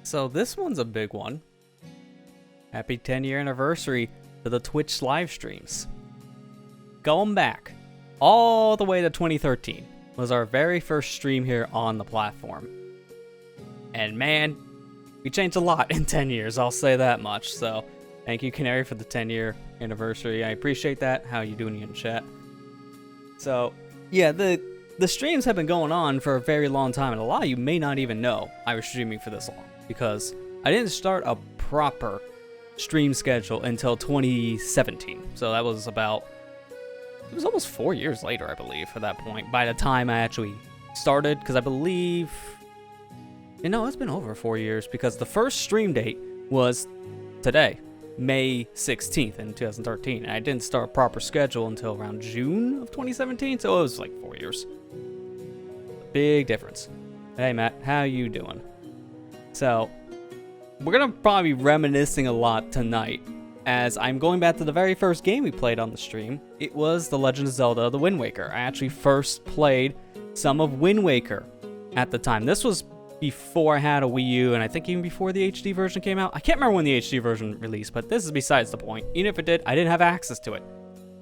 So this one's a big one. Happy 10-year anniversary to the Twitch live streams. Going back all the way to 2013 was our very first stream here on the platform. And man, we changed a lot in 10 years, I'll say that much. So thank you, Canary, for the 10-year anniversary. I appreciate that. How you doing in chat? So yeah, the streams have been going on for a very long time, and a lot of you may not even know I was streaming for this long, because I didn't start a proper stream schedule until 2017. So that was about, it was almost 4 years later, I believe, at that point, by the time I actually started, because I believe, you know, it's been over 4 years, because the first stream date was today, May 16th in 2013, and I didn't start a proper schedule until around June of 2017, so it was like 4 years. Big difference. Hey Matt, how you doing? So, we're gonna probably be reminiscing a lot tonight, as I'm going back to the very first game we played on the stream. It was The Legend of Zelda: The Wind Waker. I actually first played some of Wind Waker at the time. This was before I had a Wii U, and I think even before the HD version came out. I can't remember when the HD version released, but this is besides the point. Even if it did, I didn't have access to it.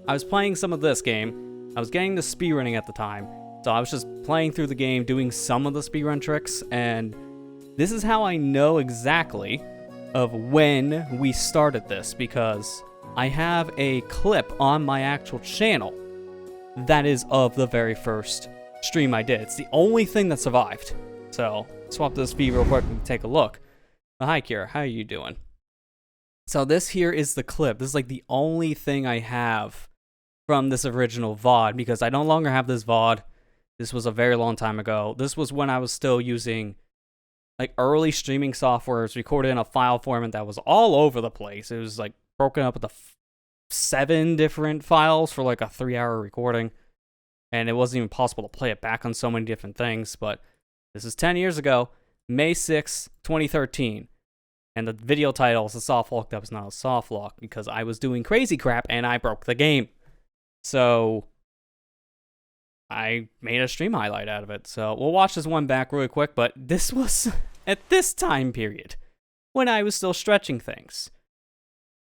I was playing some of this game. I was getting the speedrunning at the time, so I was just playing through the game, doing some of the speedrun tricks, and this is how I know exactly of when we started this, because I have a clip on my actual channel that is of the very first stream I did. It's the only thing that survived. So, swap this V real quick and take a look. Hi Kira, how are you doing? So this here is the clip. This is like the only thing I have from this original VOD, because I no longer have this VOD. This was a very long time ago. This was when I was still using like early streaming software. It was recorded in a file format that was all over the place. It was like broken up into 7 different files for like a 3-hour recording, and it wasn't even possible to play it back on so many different things. But this is 10 years ago, May 6, 2013, and the video title is a soft lock that was not a soft lock, because I was doing crazy crap and I broke the game. So I made a stream highlight out of it. So we'll watch this one back really quick, but this was at this time period when I was still stretching things,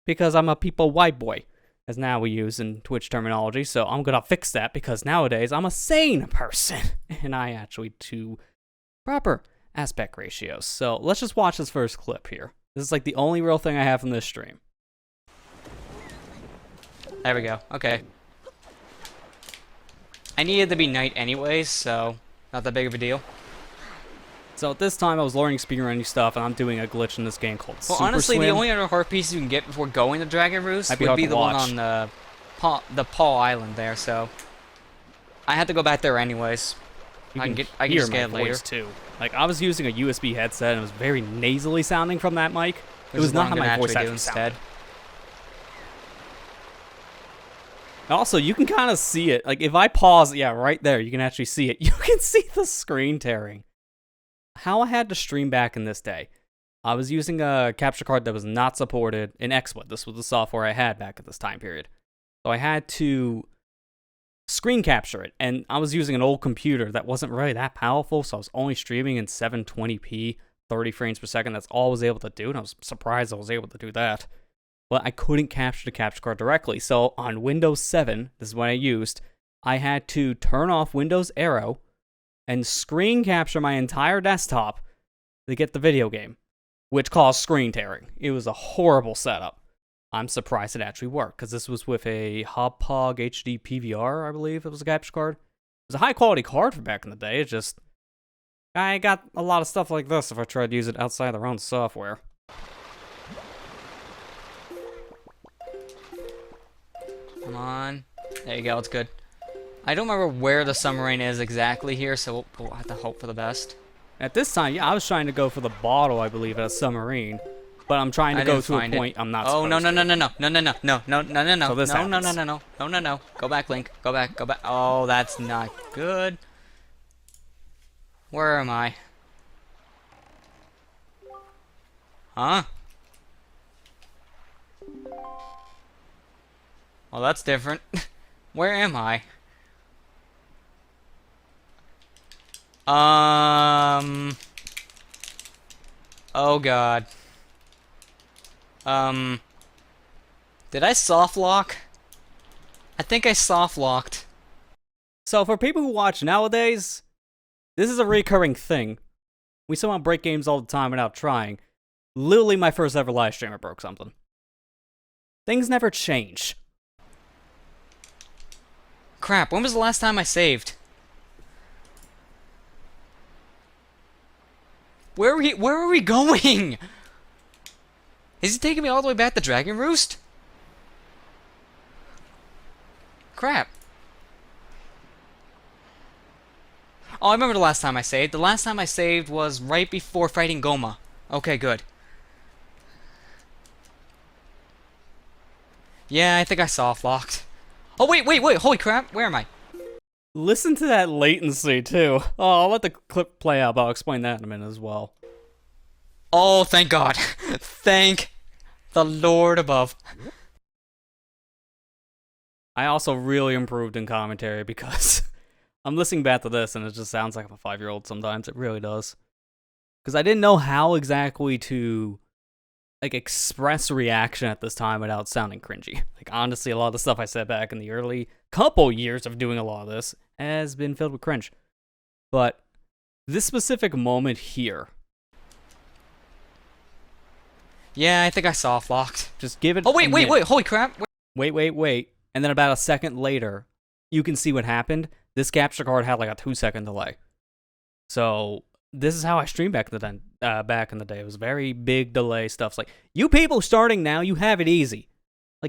because I'm a people white boy, as now we use in Twitch terminology. So I'm gonna fix that, because nowadays I'm a sane person and I actually do proper aspect ratios. So let's just watch this first clip here. This is like the only real thing I have from this stream. There we go. Okay. I needed to be night anyways, so not that big of a deal. So at this time I was learning speedrunning stuff, and I'm doing a glitch in this game called Super honestly, Swim. the only other heart piece you can get before going to Dragon Roost would be the one on the Paul Island there, so I had to go back there anyways. I can hear just my get it later. voice too. Like, I was using a USB headset, and it was very nasally sounding from that mic. It was not how my voice actually sounded. Also, you can kind of see it. Like, if I pause, yeah, right there, you can actually see it. You can see the screen tearing. How I had to stream back in this day. I was using a capture card that was not supported in XSplit. This was the software I had back at this time period. So I had to screen capture it, and I was using an old computer that wasn't really that powerful, so I was only streaming in 720p, 30 frames per second. That's all I was able to do, and I was surprised I was able to do that. But I couldn't capture the capture card directly, so on Windows 7, this is what I used, I had to turn off Windows Aero and screen capture my entire desktop to get the video game, which caused screen tearing. It was a horrible setup. I'm surprised it actually worked, because this was with a Hopog HD PVR, I believe it was a capture card. It was a high quality card for back in the day. It's just, I got a lot of stuff like this if I tried to use it outside their own software. Come on. There you go, it's good. I don't remember where the submarine is exactly here, so we'll have to hope for the best. At this time, yeah, I was trying to go for the bottle, I believe, at a submarine. But I'm trying to go to a point I'm not supposed to. Oh, no. So this happens. No. Go back, Link. Go back. Oh, that's not good. Where am I? Huh? Well, that's different. Where am I? Oh god. Did I soft lock? I think I soft locked. So for people who watch nowadays, this is a recurring thing. We somehow break games all the time without trying. Literally my first ever live stream, I broke something. Things never change. Crap, when was the last time I saved? Where are we going? Is he taking me all the way back to Dragon Roost? Crap. Oh, I remember the last time I saved. The last time I saved was right before fighting Goma. Okay, good. Yeah, I think I soft locked. Oh, wait, holy crap, where am I? Listen to that latency, too. Oh, I'll let the clip play out, but I'll explain that in a minute as well. Oh, thank God. Thank the Lord above. I also really improved in commentary because I'm listening back to this and it just sounds like I'm a 5-year-old sometimes. It really does. Because I didn't know how exactly to express reaction at this time without sounding cringy. Honestly, a lot of the stuff I said back in the early couple years of doing a lot of this has been filled with cringe. But this specific moment here. Yeah, I think I soft locked. Just give it. Oh, wait, holy crap. Wait. And then about a second later, you can see what happened. This capture card had a 2-second delay. So this is how I streamed back in the day. It was very big delay stuff. It's like, you people starting now, you have it easy.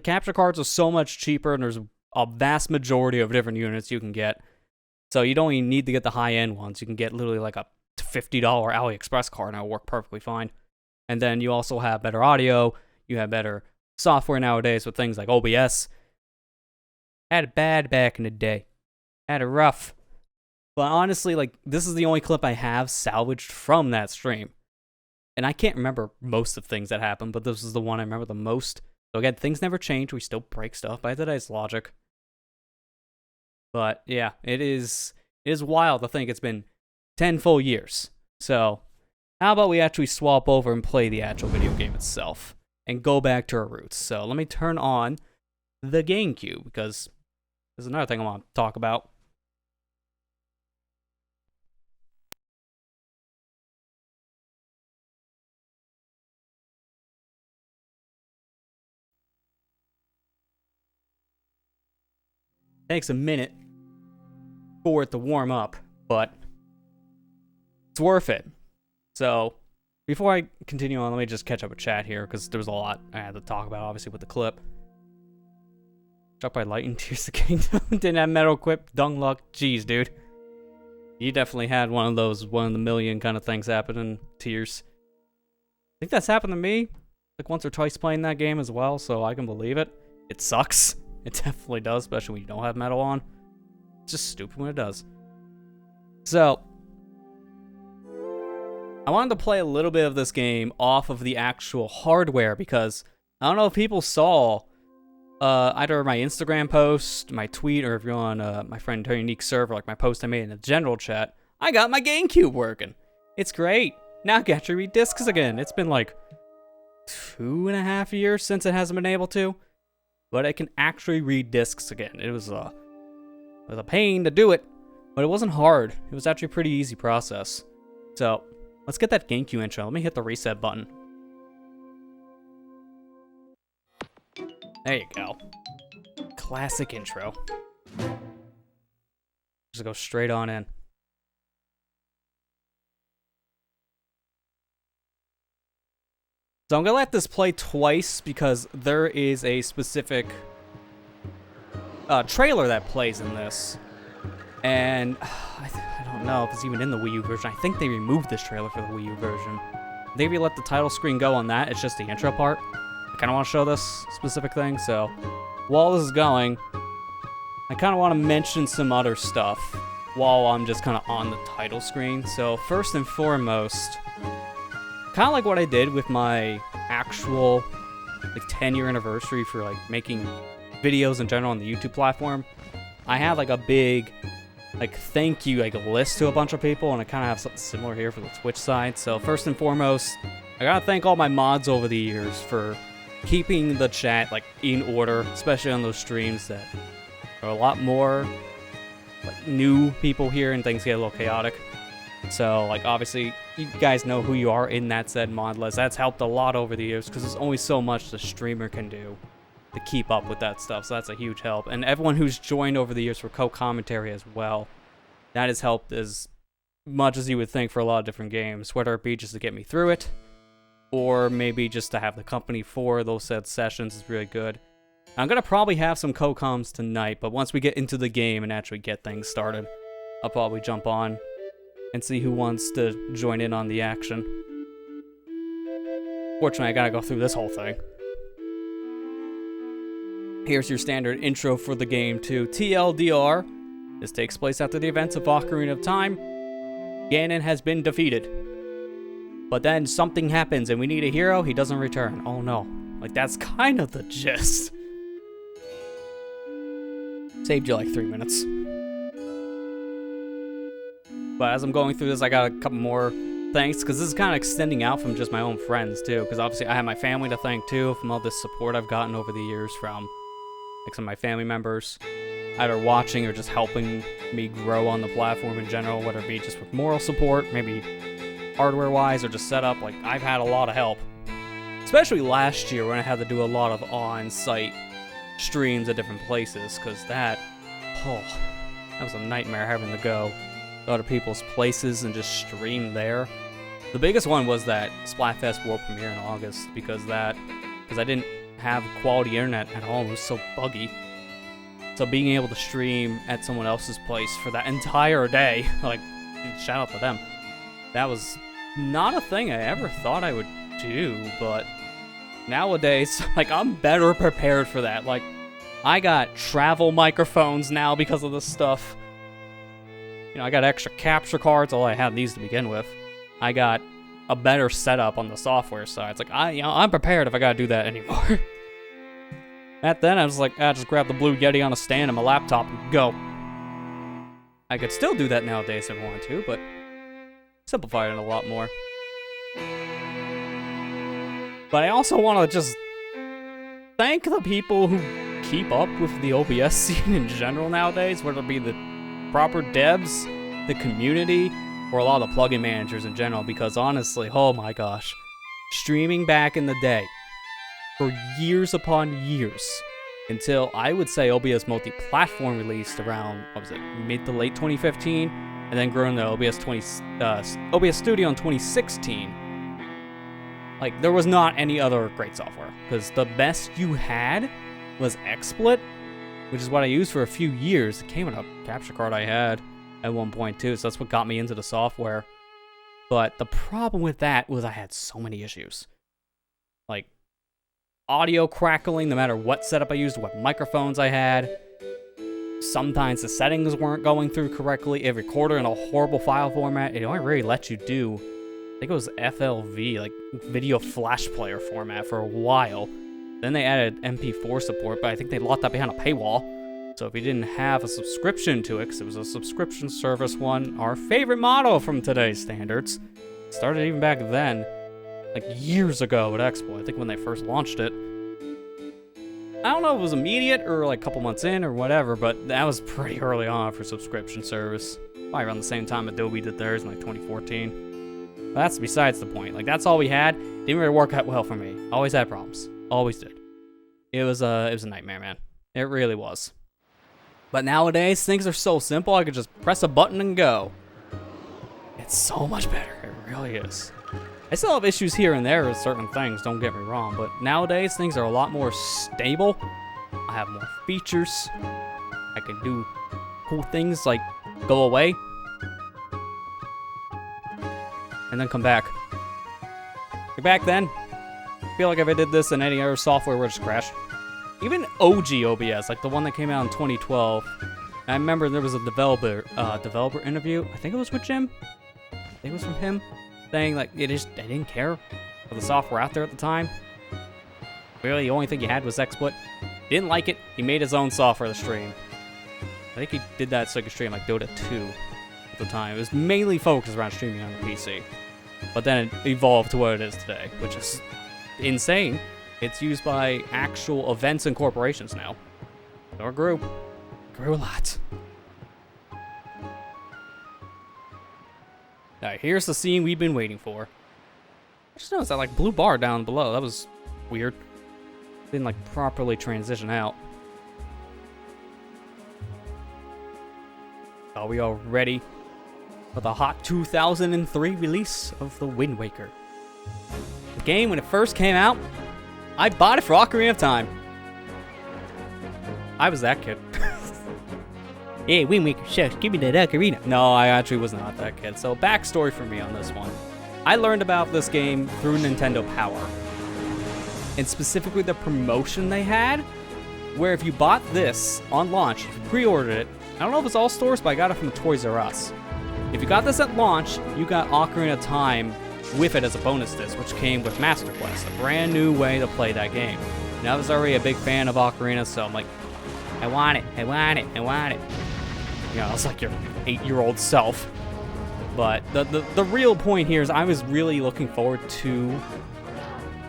Capture cards are so much cheaper, and there's a vast majority of different units you can get. So you don't even need to get the high-end ones. You can get literally a $50 AliExpress card, and it'll work perfectly fine. And then you also have better audio. You have better software nowadays with things like OBS. Had it bad back in the day. Had it rough. But honestly, this is the only clip I have salvaged from that stream. And I can't remember most of things that happened, but this is the one I remember the most. So again, things never change. We still break stuff by today's logic. But yeah, it is wild to think it's been 10 full years. So how about we actually swap over and play the actual video game itself and go back to our roots. So let me turn on the GameCube because there's another thing I want to talk about. Takes a minute for it to warm up, but it's worth it. So, before I continue on, let me just catch up with chat here, because there was a lot I had to talk about, obviously, with the clip. Struck by lightning, Tears of the Kingdom, didn't have metal equipped, dung luck. Jeez, dude. You definitely had one of those, one in the million kind of things happen in Tears. I think that's happened to me, once or twice playing that game as well, so I can believe it. It sucks. It definitely does, especially when you don't have metal on. It's just stupid when it does. So, I wanted to play a little bit of this game off of the actual hardware because I don't know if people saw either my Instagram post, my tweet, or if you're on my friend Terry Unique server, my post I made in the general chat. I got my GameCube working. It's great. Now I can actually read discs again. It's been 2.5 years since it hasn't been able to. But I can actually read discs again. It was a pain to do it, but it wasn't hard. It was actually a pretty easy process. So, let's get that GameCube intro. Let me hit the reset button. There you go. Classic intro. Just go straight on in. So I'm going to let this play twice because there is a specific trailer that plays in this. And I don't know if it's even in the Wii U version. I think they removed this trailer for the Wii U version. Maybe let the title screen go on that. It's just the intro part. I kind of want to show this specific thing. So while this is going, I kind of want to mention some other stuff while I'm just kind of on the title screen. So first and foremost, kind of like what I did with my actual 10-year anniversary for making videos in general on the YouTube platform. I had a big thank you list to a bunch of people, and I kind of have something similar here for the Twitch side. So first and foremost, I gotta thank all my mods over the years for keeping the chat, like, in order, especially on those streams that are a lot more, like, new people here and things get a little chaotic. So, like, obviously, you guys know who you are in that said mod list. That's helped a lot over the years because there's only so much the streamer can do to keep up with that stuff. So that's a huge help. And everyone who's joined over the years for co-commentary as well, that has helped as much as you would think for a lot of different games, whether it be just to get me through it, or maybe just to have the company for those said sessions is really good. I'm going to probably have some co-coms tonight, but once we get into the game and actually get things started, I'll probably jump on and see who wants to join in on the action. Fortunately, I gotta go through this whole thing. Here's your standard intro for the game too. TLDR. This takes place after the events of Ocarina of Time. Ganon has been defeated. But then something happens and we need a hero, he doesn't return. Oh no. Like, that's kind of the gist. Saved you like 3 minutes. But as I'm going through this, I got a couple more thanks, because this is kind of extending out from just my own friends, too. Because obviously, I have my family to thank, too, from all this support I've gotten over the years from, like, some of my family members, either watching or just helping me grow on the platform in general, whether it be just with moral support, maybe hardware-wise, or just setup. Like, I've had a lot of help. Especially last year when I had to do a lot of on-site streams at different places, because that was a nightmare having to go to other people's places and just stream there. The biggest one was that Splatfest World Premiere in August, because I didn't have quality internet at home. It was so buggy. So being able to stream at someone else's place for that entire day, like, shout out to them. That was not a thing I ever thought I would do, but nowadays, like, I'm better prepared for that. Like, I got travel microphones now because of this stuff. You know, I got extra capture cards, although I had these to begin with. I got a better setup on the software side. It's like, I'm prepared if I gotta do that anymore. Back then, I was like, just grab the Blue Yeti on a stand and my laptop and go. I could still do that nowadays if I wanted to, but simplified it a lot more. But I also want to just thank the people who keep up with the OBS scene in general nowadays, whether it be the proper devs, the community, or a lot of the plugin managers in general, because honestly, oh my gosh, streaming back in the day, for years upon years, until I would say OBS multi-platform released around, what was it, mid to late 2015, and then growing to OBS Studio in 2016, like, there was not any other great software, because the best you had was XSplit, which is what I used for a few years. It came in a capture card I had at one point too, so that's what got me into the software. But the problem with that was I had so many issues. Like, audio crackling, no matter what setup I used, what microphones I had. Sometimes the settings weren't going through correctly. It recorded in a horrible file format. It only really let you do, I think it was FLV, like video flash player format for a while. Then they added MP4 support, but I think they locked that behind a paywall. So if you didn't have a subscription to it, because it was a subscription service one, our favorite model from today's standards, started even back then, like years ago at Expo, I think when they first launched it. I don't know if it was immediate or like a couple months in or whatever, but that was pretty early on for subscription service. Probably around the same time Adobe did theirs in like 2014. But that's besides the point. Like, that's all we had. Didn't really work out well for me. Always had problems. Always did. It was a nightmare, man. It really was. But nowadays, things are so simple, I could just press a button and go. It's so much better. It really is. I still have issues here and there with certain things, don't get me wrong, but nowadays, things are a lot more stable. I have more features. I can do cool things like go away and then come back. Back then, I feel like if I did this in any other software, it would just crash. Even OG OBS, like the one that came out in 2012. I remember there was a developer interview. I think it was with Jim. I think it was from him, saying like they didn't care for the software out there at the time. Really, the only thing he had was XSplit. Didn't like it. He made his own software to stream. I think he did that so he could stream like Dota 2 at the time. It was mainly focused around streaming on the PC. but then it evolved to what it is today, which is insane. It's used by actual events and corporations now. So it grew a lot. Alright, here's the scene we've been waiting for. I just noticed that like blue bar down below. That was weird. Didn't like properly transition out. Are we all ready for the hot 2003 release of The Wind Waker? The game, when it first came out, I bought it for Ocarina of Time. I was that kid. Hey, Wind Waker, shucks, give me that ocarina. No, I actually was not that kid. So, backstory for me on this one. I learned about this game through Nintendo Power. And specifically the promotion they had, where if you bought this on launch, if you pre-ordered it, I don't know if it's all stores, but I got it from Toys R Us. If you got this at launch, you got Ocarina of Time with it as a bonus disc, which came with Master Quest, a brand new way to play that game. And I was already a big fan of Ocarina, so I'm like, I want it, I want it, I want it. You know, it's like your 8-year-old self. But the real point here is I was really looking forward to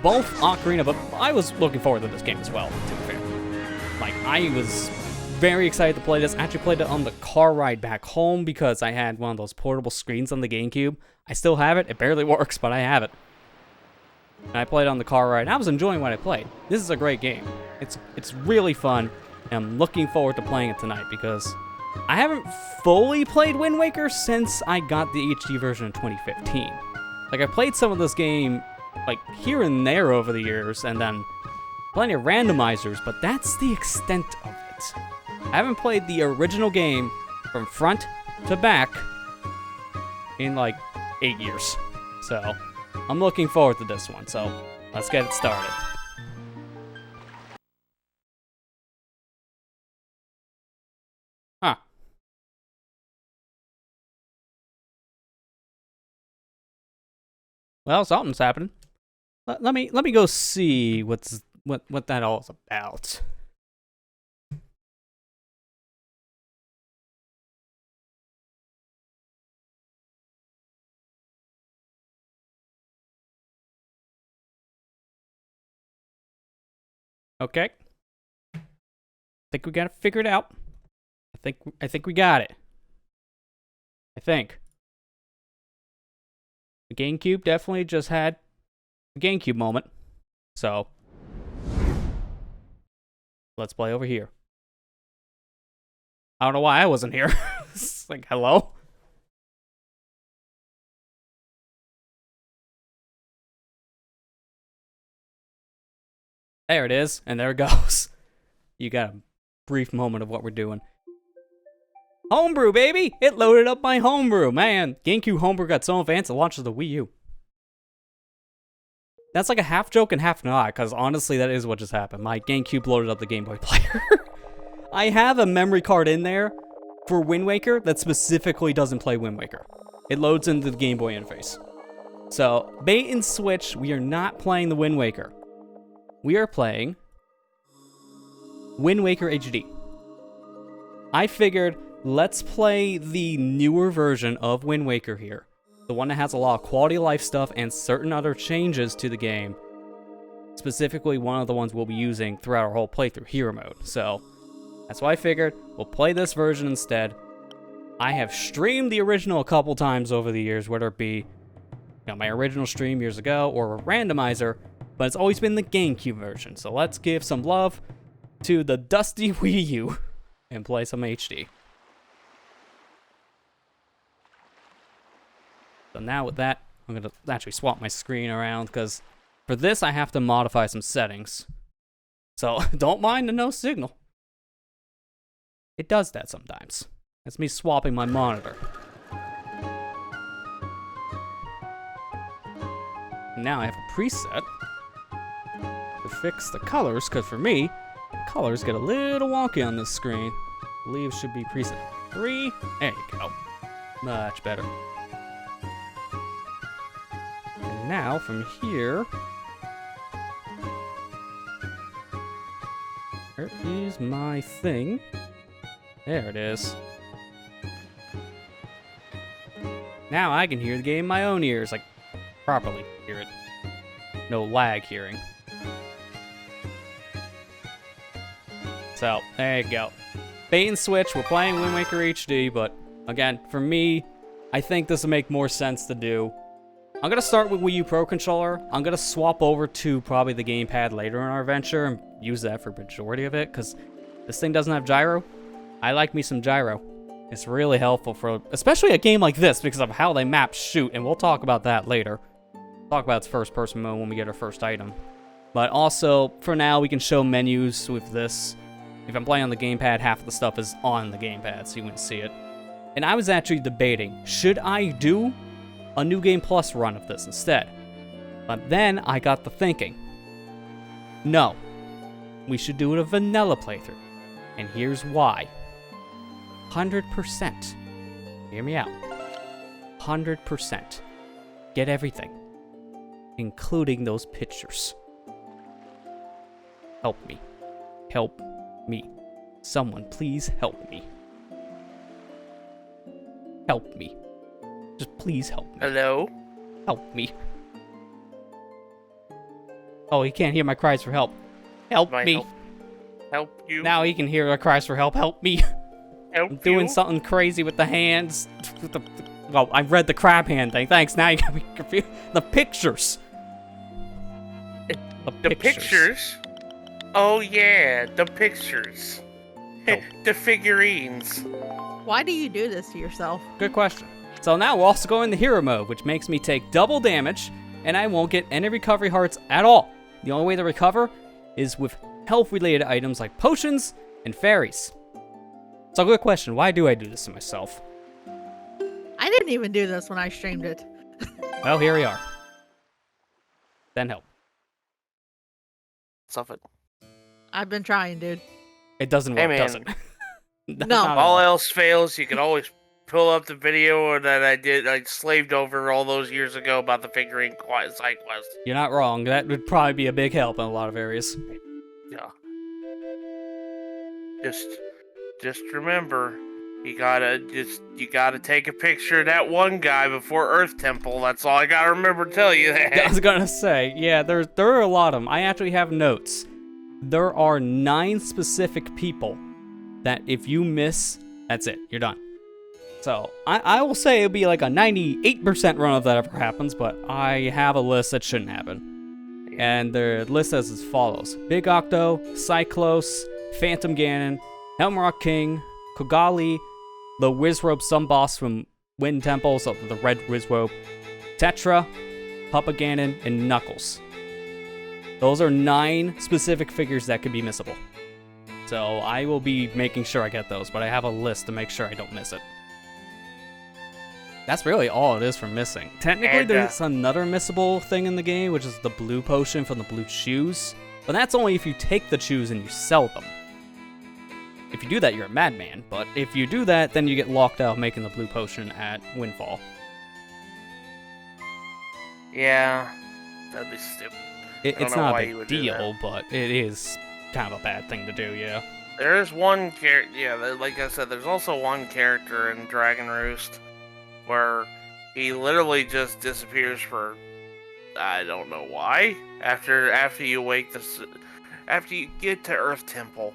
both Ocarina, but I was looking forward to this game as well, to be fair. Like, I was very excited to play this. I actually played it on the car ride back home because I had one of those portable screens on the GameCube. I still have it. It barely works, but I have it. And I played it on the car ride, and I was enjoying what I played. This is a great game. It's really fun, and I'm looking forward to playing it tonight because I haven't fully played Wind Waker since I got the HD version in 2015. Like, I played some of this game, like, here and there over the years, and then plenty of randomizers, but that's the extent of it. I haven't played the original game from front to back in, like, 8 years. So, I'm looking forward to this one, so let's get it started. Huh. Well, something's happening. Let me go see what that all is about. Okay. I think we got it figured out. I think we got it. I think. The GameCube definitely just had a GameCube moment. So, let's play over here. I don't know why I wasn't here. It's like, hello? There it is, and there it goes. You got a brief moment of what we're doing. Homebrew, baby! It loaded up my homebrew, man. GameCube homebrew got so advanced it launches the Wii U. That's like a half joke and half not, because honestly, that is what just happened. My GameCube loaded up the Game Boy player. I have a memory card in there for Wind Waker that specifically doesn't play Wind Waker. It loads into the Game Boy interface. So, bait and switch, we are not playing the Wind Waker. We are playing Wind Waker HD. I figured, let's play the newer version of Wind Waker here. The one that has a lot of quality of life stuff and certain other changes to the game. Specifically, one of the ones we'll be using throughout our whole playthrough, Hero Mode. So, that's why I figured we'll play this version instead. I have streamed the original a couple times over the years, whether it be my original stream years ago or a randomizer, but it's always been the GameCube version. So let's give some love to the dusty Wii U and play some HD. So now with that, I'm going to actually swap my screen around because for this I have to modify some settings. So don't mind the no signal. It does that sometimes. That's me swapping my monitor. Now I have a preset to fix the colors, because for me, colors get a little wonky on this screen. I believe it should be preset 3. There you go. Much better. And now from here, where is my thing? There it is. Now I can hear the game in my own ears. Like, properly hear it. No lag hearing. So, there you go. Bait and switch, we're playing Wind Waker HD, but again, for me, I think this will make more sense to do. I'm going to start with Wii U Pro Controller. I'm going to swap over to probably the gamepad later in our venture and use that for the majority of it, because this thing doesn't have gyro. I like me some gyro. It's really helpful for, especially a game like this, because of how they map shoot, and we'll talk about that later. Talk about its first-person mode when we get our first item. But also, for now, we can show menus with this. If I'm playing on the gamepad, half of the stuff is on the gamepad, so you wouldn't see it. And I was actually debating, should I do a New Game Plus run of this instead? But then I got to thinking, no, we should do a vanilla playthrough. And here's why. 100%. Hear me out. 100%. Get everything, including those pictures. Help me. Help me. Someone please help me. Help me. Just please help me. Hello? Help me. Oh, he can't hear my cries for help. Help me. Help you? Now he can hear our cries for help. Help me. Help I'm doing you? something crazy with the hands. Oh, I read the crab hand thing. Thanks. Now you got me confused. The pictures. The pictures? Oh yeah, the pictures. The figurines. Why do you do this to yourself? Good question. So now we're also going to hero mode, which makes me take double damage, and I won't get any recovery hearts at all. The only way to recover is with health-related items like potions and fairies. So good question, why do I do this to myself? I didn't even do this when I streamed it. Well, here we are. Then help. Stuff it. I've been trying, dude. It doesn't work, does it? No. All else fails, you can always pull up the video that I slaved over all those years ago about the figurine side quest. You're not wrong. That would probably be a big help in a lot of areas. Yeah. Just remember, you gotta take a picture of that one guy before Earth Temple. That's all I gotta remember to tell you that. I was gonna say, yeah, there are a lot of them. I actually have notes. There are 9 specific people that if you miss, that's it. You're done. So, I will say it'll be like a 98% run if that ever happens, but I have a list that shouldn't happen. And the list is as follows. Big Octo, Cyclos, Phantom Ganon, Helmrock King, Kogali, the Wizrobe Sunboss from Wind Temple, so the red Wizrobe, Tetra, Papa Ganon, and Knuckles. Those are 9 specific figures that could be missable. So I will be making sure I get those, but I have a list to make sure I don't miss it. That's really all it is for missing. Technically, there's another missable thing in the game, which is the blue potion from the blue shoes. But that's only if you take the shoes and you sell them. If you do that, you're a madman. But if you do that, then you get locked out making the blue potion at Windfall. Yeah, that'd be stupid. It's not a big deal, but it is kind of a bad thing to do, yeah. There's one character, yeah, like I said, there's also one character in Dragon Roost where he literally just disappears for, I don't know why. After you after you get to Earth Temple,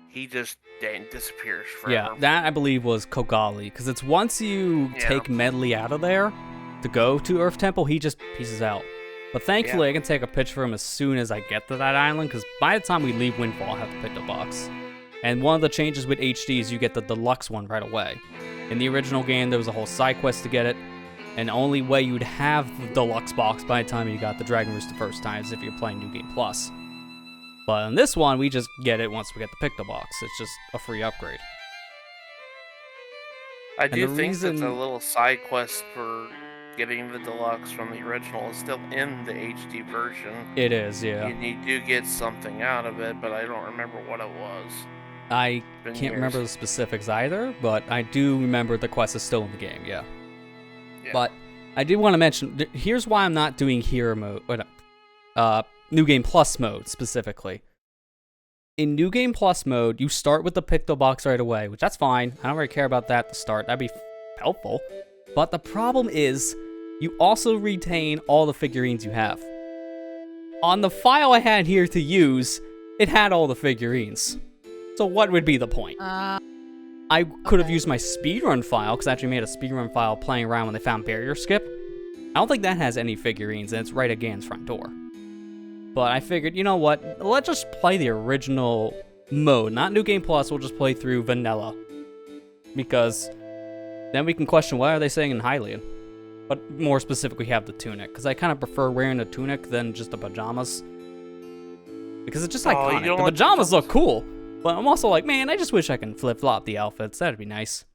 he just disappears forever. Yeah, that I believe was Kogali, because it's once you take Medley out of there to go to Earth Temple, he just pieces out. But thankfully, I can take a picture of him as soon as I get to that island, because by the time we leave Windfall, I have to pick the box. And one of the changes with HD is you get the deluxe one right away. In the original game, there was a whole side quest to get it, and the only way you'd have the deluxe box by the time you got the Dragon Roost the first time is if you're playing New Game Plus. But in this one, we just get it once we get the Picto box. It's just a free upgrade. I do think that the little side quest for getting the deluxe from the original is still in the HD version. It is, yeah. You do get something out of it, but I don't remember what it was. I can't remember the specifics either, but I do remember the quest is still in the game, yeah. But I did want to mention, here's why I'm not doing hero mode, New Game Plus mode specifically. In New Game Plus mode, you start with the Picto box right away, which that's fine. I don't really care about that to start. That'd be helpful. But the problem is, you also retain all the figurines you have. On the file I had here to use, it had all the figurines. So what would be the point? I could have used my speedrun file, because I actually made a speedrun file playing around when they found Barrier Skip. I don't think that has any figurines, and it's right at Ganon's front door. But I figured, you know what? Let's just play the original mode. Not New Game Plus, we'll just play through Vanilla. Because then we can question, what are they saying in Hylian? But more specifically, have the tunic. Because I kind of prefer wearing the tunic than just the pajamas. Because it's just iconic. The pajamas look cool. But I'm also like, man, I just wish I can flip-flop the outfits. That'd be nice.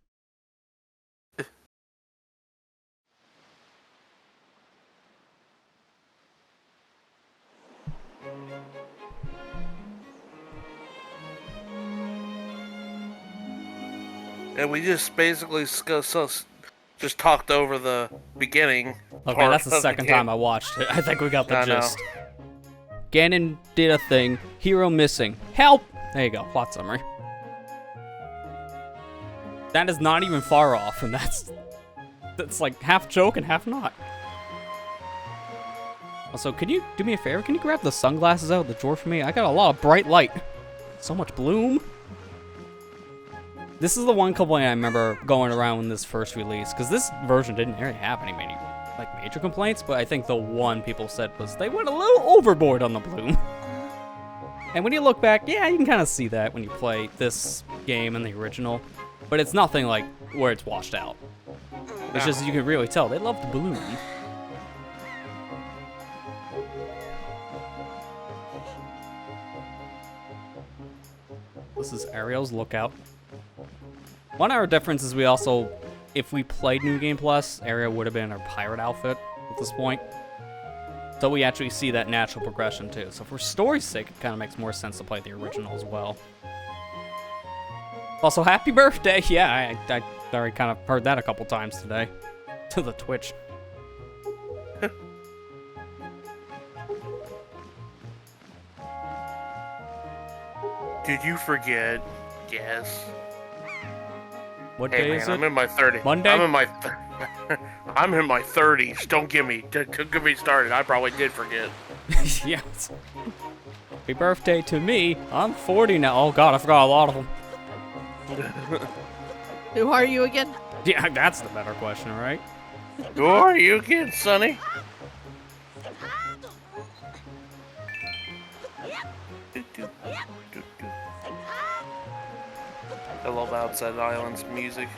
And we just basically just talked over the beginning. Okay, that's the second time I watched it. I think we got the gist. Ganon did a thing. Hero missing. Help! There you go. Plot summary. That is not even far off, and that's like half joke and half not. Also, can you do me a favor? Can you grab the sunglasses out of the drawer for me? I got a lot of bright light. So much bloom. This is the one complaint I remember going around when this first released, because this version didn't really have any major complaints, but I think the one people said was they went a little overboard on the bloom. And when you look back, yeah, you can kind of see that when you play this game and the original, but it's nothing like where it's washed out. It's just, you can really tell they love the bloom. This is Ariel's lookout. One of our differences, we also, if we played New Game Plus, Ariel would have been in her pirate outfit at this point. So we actually see that natural progression too. So for story's sake, it kind of makes more sense to play the original as well. Also, happy birthday! Yeah, I already kind of heard that a couple times today. To the Twitch. Did you forget? Yes. What day is it? I'm in my 30s. Monday? I'm in my 30s. Don't get me started. I probably did forget. Yes. Happy birthday to me. I'm 40 now. Oh god, I forgot a lot of them. Who are you again? Yeah, that's the better question, right? Who are you again, Sonny? I love Outside Island's music.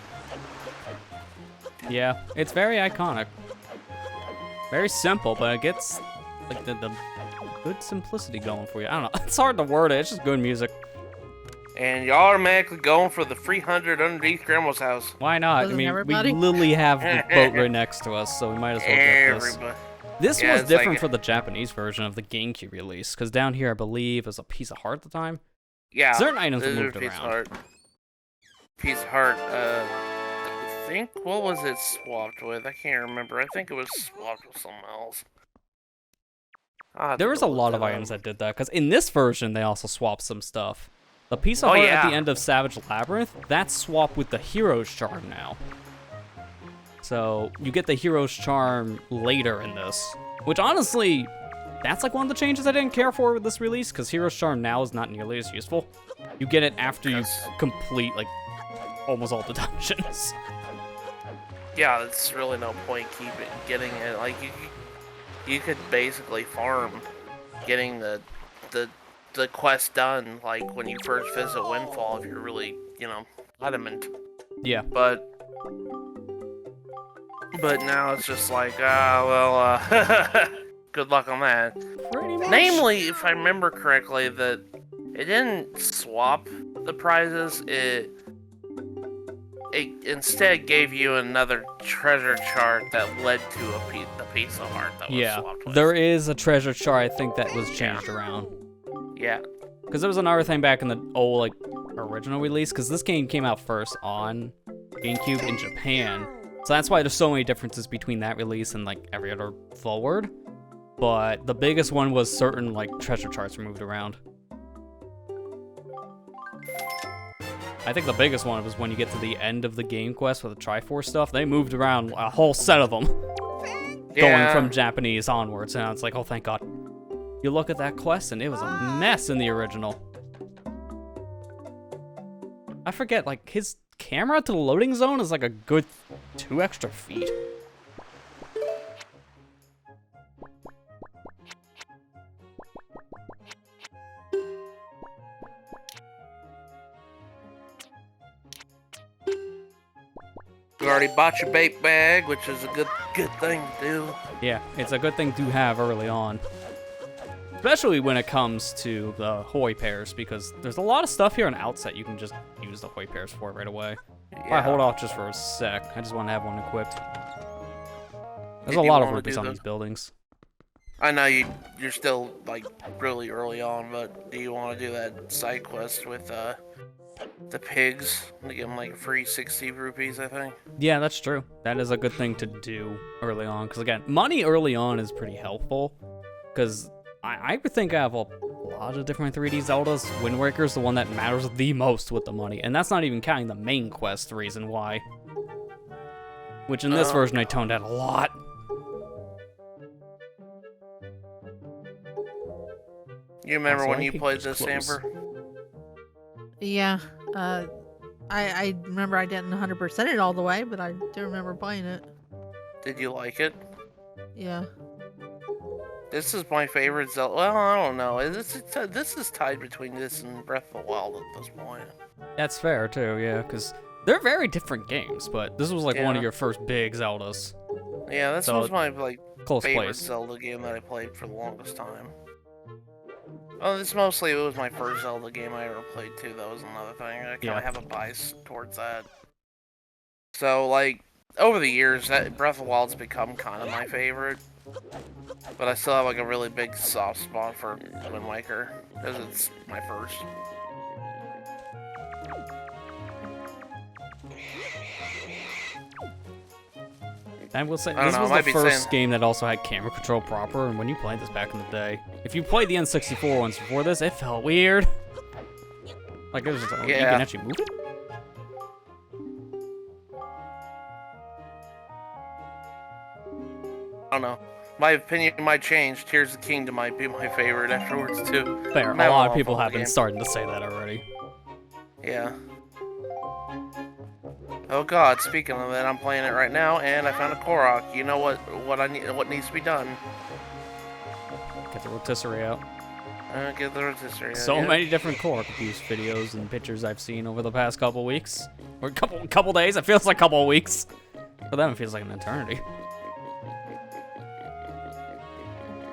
Yeah, it's very iconic. Very simple, but it gets like the good simplicity going for you. I don't know. It's hard to word it. It's just good music. And you're automatically going for the 300 underneath Grandma's house. Why not? Doesn't I mean, everybody? we literally have the boat right next to us, so we might as well get this. This was different like for the Japanese version of the GameCube release, because down here, I believe, was a piece of heart at the time. Yeah. Certain items were moved around. Piece of heart. I think, what was it swapped with? I can't remember. I think it was swapped with something else. There was a lot of items that did that, because in this version, they also swapped some stuff. The piece of heart at the end of Savage Labyrinth, that's swapped with the Hero's Charm now. So, you get the Hero's Charm later in this. Which, honestly, that's like one of the changes I didn't care for with this release, because Hero's Charm now is not nearly as useful. You get it after you complete, like, almost all the dungeons. Yeah, there's really no point getting it. Like, you could basically farm getting the quest done, like, when you first visit Windfall, if you're really, adamant. Yeah. But now it's just like, good luck on that. Pretty much. Namely, if I remember correctly, that it didn't swap the prizes, it instead gave you another treasure chart that led to the piece of heart that was swapped with. There is a treasure chart, I think, that was changed around. Yeah. Because there was another thing back in the old, like, original release, because this game came out first on GameCube in Japan. So that's why there's so many differences between that release and, like, every other forward. But the biggest one was certain, like, treasure charts were moved around. I think the biggest one was when you get to the end of the game quest with the Triforce stuff. They moved around a whole set of them. going from Japanese onwards, and it's like, oh, thank God. You look at that quest, and it was a mess in the original. I forget, like, his camera to the loading zone is like a good 2 extra feet. You already bought your bait bag, which is a good thing to do. Yeah, it's a good thing to have early on. Especially when it comes to the Hoi pairs, because there's a lot of stuff here on Outset you can just use the Hoi pairs for right away. If I hold off just for a sec, I just want to have one equipped. There's a lot of rupees on these buildings. I know you're still like really early on, but do you want to do that side quest with the pigs to give them like free 60 rupees, I think? Yeah, that's true. That is a good thing to do early on, because again, money early on is pretty helpful, because I would think I have a lot of different 3D Zeldas. Wind Waker's the one that matters the most with the money, and that's not even counting the main quest reason why. Which in this version I toned out a lot. You remember when you played this, Amber? Yeah. I remember I didn't 100% it all the way, but I do remember playing it. Did you like it? Yeah. This is my favorite Zelda. Well, I don't know. This is tied between this and Breath of the Wild at this point. That's fair too, yeah, because they're very different games, but this was like one of your first big Zeldas. Yeah, this was my like close favorite place. Zelda game that I played for the longest time. Oh, this mostly it was my first Zelda game I ever played too. That was another thing. I kind of have a bias towards that. So like over the years, Breath of the Wild's become kind of my favorite. But I still have like a really big soft spot for Wind Waker because it's my first. I will say, this was the first game that also had camera control proper, and when you played this back in the day, if you played the N64 ones before this, it felt weird. Like, it was just, you can actually move it? I don't know. My opinion might change. Tears of the Kingdom might be my favorite afterwards, too. Fair. A lot of people have been starting to say that already. Yeah. Oh god, speaking of that, I'm playing it right now, and I found a Korok. You know what needs to be done? Get the rotisserie out. Get the rotisserie out. So many different Korok abuse videos and pictures I've seen over the past couple weeks. Or couple days. It feels like a couple of weeks. For them, it feels like an eternity.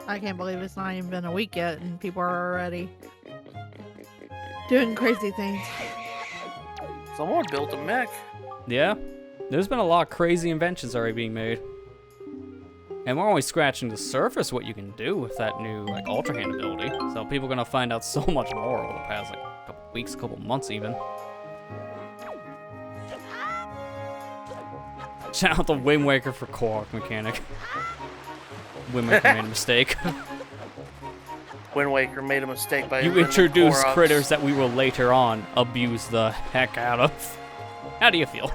I can't believe it's not even been a week yet, and people are already doing crazy things. Someone built a mech. Yeah, there's been a lot of crazy inventions already being made. And we're only scratching the surface what you can do with that new like Ultra Hand ability. So people are gonna find out so much more over the past like couple weeks, couple months even. Shout out to Wind Waker for Korok mechanic. Wind Waker made a mistake. Wind Waker made a mistake by you introduced critters that we will later on abuse the heck out of. How do you feel?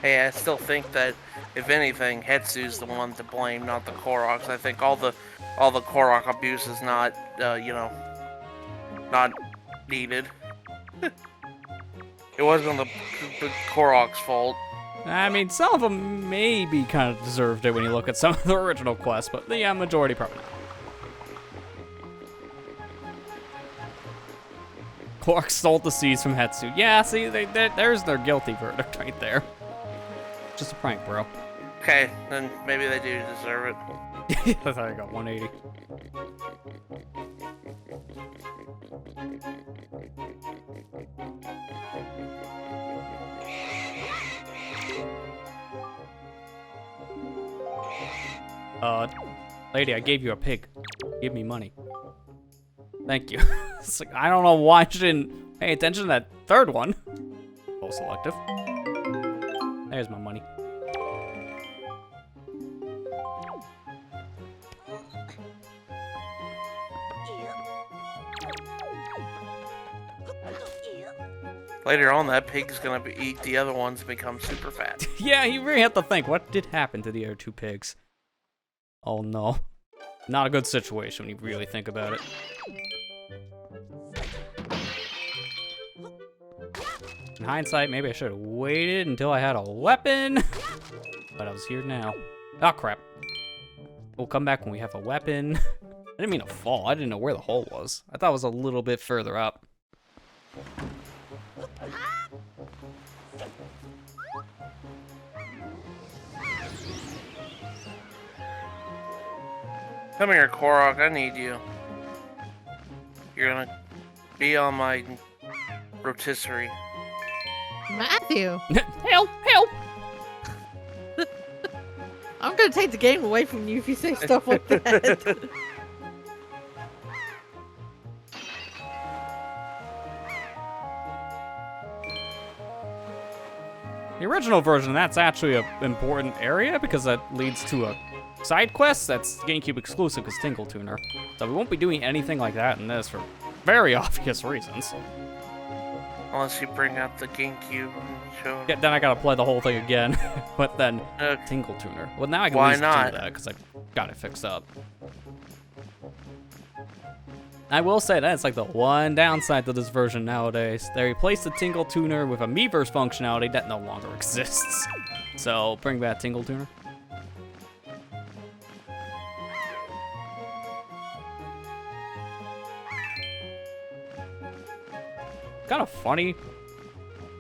Hey, I still think that if anything, Hetsu's the one to blame, not the Koroks. I think all the Korok abuse is not, not needed. It wasn't the Korok's fault. I mean, some of them maybe kind of deserved it when you look at some of the original quests, but the majority probably not. Korok stole the seeds from Hetsu. Yeah, see, there's their guilty verdict right there. Just a prank, bro. Okay, then maybe they do deserve it. I thought I got 180. Lady, I gave you a pig. Give me money. Thank you. It's like, I don't know why she didn't pay attention to that third one. Full selective. There's my money. Later on, that pig's gonna eat the other ones and become super fat. Yeah, you really have to think, what did happen to the other 2 pigs? Oh no. Not a good situation when you really think about it. In hindsight, maybe I should have waited until I had a weapon. But I was here now. Oh, crap. We'll come back when we have a weapon. I didn't mean to fall. I didn't know where the hole was. I thought it was a little bit further up. Come here, Korok. I need you. You're gonna be on my rotisserie. Matthew! Help! Help! I'm gonna take the game away from you if you say stuff like that. The original version, that's actually an important area because that leads to a side quest that's GameCube exclusive because Tingle Tuner. So we won't be doing anything like that in this for very obvious reasons. Unless you bring out the GameCube and show. Yeah, then I gotta play the whole thing again. But then Tingle Tuner. Well, now I can at least do that because I got it fixed up. I will say that it's like the one downside to this version nowadays. They replaced the Tingle Tuner with a Miiverse functionality that no longer exists. So bring back Tingle Tuner. Kind of funny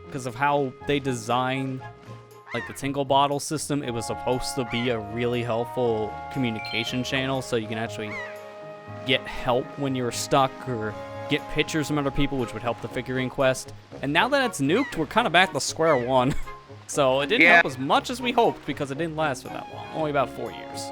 because of how they designed like the Tingle Bottle system. It was supposed to be a really helpful communication channel so you can actually get help when you're stuck or get pictures from other people, which would help the figurine quest. And now that it's nuked, we're kind of back to square one. So it didn't help as much as we hoped because it didn't last for that long, only about 4 years.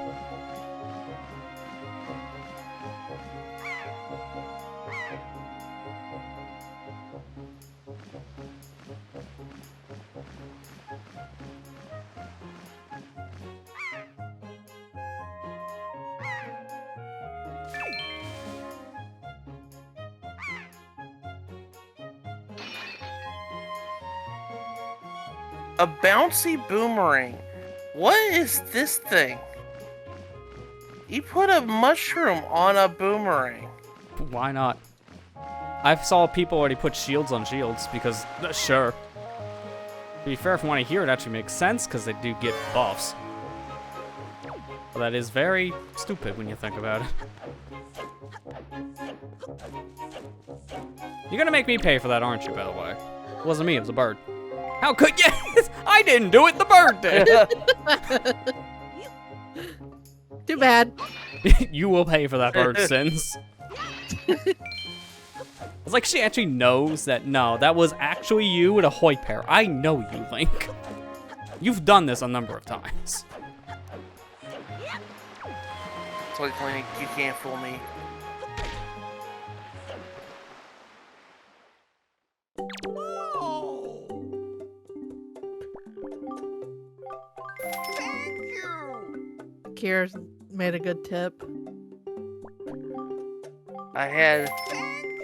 A bouncy boomerang. What is this thing? You put a mushroom on a boomerang. Why not? I saw people already put shields on shields because, sure. To be fair, if you want to hear it, actually makes sense because they do get buffs. But that is very stupid when you think about it. You're gonna make me pay for that, aren't you, by the way? It wasn't me, it was a bird. How could you? I didn't do it, the bird did. Too bad. You will pay for that bird's sins. It's like she actually knows that, no, that was actually you with a hoy pair. I know you, Link. You've done this a number of times. It's like, Link, you can't fool me. Kira's made a good tip. I had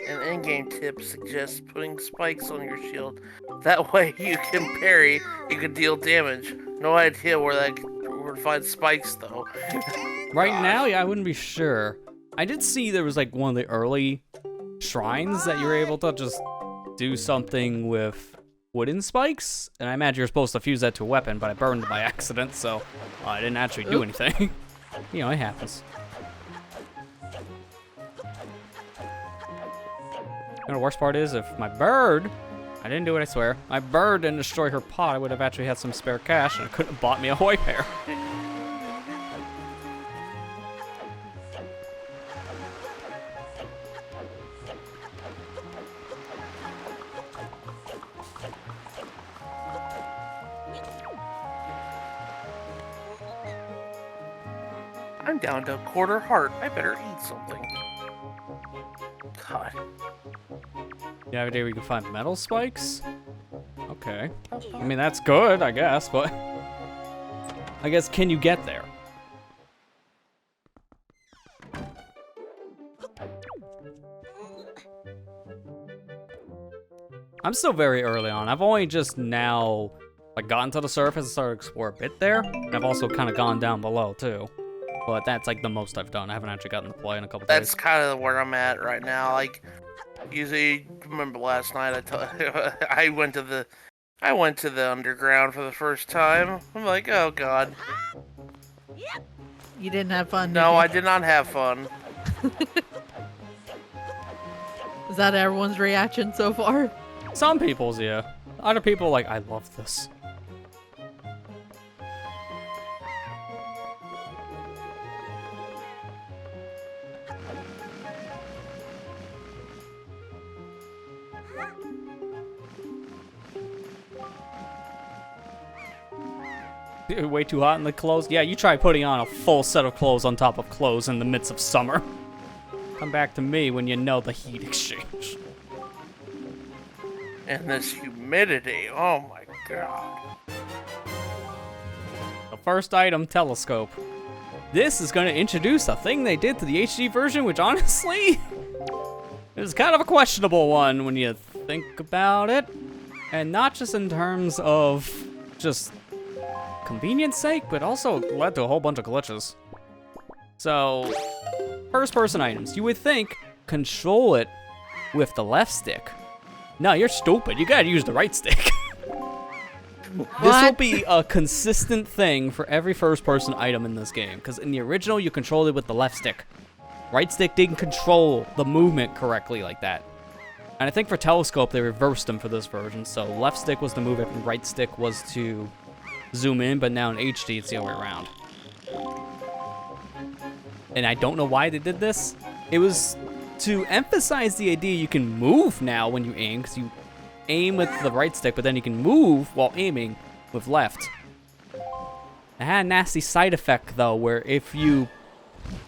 an in-game tip suggest putting spikes on your shield. That way you can parry, you can deal damage. No idea where to find spikes though. Right now, yeah, I wouldn't be sure. I did see there was like one of the early shrines that you were able to just do something with wooden spikes, and I imagine you're supposed to fuse that to a weapon, but I burned by accident, so I didn't actually do anything. You know, it happens. And the worst part is, if my bird, I didn't do it, I swear, my bird didn't destroy her pot, I would have actually had some spare cash, and I could have bought me a hoy pair. I'm down to a quarter heart. I better eat something. God. You have a day where you can find metal spikes? Okay. I mean, that's good, I guess, but I guess, can you get there? I'm still very early on. I've only just now like gotten to the surface and started to explore a bit there. And I've also kind of gone down below too. But that's like the most I've done. I haven't actually gotten to play in a couple days. That's kind of where I'm at right now. Like, usually, remember last night I went to the underground for the first time. I'm like, oh god. You didn't have fun? No, I did not have fun. Is that everyone's reaction so far? Some people's, yeah. Other people are like, I love this. Way too hot in the clothes? Yeah, you try putting on a full set of clothes on top of clothes in the midst of summer. Come back to me when you know the heat exchange. And this humidity, oh my god. The first item, telescope. This is going to introduce a thing they did to the HD version, which honestly is kind of a questionable one when you think about it. And not just in terms of just convenience sake, but also led to a whole bunch of glitches. So, first person items. You would think control it with the left stick. No, you're stupid. You gotta use the right stick. This will be a consistent thing for every first person item in this game, because in the original you controlled it with the left stick. Right stick didn't control the movement correctly like that. And I think for telescope they reversed them for this version, so left stick was to move it and right stick was to zoom in, but now in HD it's the other way around. And I don't know why they did this. It was to emphasize the idea you can move now when you aim, because you aim with the right stick, but then you can move while aiming with left. It had a nasty side effect though, where if you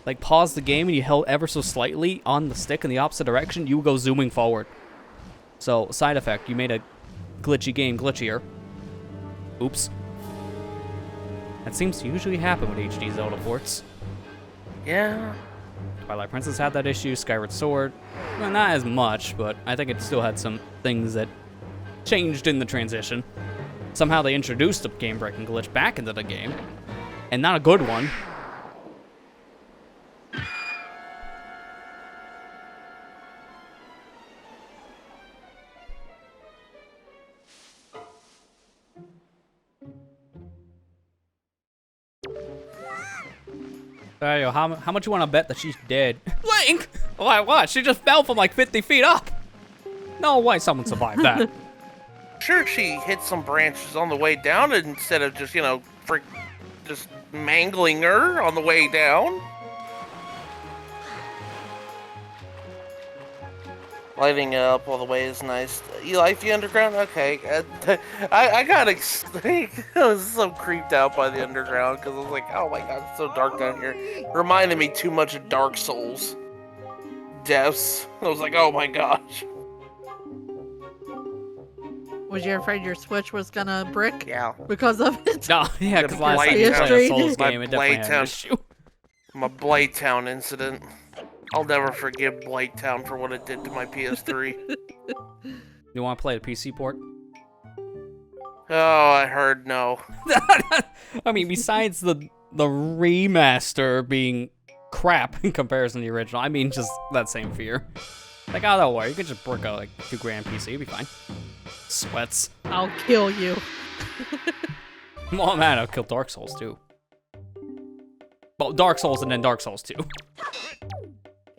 like pause the game and you held ever so slightly on the stick in the opposite direction, you would go zooming forward. So, side effect, you made a glitchy game glitchier. Oops. That seems to usually happen with HD Zelda ports. Yeah. Twilight Princess had that issue, Skyward Sword. Well, not as much, but I think it still had some things that changed in the transition. Somehow they introduced a game-breaking glitch back into the game, and not a good one. Yo, how much you want to bet that she's dead? Link! What? She just fell from like 50 feet up. No way someone survived that. Sure, she hit some branches on the way down instead of just, just mangling her on the way down. Lighting up all the way is nice. You like the underground? Okay. I got I was so creeped out by the underground because I was like, oh my god, it's so dark down here. It reminded me too much of Dark Souls. Deaths. I was like, oh my gosh. Was you afraid your Switch was gonna brick? Yeah. Because of it? No, yeah, because last time you played a Souls game, it definitely had an issue. My Blade Town incident. I'll never forgive Blade Town for what it did to my PS3. You want to play the PC port? Oh, I heard no. I mean, besides the remaster being crap in comparison to the original, I mean, just that same fear. Like, oh, don't worry, you can just brick out like $2,000 PC, it'll be fine. Sweats. I'll kill you. Oh man, I'll kill Dark Souls too. Well, Dark Souls and then Dark Souls 2.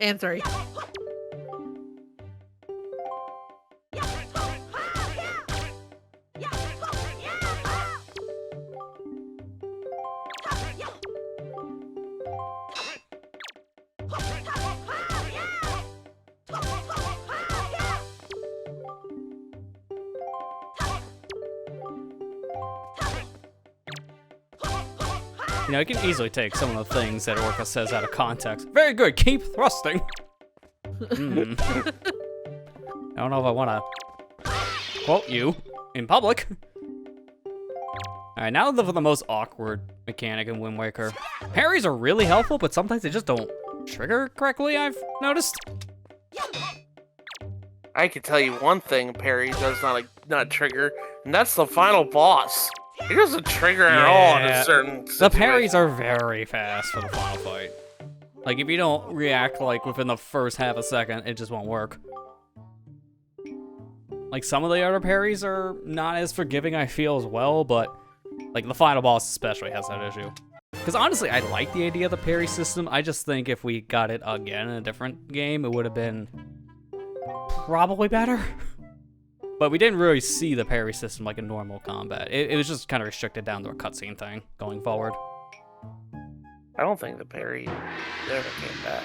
And 3. You know, you can easily take some of the things that Orca says out of context. Very good, keep thrusting. I don't know if I want to quote you in public. Alright, now for the most awkward mechanic in Wind Waker. Parries are really helpful, but sometimes they just don't trigger correctly, I've noticed. I can tell you one thing parry does not trigger, and that's the final boss. It doesn't trigger at all in a certain situation. The parries are very fast for the final fight. Like, if you don't react, like, within the first half a second, it just won't work. Like, some of the other parries are not as forgiving, I feel, as well, but, like, the final boss especially has that issue. Because, honestly, I like the idea of the parry system. I just think if we got it again in a different game, it would have been probably better. But we didn't really see the parry system like in normal combat. It was just kind of restricted down to a cutscene thing going forward. I don't think the parry ever came back.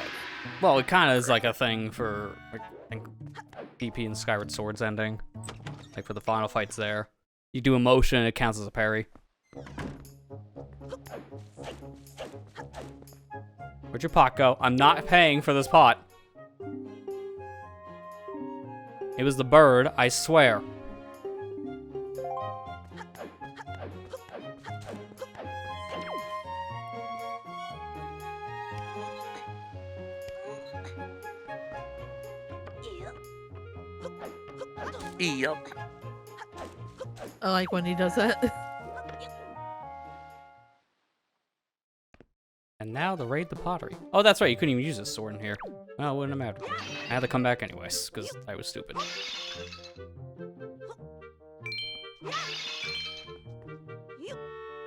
Well, it kind of is like a thing for, like, I think, DP and Skyward Sword's ending. Like, for the final fights there. You do a motion, it counts as a parry. Where'd your pot go? I'm not paying for this pot. It was the bird, I swear. Yep. I like when he does that. And now to raid the pottery. Oh, that's right, you couldn't even use this sword in here. Well, it wouldn't have mattered. I had to come back anyways, because I was stupid.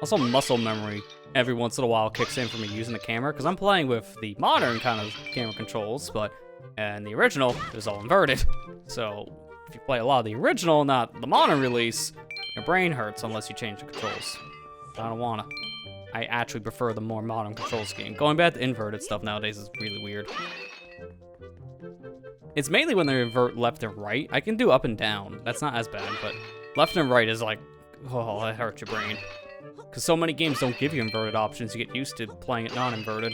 Also, muscle memory every once in a while kicks in for me using the camera, because I'm playing with the modern kind of camera controls, but in the original, it was all inverted. So, if you play a lot of the original, not the modern release, your brain hurts unless you change the controls. I don't wanna. I actually prefer the more modern control scheme. Going back to inverted stuff nowadays is really weird. It's mainly when they invert left and right. I can do up and down. That's not as bad, but left and right is like, oh, that hurts your brain. Because so many games don't give you inverted options. You get used to playing it non-inverted.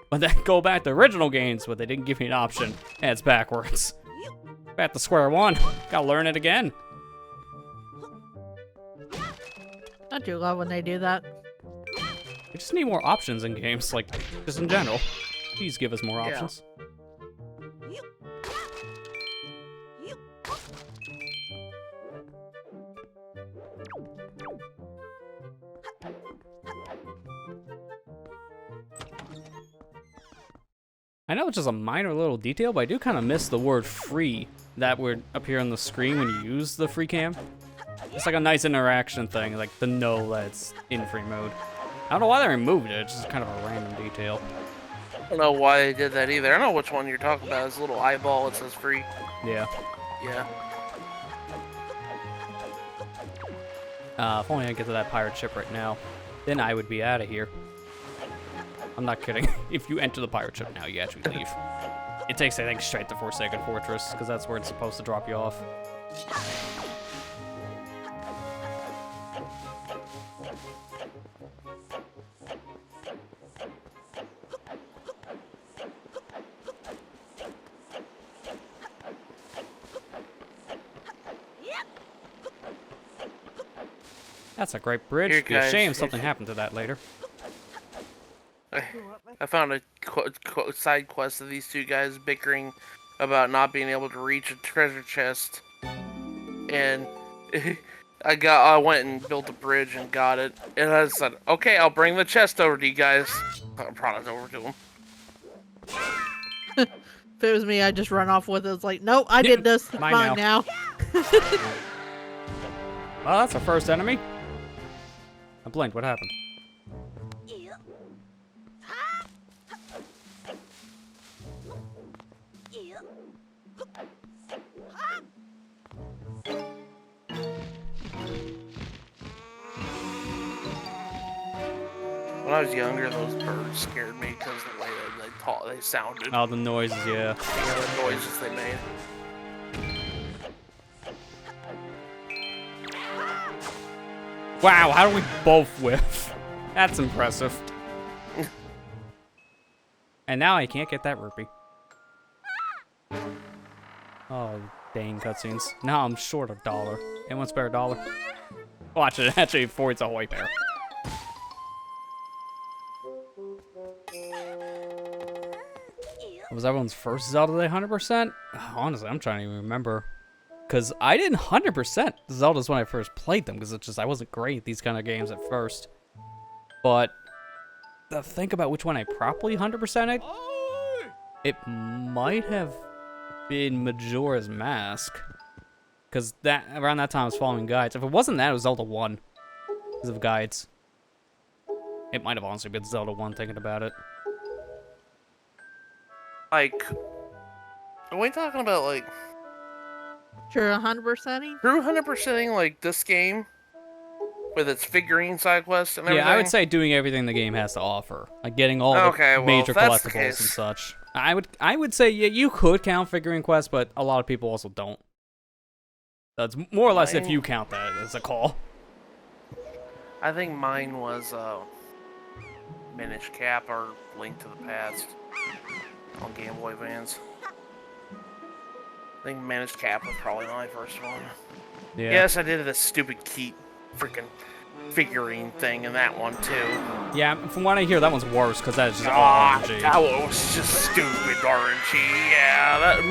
But then go back to original games where they didn't give you an option, and it's backwards. Back to square one. Gotta learn it again. I do love when they do that. We just need more options in games, like, just in general. Please give us more options. I know it's just a minor little detail, but I do kind of miss the word free that would appear on the screen when you use the free cam. It's like a nice interaction thing, like to know that it's in free mode. I don't know why they removed it, it's just kind of a random detail. I don't know why they did that either. I don't know which one you're talking about. It's a little eyeball that says free. Yeah. Yeah. If only I get to that pirate ship right now, then I would be out of here. I'm not kidding. If you enter the pirate ship now, you actually leave. It takes, I think, straight to Forsaken Fortress, because that's where it's supposed to drop you off. That's a great bridge. It'd be a shame something happened to that later. I found a side quest of these two guys bickering about not being able to reach a treasure chest, and I went and built a bridge and got it, and I said, okay, I'll bring the chest over to you guys. I brought it over to them. If it was me, I'd just run off with it. It's like, nope, I did this. It's mine now. Well, that's our first enemy. I blinked. What happened? When I was younger, those birds scared me because of the way they sounded. Oh, the noises, yeah. Yeah, the noises they made. Wow, how do we both whiff? That's impressive. And now I can't get that rupee. Oh, dang cutscenes. Now I'm short a dollar. Anyone spare a dollar? Watch it, actually avoids a hoy bear. Was everyone's first Zelda they 100%? Honestly, I'm trying to even remember. Because I didn't 100% Zeldas when I first played them, because it's just I wasn't great at these kind of games at first. But to think about which one I properly 100%ed, it might have been Majora's Mask. Because around that time I was following guides. If it wasn't that, it was Zelda 1. Because of guides. It might have honestly been Zelda 1 thinking about it. Like, are we talking about, like... True 100%ing? True 100%ing, like, this game? With its figurine side quests and everything? Yeah, I would say doing everything the game has to offer. Like getting all the major collectibles and such. I would say yeah, you could count figurine quests, but a lot of people also don't. So it's more or less if you count that as a call. I think mine was Minish Cap or Link to the Past on Game Boy Advance. I think Minish Cap was probably my first one. Yeah. Yes, I did the stupid Keat freaking figurine thing in that one too. Yeah, from what I hear, that one's worse because that is just all RNG. That was just stupid RNG. Yeah,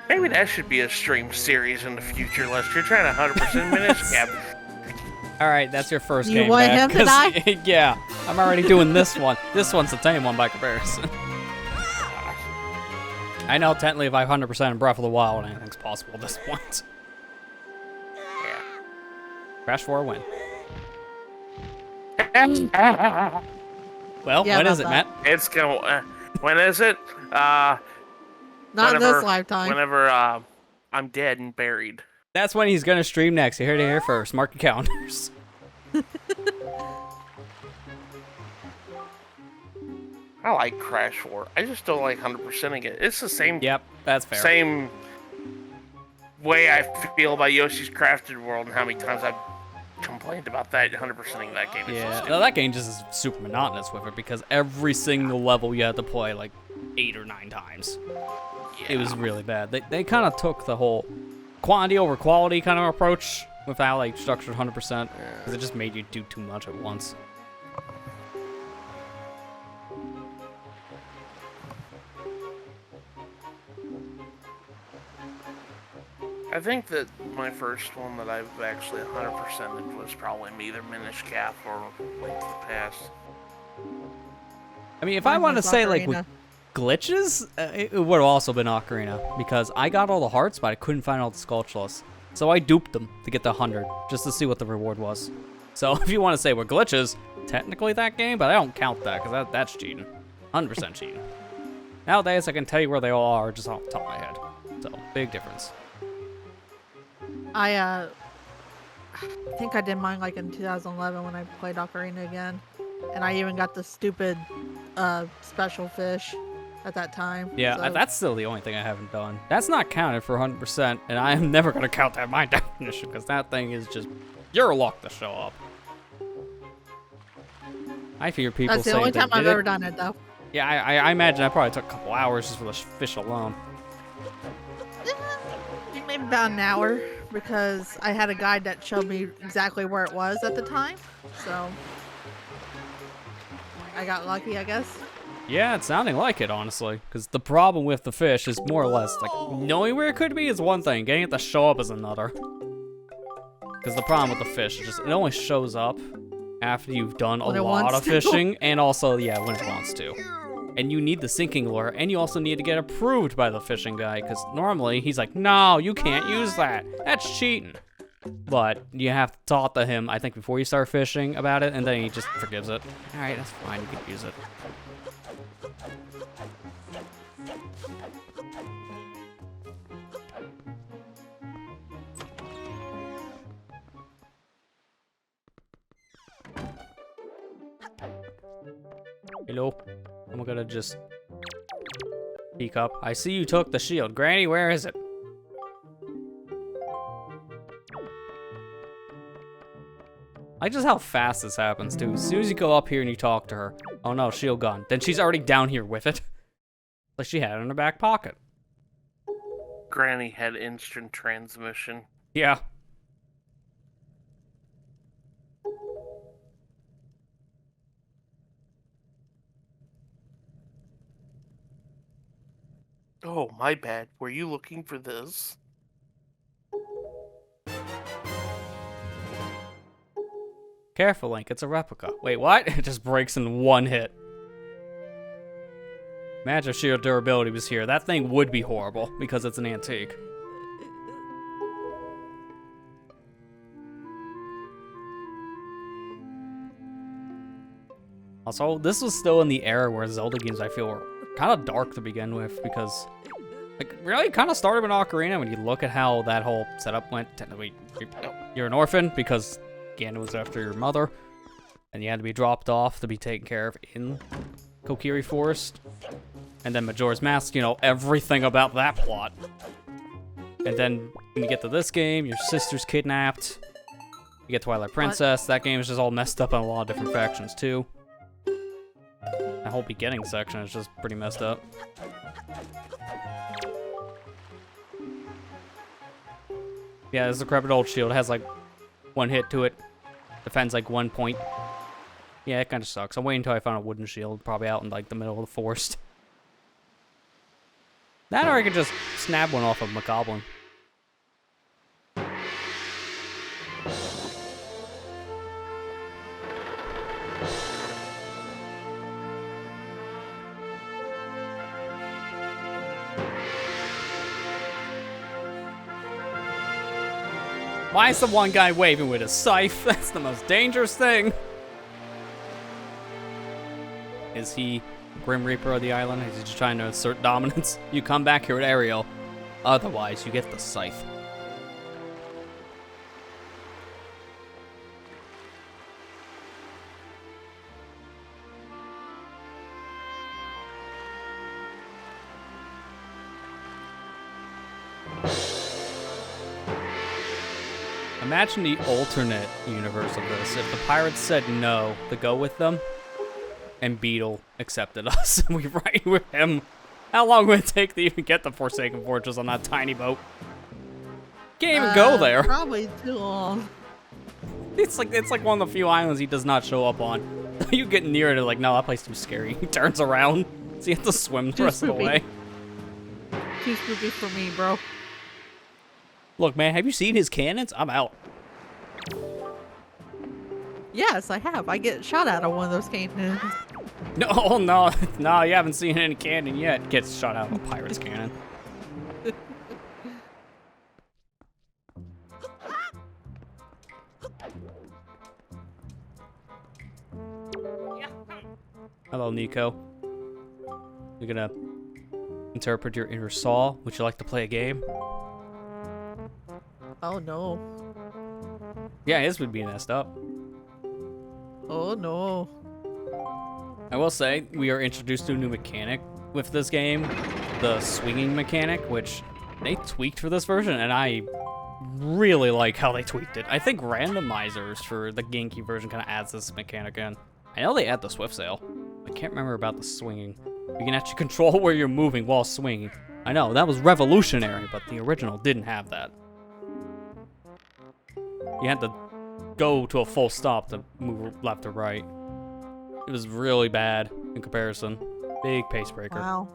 maybe that should be a stream series in the future, Lester. You're trying to 100% Minish Cap. All right, that's your first you game want back. Him to die? Yeah, I'm already doing this one. This one's the tame one by comparison. I know technically if I 100% in Breath of the Wild, anything's possible at this point. Yeah. Crash for a win. Well, Yeah, when is it, that. Matt? It's gonna. When is it? Not in this lifetime. Whenever I'm dead and buried. That's when he's gonna stream next. You heard it here first. Mark your calendars. I like Crash 4. I just don't like 100%ing it. It's the same. Yep, that's fair. Same way I feel about Yoshi's Crafted World and how many times I've complained about that 100%ing that game. Yeah, no, that game just is super monotonous with it because every single level you had to play like 8 or 9 times. Yeah. It was really bad. They kind of took the whole quantity over quality kind of approach without like structured 100% because it just made you do too much at once. I think that my first one that I've actually 100%ed was probably either Minish Cap or Link to the Past. I mean, if I want to say like with glitches, it would have also been Ocarina because I got all the hearts, but I couldn't find all the Skulltulas. So I duped them to get the 100 just to see what the reward was. So if you want to say we're glitches, technically that game, but I don't count that because that's cheating. 100% cheating. Nowadays, I can tell you where they all are just off the top of my head. So, big difference. I think I did mine like in 2011 when I played Ocarina again. And I even got the stupid special fish at that time. Yeah, so. That's still the only thing I haven't done. That's not counted for 100%, and I am never going to count that in my definition because that thing is just pure luck to show up. I hear people That's the saying only time I've ever done it, though. Yeah, I imagine I probably took a couple hours just for the fish alone. Maybe about an hour, because I had a guide that showed me exactly where it was at the time, so I got lucky, I guess. Yeah, it's sounding like it, honestly, because the problem with the fish is more or less, like, knowing where it could be is one thing, getting it to show up is another. Because the problem with the fish is just, it only shows up after you've done a lot of fishing, and also, yeah, when it wants to. And you need the sinking lure, and you also need to get approved by the fishing guy, because normally he's like, no, you can't use that. That's cheating. But you have to talk to him, I think, before you start fishing about it, and then he just forgives it. All right, that's fine, you can use it. Hello. I'm gonna just peek up. I see you took the shield. Granny, where is it? I like just how fast this happens, too. As soon as you go up here and you talk to her, oh no, shield gone. Then she's already down here with it. Like she had it in her back pocket. Granny had instant transmission. Yeah. Oh, my bad. Were you looking for this? Careful, Link, it's a replica. Wait, what? It just breaks in one hit. Imagine if sheer durability was here. That thing would be horrible because it's an antique. Also, this was still in the era where Zelda games, I feel, were kind of dark to begin with because, like, really kind of started with Ocarina when you look at how that whole setup went. Technically, you're an orphan because Ganon was after your mother, and you had to be dropped off to be taken care of in Kokiri Forest. And then Majora's Mask, you know, everything about that plot. And then when you get to this game, your sister's kidnapped. You get Twilight Princess. That game is just all messed up on a lot of different factions, too. That whole beginning section is just pretty messed up. Yeah, this decrepit old shield. It has, like, one hit to it. Defends, like, 1 point. Yeah, it kind of sucks. I'm waiting until I find a wooden shield, probably out in, like, the middle of the forest. That or I could just snap one off of McGoblin. Why is the one guy waving with a scythe? That's the most dangerous thing. Is he Grim Reaper of the island? Is he just trying to assert dominance? You come back here with Ariel. Otherwise, you get the scythe. Imagine the alternate universe of this. If the pirates said no to go with them, and Beetle accepted us, and we ride with him. How long would it take to even get the Forsaken Fortress on that tiny boat? Can't even go there. Probably too long. It's like one of the few islands he does not show up on. You get near it, like, no, that place is too scary. He turns around, so you have to swim the rest of the way. Too spooky for me, bro. Look, man, have you seen his cannons? I'm out. Yes, I have. I get shot out of one of those cannons. No, no, no, you haven't seen any cannon yet. Gets shot out of a pirate's cannon. Hello, Nico. You're gonna interpret your inner Saw. Would you like to play a game? Oh no. Yeah, his would be messed up. Oh no. I will say, we are introduced to a new mechanic with this game, the swinging mechanic, which they tweaked for this version, and I really like how they tweaked it. I think randomizers for the GameCube version kind of adds this mechanic in. I know they add the Swift Sail. I can't remember about the swinging. You can actually control where you're moving while swinging. I know, that was revolutionary, but the original didn't have that. You had to go to a full stop to move left or right. It was really bad in comparison. Big pace breaker. Wow.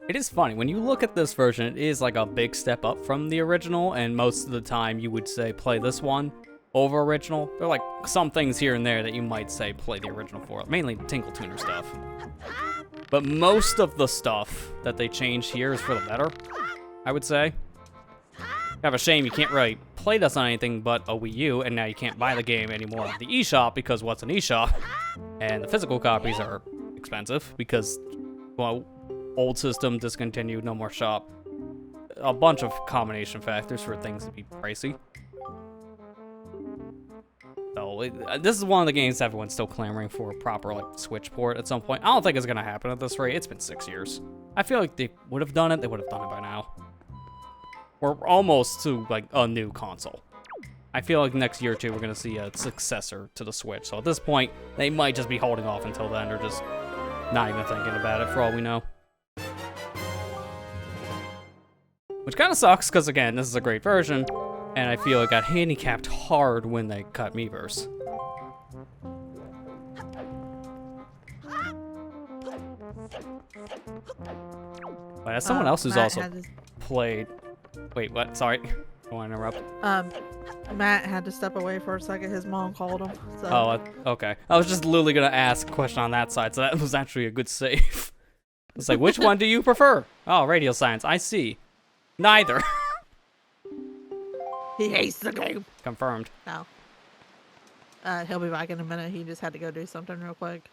It is funny, when you look at this version, it is like a big step up from the original, and most of the time you would say play this one over original. There are like some things here and there that you might say play the original for, mainly Tinkle Tuner stuff. But most of the stuff that they changed here is for the better, I would say. Kind of a shame you can't really play this on anything but a Wii U, and now you can't buy the game anymore at the eShop, because what's an eShop? And the physical copies are expensive, because, well, old system, discontinued, no more shop. A bunch of combination factors for things to be pricey. So, this is one of the games everyone's still clamoring for a proper, like, Switch port at some point. I don't think it's gonna happen at this rate. It's been 6 years. I feel like they would have done it. They would have done it by now. We're almost to, like, a new console. I feel like next year or two we're gonna see a successor to the Switch. So at this point, they might just be holding off until then, or just not even thinking about it for all we know. Which kind of sucks, because again, this is a great version, and I feel it got handicapped hard when they cut Miiverse. But as someone else who's also played... Wait, what? Sorry. I want to interrupt. Matt had to step away for a second. His mom called him. So. Oh, okay. I was just literally going to ask a question on that side, so that was actually a good save. It's like, which one do you prefer? Oh, radio science. I see. Neither. He hates the game. Confirmed. No. He'll be back in a minute. He just had to go do something real quick.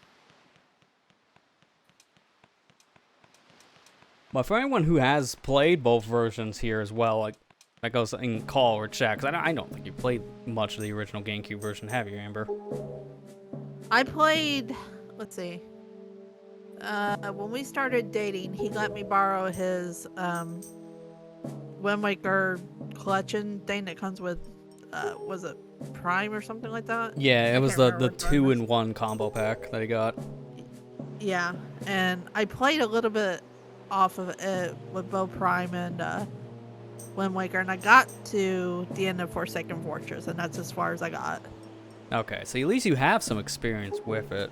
But for anyone who has played both versions here as well, like that goes in call or chat, because I don't think you played much of the original GameCube version, have you, Amber? I played, let's see. When we started dating, he let me borrow his Wind Waker collection thing that comes with, was it Prime or something like that? Yeah, it was the 2-in-1 combo pack that he got. Yeah, and I played a little bit off of it with both Prime and Wind Waker, and I got to the end of Forsaken Fortress, and that's as far as I got. Okay, so at least you have some experience with it.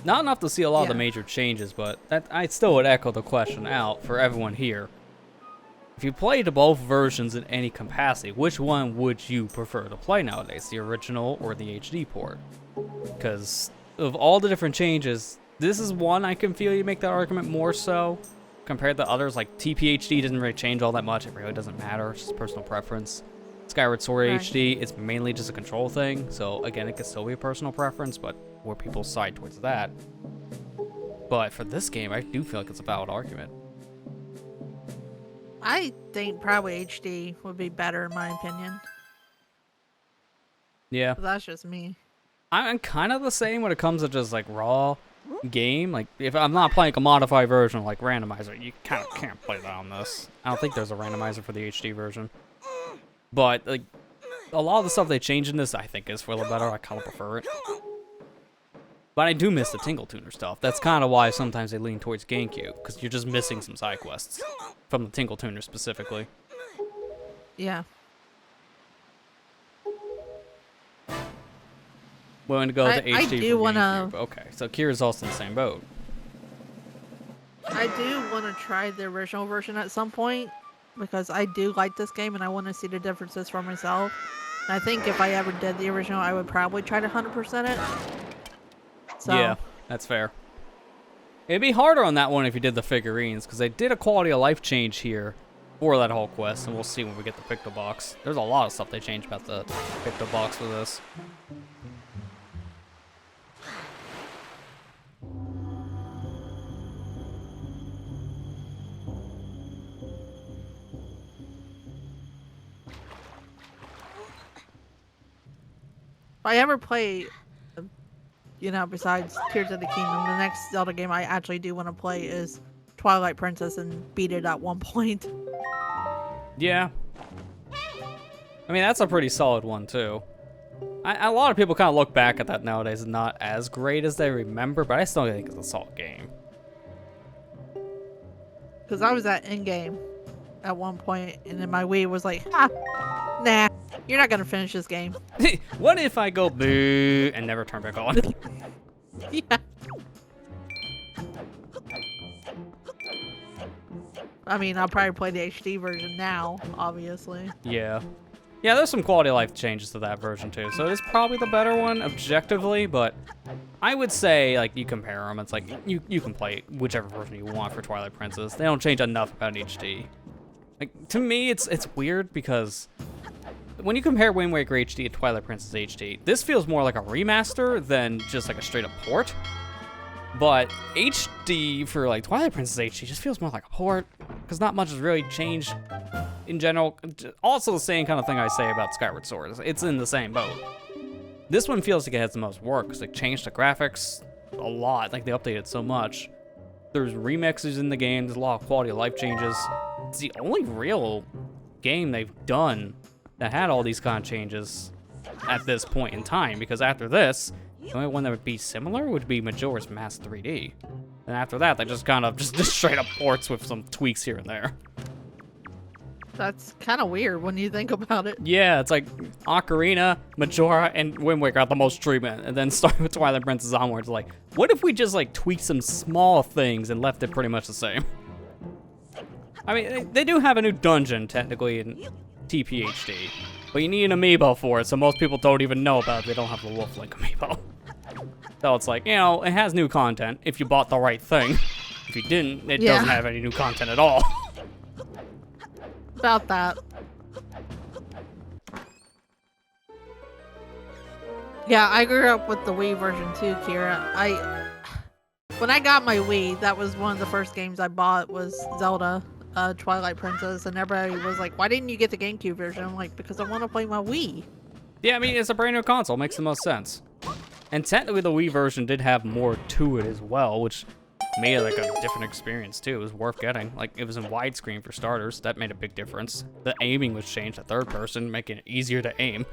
Not enough to see a lot of the major changes, but that I still would echo the question out for everyone here. If you played both versions in any capacity, which one would you prefer to play nowadays, the original or the HD port? Because of all the different changes, this is one I can feel you make that argument more so compared to others. Like TPHD doesn't really change all that much. It really doesn't matter. It's just personal preference. Skyward Sword HD, it's mainly just a control thing. So again, it could still be a personal preference, but where people side towards that. But for this game, I do feel like it's a valid argument. I think probably HD would be better in my opinion. Yeah. But that's just me. I'm kind of the same when it comes to just like raw game. Like if I'm not playing a modified version like randomizer, you kind of can't play that on this. I don't think there's a randomizer for the HD version. But like a lot of the stuff they changed in this, I think is for the better. I kind of prefer it. But I do miss the Tingle Tuner stuff. That's kind of why sometimes they lean towards GameCube, because you're just missing some side quests from the Tingle Tuner specifically. Yeah. Willing to go to HD I do want to. Okay, so Kira's also in the same boat. I do want to try the original version at some point, because I do like this game and I want to see the differences for myself. And I think if I ever did the original, I would probably try to 100% it. So. Yeah, that's fair. It'd be harder on that one if you did the figurines, because they did a quality of life change here for that whole quest, and we'll see when we get the Picto Box. There's a lot of stuff they changed about the Picto Box for this. If I ever play, you know, besides Tears of the Kingdom, the next Zelda game I actually do want to play is Twilight Princess and beat it at one point. Yeah. I mean, that's a pretty solid one, too. A lot of people kind of look back at that nowadays and not as great as they remember, but I still think it's a solid game. Because I was at endgame at one point, and then my Wii was like, ha, nah, you're not going to finish this game. What if I go boo and never turn back on? Yeah. I mean, I'll probably play the HD version now, obviously. Yeah. Yeah, there's some quality of life changes to that version too, so it is probably the better one objectively, but I would say, like, you compare them, it's like, you can play whichever version you want for Twilight Princess. They don't change enough about HD. Like, to me, it's weird because when you compare Wind Waker HD to Twilight Princess HD, this feels more like a remaster than just like a straight up port. But HD for like Twilight Princess HD just feels more like a port, because not much has really changed in general. Also the same kind of thing I say about Skyward Sword. It's in the same boat. This one feels like it has the most work, because they changed the graphics a lot. Like, they updated so much. There's remixes in the game, there's a lot of quality of life changes. It's the only real game they've done that had all these kind of changes at this point in time, because after this, the only one that would be similar would be Majora's Mask 3D. And after that, they just kind of just straight up ports with some tweaks here and there. That's kind of weird when you think about it. Yeah, it's like Ocarina, Majora, and Wind Waker got the most treatment, and then starting with Twilight Princess onwards, like, what if we just like tweaked some small things and left it pretty much the same? I mean, they do have a new dungeon, technically, in TPHD. But you need an amiibo for it, so most people don't even know about it. They don't have the Wolf Link amiibo. So it's like, you know, it has new content if you bought the right thing. If you didn't, it doesn't have any new content at all. About that. Yeah, I grew up with the Wii version too, Kira. When I got my Wii, that was one of the first games I bought was Zelda, Twilight Princess, and everybody was like, why didn't you get the GameCube version? I'm like, because I want to play my Wii. Yeah, I mean, it's a brand new console. Makes the most sense. And technically, the Wii version did have more to it as well, which made it like a different experience too. It was worth getting. Like, it was in widescreen for starters. That made a big difference. The aiming was changed to third person, making it easier to aim.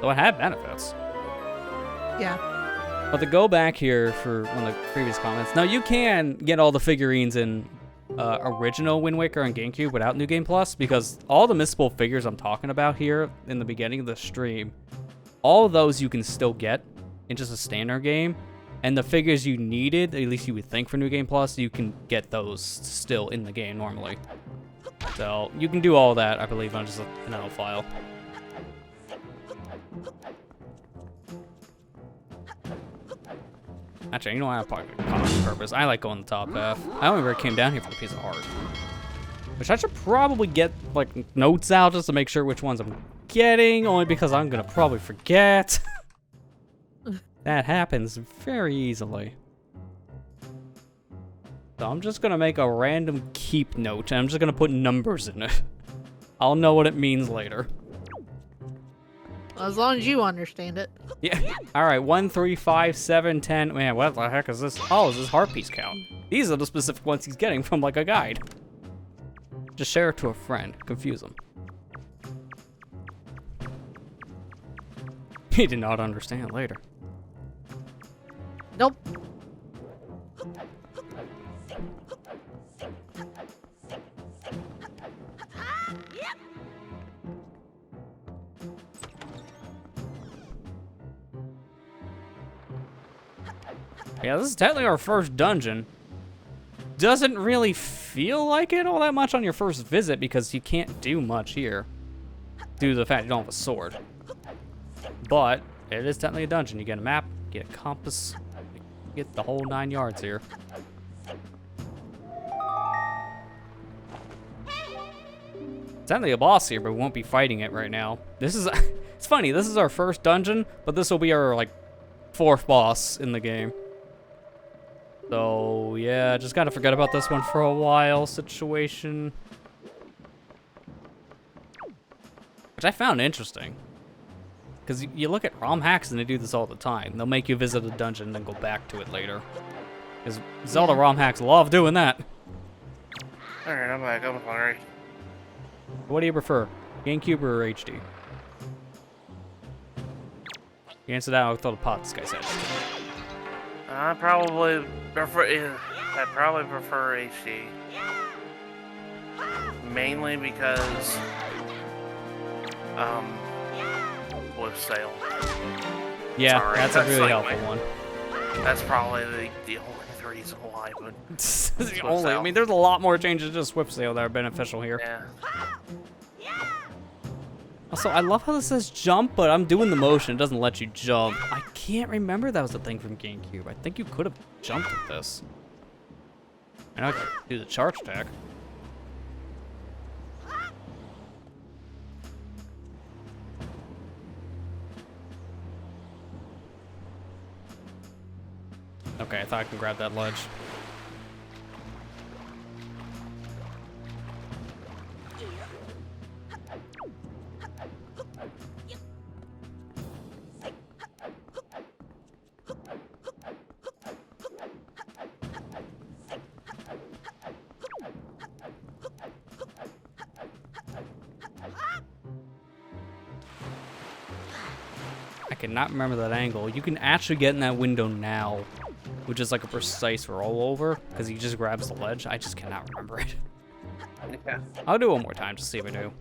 So it had benefits. Yeah. But to go back here for one of the previous comments, now you can get all the figurines in original Wind Waker on GameCube without New Game Plus, because all the missable figures I'm talking about here in the beginning of the stream, all of those you can still get in just a standard game, and the figures you needed, at least you would think for New Game Plus, you can get those still in the game normally. So you can do all that, I believe, on just an NL file. Actually, you know what? I probably caught on purpose. I like going the top half. I only ever came down here for the piece of heart. Which I should probably get, like, notes out just to make sure which ones I'm getting, only because I'm gonna probably forget. That happens very easily. So I'm just gonna make a random keep note, and I'm just gonna put numbers in it. I'll know what it means later. As long as you understand it. Yeah. Alright, 1, 3, 5, 7, 10. Man, what the heck is this? Oh, is this heart piece count? These are the specific ones he's getting from, like, a guide. Just share it to a friend. Confuse them. He did not understand later. Nope. Yeah, this is technically our first dungeon. Doesn't really feel like it all that much on your first visit because you can't do much here due to the fact you don't have a sword. But it is technically a dungeon. You get a map, get a compass, you get the whole 9 yards here. Technically a boss here, but we won't be fighting it right now. This is, it's funny, this is our first dungeon, but this will be our, like, 4th boss in the game. So, yeah, just gotta forget about this one for a while situation. Which I found interesting. Because you look at ROM hacks and they do this all the time. They'll make you visit a dungeon and then go back to it later. Because Zelda ROM hacks love doing that. Alright, I'm back. I'm sorry. What do you prefer? GameCube or HD? You answer that, I'll throw the pot this guy said. I probably prefer HD. Mainly because with sale. Yeah, Sorry, that's a really like helpful one. That's probably the only reason why, but the only, I mean, there's a lot more changes to Swift Sale that are beneficial here. yeah. Also, I love how this says jump, but I'm doing the motion. It doesn't let you jump. I can't remember that was a thing from GameCube. I think you could have jumped with this. I know I could do the charge attack. Okay, I thought I could grab that ledge. I cannot remember that angle. You can actually get in that window now, which is like a precise rollover, because he just grabs the ledge. I just cannot remember it. Yeah. I'll do it one more time just to see if I do.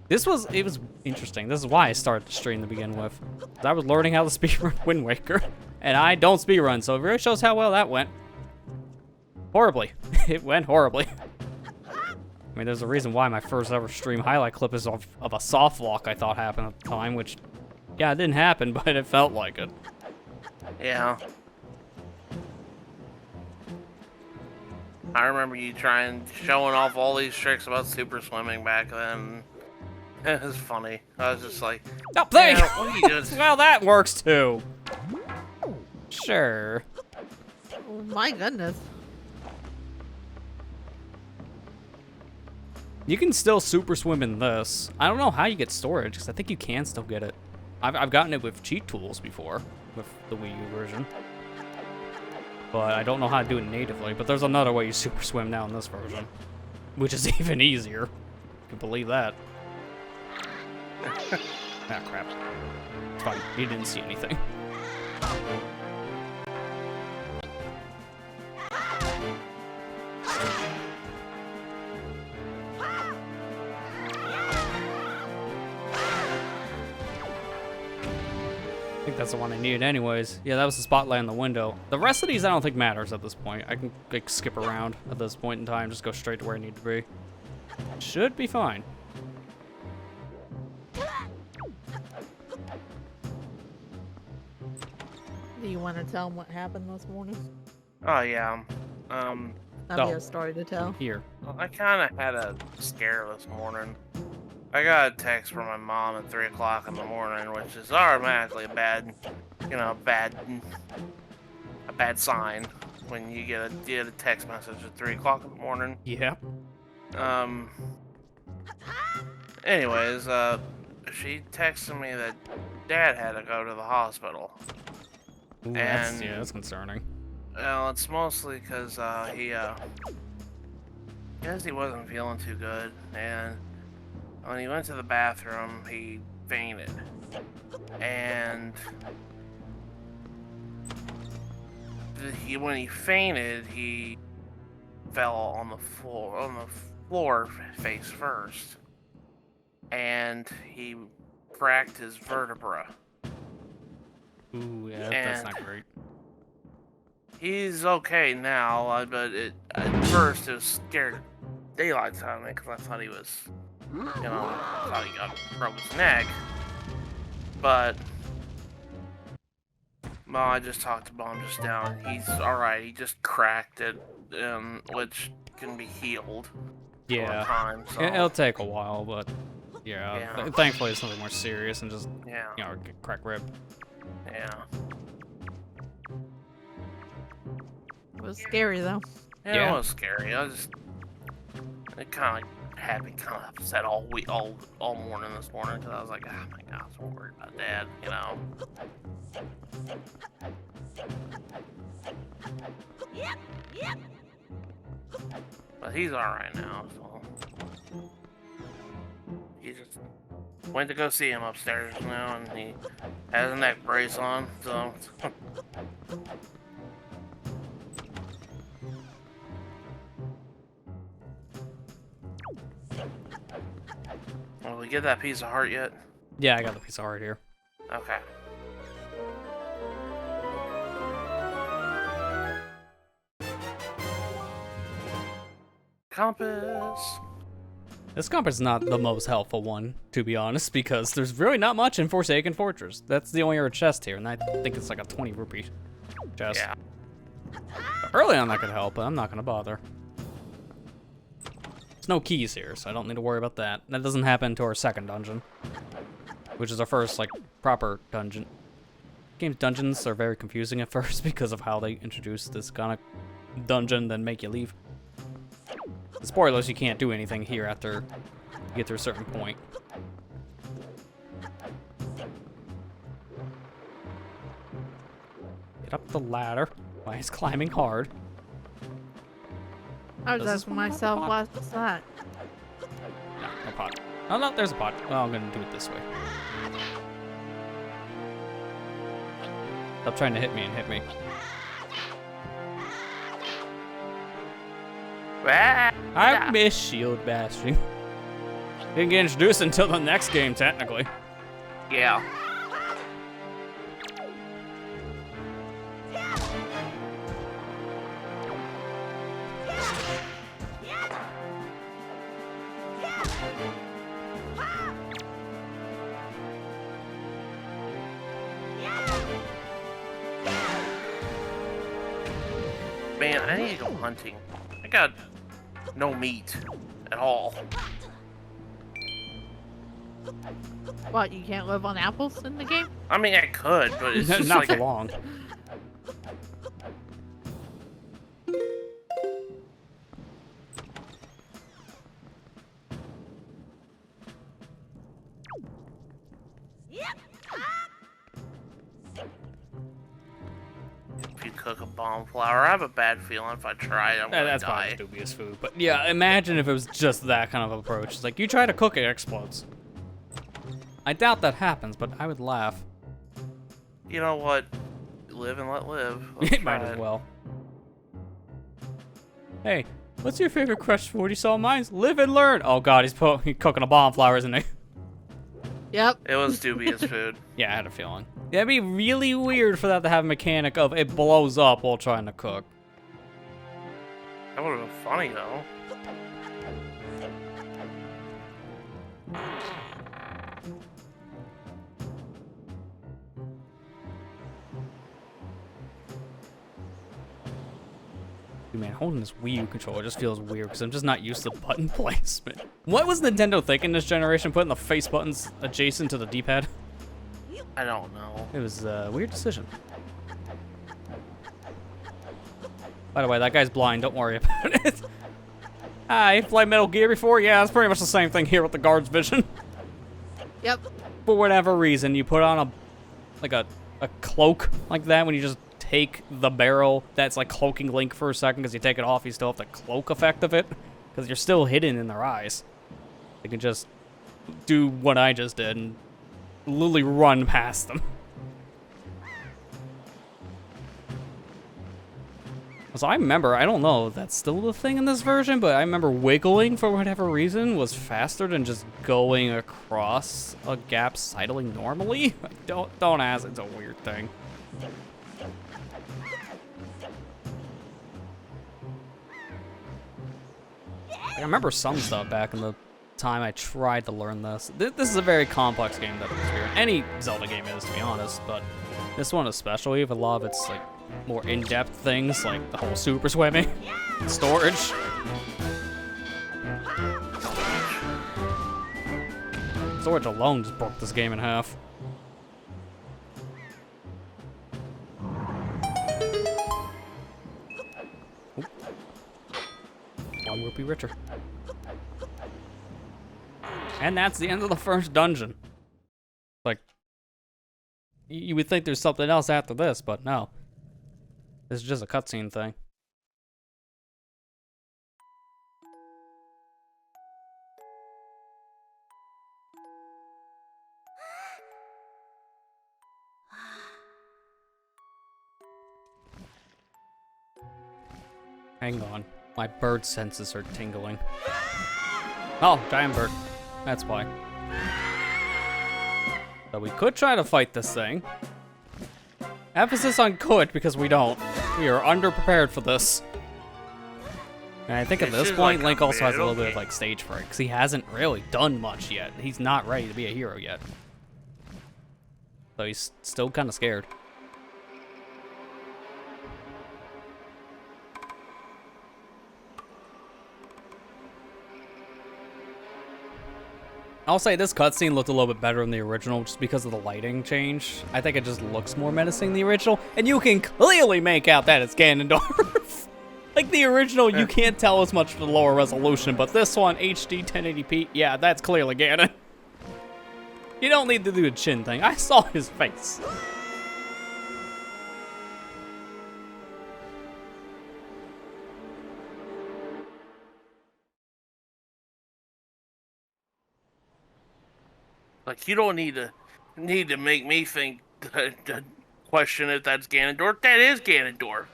It was interesting. This is why I started the stream to begin with. I was learning how to speedrun Wind Waker, and I don't speedrun, so it really shows how well that went. Horribly. It went horribly. I mean, there's a reason why my first ever stream highlight clip is of a soft lock I thought happened at the time, which, yeah, it didn't happen, but it felt like it. Yeah. I remember you showing off all these tricks about super swimming back then. It was funny. I was just like, no, thank you. What are you doing? Well, that works too. Sure. Oh, my goodness. You can still super swim in this. I don't know how you get storage, because I think you can still get it. I've gotten it with cheat tools before, with the Wii U version. But I don't know how to do it natively, but there's another way you super swim now in this version. Which is even easier. You can believe that. Ah, crap. It's fine. You didn't see anything. I think that's the one I needed anyways. Yeah, that was the spotlight on the window. The rest of these I don't think matters at this point. I can like skip around at this point in time, just go straight to where I need to be. Should be fine. Do you want to tell them what happened this morning? Oh yeah. That'd be a story to tell. Here. Well, I kind of had a scare this morning. I got a text from my mom at 3 o'clock in the morning, which is automatically a bad sign when you get a text message at 3 o'clock in the morning. Yeah. Anyways, she texted me that Dad had to go to the hospital. Ooh, that's concerning. Well, it's mostly because he wasn't feeling too good, and when he went to the bathroom, he fainted. And when he fainted, he fell on the floor face first, and he cracked his vertebra. Ooh, yeah, that's not great. He's okay now, but at first it was scared daylight out of me because I thought he was, thought he broke his neck. But, well, I just talked to Mom just now, and he's alright. He just cracked it, which can be healed. Yeah, time, so. It'll take a while, but yeah. Thankfully it's nothing more serious and just, crack rib. Yeah. It was scary though. Yeah, it was scary. It kind of had me kind of upset all morning this morning because I was like, oh my God, I'm so worried about Dad, Yep. But he's alright now, so he just went to go see him upstairs now, and he has a neck brace on, so. Will we get that piece of heart yet? Yeah, I got the piece of heart here. Okay. Compass. This compass is not the most helpful one, to be honest, because there's really not much in Forsaken Fortress. That's the only other chest here, and I think it's like a 20 rupee chest. Yeah. Early on that could help, but I'm not gonna bother. There's no keys here, so I don't need to worry about that. That doesn't happen until our second dungeon, which is our first, like, proper dungeon. Game's dungeons are very confusing at first because of how they introduce this kind of dungeon, then make you leave. The spoilers, you can't do anything here after you get to a certain point. Get up the ladder. Why is climbing hard? I was asking myself, what's that? No pot. Oh no, there's a pot. Well, I'm gonna do it this way. Stop trying to hit me and hit me. I miss shield bashing. Didn't get introduced until the next game, technically. Yeah. I need to go hunting. I got no meat at all. What, you can't live on apples in the game? I mean, I could, but it's just Not like... for long. If you cook a bomb flower, I have a bad feeling if I try it, I'm gonna That's die. probably dubious food. But yeah, imagine if it was just that kind of approach. It's like, you try to cook, it explodes. I doubt that happens, but I would laugh. You know what? Live and let live. It might as well. Hey, what's your favorite Crush food? You saw mine? Live and learn. Oh god, he's cooking a bomb flower, isn't he? Yep. It was dubious food. Yeah, I had a feeling. That'd be really weird for that to have a mechanic of it blows up while trying to cook. That would have been funny, though. Dude, man, holding this Wii U controller just feels weird because I'm just not used to button placement. What was Nintendo thinking this generation, putting the face buttons adjacent to the D-pad? I don't know. It was a weird decision. By the way, that guy's blind. Don't worry about it. Ah, you played Metal Gear before? Yeah, it's pretty much the same thing here with the guard's vision. Yep. For whatever reason, you put on a cloak like that when you just take the barrel that's like cloaking Link for a second, because you take it off, you still have the cloak effect of it, because you're still hidden in their eyes. You can just do what I just did and literally run past them. So I remember, I don't know if that's still the thing in this version, but I remember wiggling for whatever reason was faster than just going across a gap sidling normally. Don't ask, it's a weird thing. I remember some stuff back in the time I tried to learn this. This is a very complex game that any Zelda game is, to be honest, but this one especially, with a lot of its like more in-depth things, like the whole super swimming, storage. Storage alone just broke this game in half. Oop. One rupee richer. And that's the end of the first dungeon. Like, you would think there's something else after this, but no. This is just a cutscene thing. Hang on. My bird senses are tingling. Oh, giant bird. That's why. So we could try to fight this thing. Emphasis on could, because we don't. We are underprepared for this. And I think at this point, Link also has a little bit of like stage fright, because he hasn't really done much yet. He's not ready to be a hero yet. So he's still kind of scared. I'll say this cutscene looked a little bit better than the original just because of the lighting change. I think it just looks more menacing than the original, and you can clearly make out that it's Ganondorf. Like the original, you can't tell as much for the lower resolution, but this one, HD 1080p, yeah, that's clearly Ganon. You don't need to do the chin thing. I saw his face. Like, you don't need to make me think, question if that's Ganondorf. That is Ganondorf.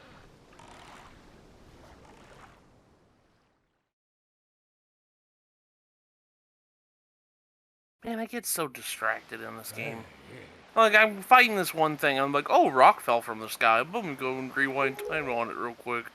Man, I get so distracted in this game. Like, I'm fighting this one thing, I'm like, oh, rock fell from the sky. Boom, go and rewind time on it real quick.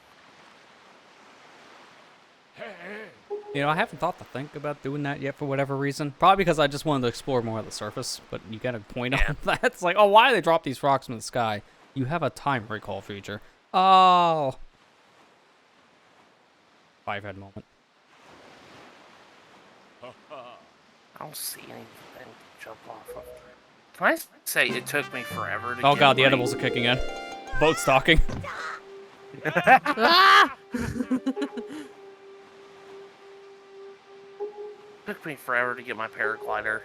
You know, I haven't thought to think about doing that yet for whatever reason. Probably because I just wanted to explore more of the surface, but you got a point on that. It's like, oh, why do they drop these rocks from the sky? You have a time recall feature. Oh. 5-head moment. I don't see anything to jump off of. Can I say it took me forever to Oh get god, the my... edibles are kicking in. Boat stalking. Ah! Took me forever to get my paraglider.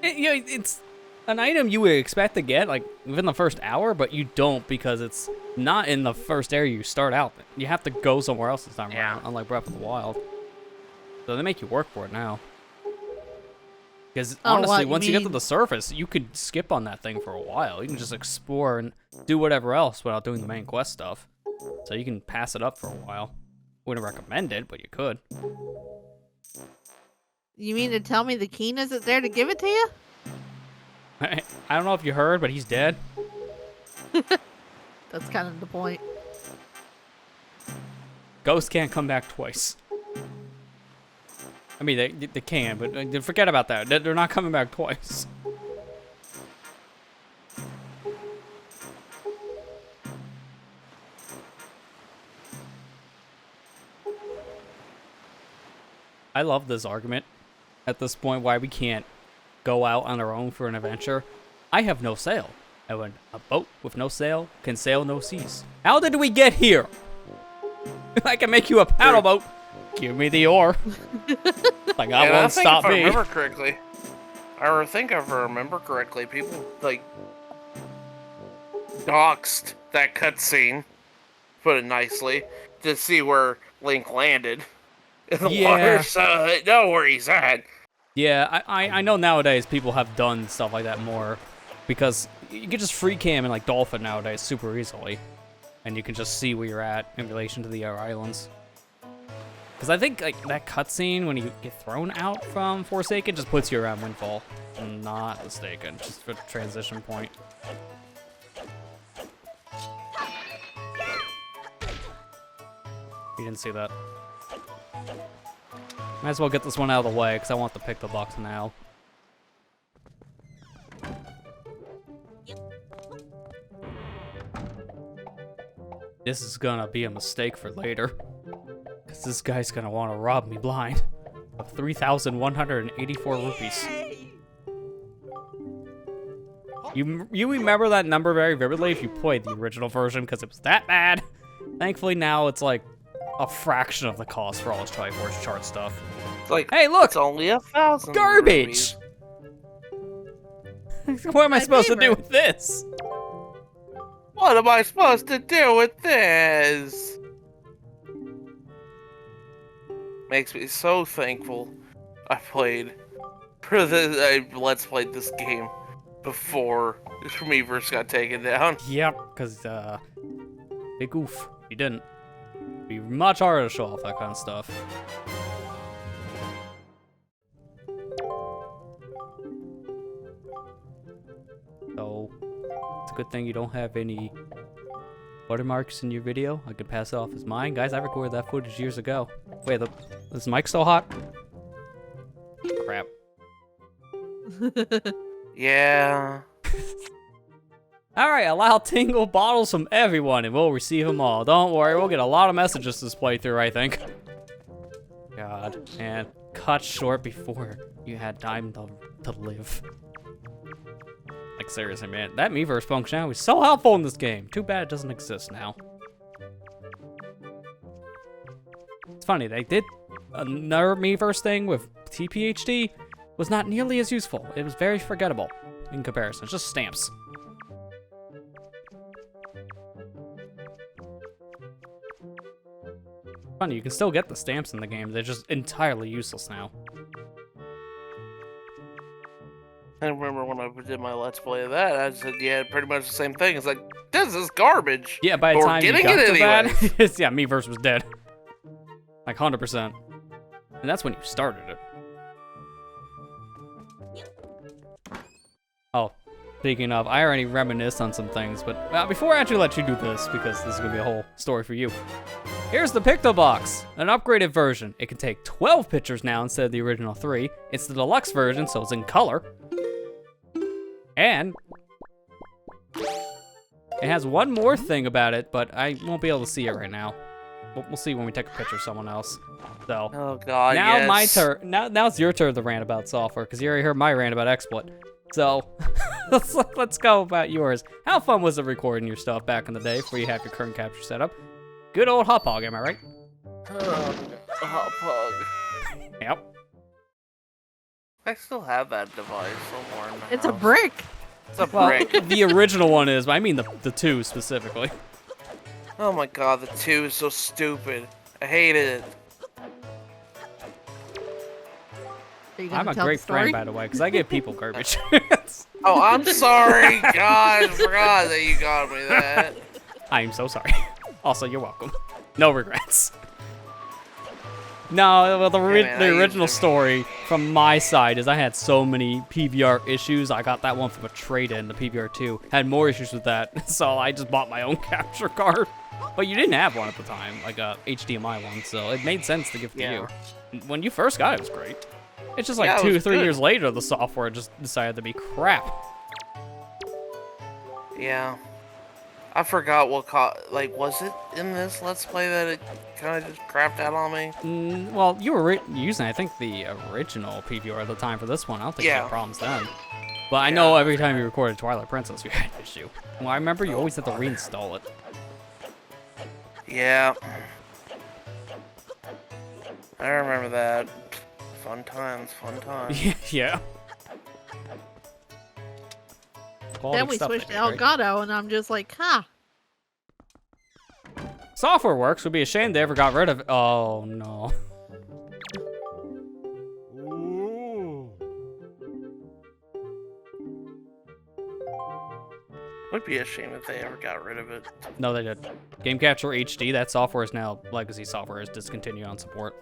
It's an item you would expect to get, like, within the first hour, but you don't because it's not in the first area you start out. You have to go somewhere else this time around, unlike Breath of the Wild. So they make you work for it now. Because honestly, once you get to the surface, you could skip on that thing for a while. You can just explore and do whatever else without doing the main quest stuff. So you can pass it up for a while. Wouldn't recommend it, but you could. You mean to tell me the Keen isn't there to give it to you? I don't know if you heard, but he's dead. That's kind of the point. Ghosts can't come back twice. I mean, they can, but forget about that. They're not coming back twice. I love this argument at this point why we can't go out on our own for an adventure. I have no sail. And when a boat with no sail can sail no seas. How did we get here? I can make you a paddle boat. Give me the oar. Like, I won't stop me. I remember correctly. I think if I remember correctly, people, like, doxed that cutscene, put it nicely, to see where Link landed in the water, so they know where he's at. Yeah, I know nowadays people have done stuff like that more, because you can just free cam in, like, Dolphin nowadays super easily, and you can just see where you're at in relation to the other islands. Because I think, like, that cutscene when you get thrown out from Forsaken just puts you around Windfall. I'm not mistaken, just for the transition point. You didn't see that. Might as well get this one out of the way, because I want to pick the box now. This is gonna be a mistake for later. Because this guy's gonna want to rob me blind of 3,184 rupees. You remember that number very vividly if you played the original version, because it was that bad. Thankfully now it's like a fraction of the cost for all this Triforce chart stuff. It's like, hey, look! It's only 1,000 garbage! What am I supposed to do with this? What am I supposed to do with this? Makes me so thankful I played for this. I Let's Played this game before Miiverse got taken down. Yep, because big oof, he didn't. It'd be much harder to show off that kind of stuff. So it's a good thing you don't have any watermarks in your video. I could pass it off as mine. Guys, I recorded that footage years ago. Wait, is mic still hot? Crap. Yeah. Alright, allow tingle bottles from everyone and we'll receive them all. Don't worry, we'll get a lot of messages this playthrough, I think. God, and cut short before you had time to live. Like, seriously, man, that Miiverse functionality was so helpful in this game. Too bad it doesn't exist now. It's funny, they did another Miiverse thing with TPHD, was not nearly as useful. It was very forgettable in comparison. It's just stamps. Funny, you can still get the stamps in the game. They're just entirely useless now. I remember when I did my Let's Play of that, I said, yeah, pretty much the same thing. It's like, this is garbage. Yeah, by the time you got to that, yeah, Miiverse was dead. Like, 100%. And that's when you started it. Oh, speaking of, I already reminisced on some things, but before I actually let you do this, because this is going to be a whole story for you, here's the Picto Box, an upgraded version. It can take 12 pictures now instead of the original 3. It's the deluxe version, so it's in color. And it has one more thing about it, but I won't be able to see it right now. we'll see when we take a picture of someone else. So Oh God, now yes. my turn. Now it's your turn to rant about software because you already heard my rant about XSplit. So let's go about yours. How fun was it recording your stuff back in the day before you have your current capture setup? Good old hot pog, am I right? Hot pug. Yep. I still have that device somewhere in the It's a house. brick. It's a Well, brick. the original one is, but I mean the 2 specifically. Oh my God, the 2 is so stupid. I hated it. Are you gonna I'm a tell great the story? friend, by the way, because I give people garbage. Oh, I'm sorry. God, I forgot that you got me that. I am so sorry. Also, you're welcome. No regrets. No, well, the original story from my side is I had so many PVR issues. I got that one from a trade-in, the PVR 2. Had more issues with that, so I just bought my own capture card. But you didn't have one at the time, like a HDMI one, so it made sense to give to you. When you first got it, it was great. It's just like Yeah, it 2 or was 3 good. years later, the software just decided to be crap. Yeah. I forgot what was it in this Let's Play that it kind of just crapped out on me? Well, you were using, I think, the original PVR at the time for this one. I don't think you Yeah. had problems then. But I know every time you recorded Twilight Princess, you had an issue. Well, I remember you always had to reinstall it. Yeah. I remember that. Fun times, fun times. Yeah. Then we switched to Elgato, and I'm just like, huh. Software works. Would be ashamed they ever got rid of it. Oh, no. Would be a shame if they ever got rid of it. No, they did. Game Capture HD, that software is now legacy software, is discontinued on support.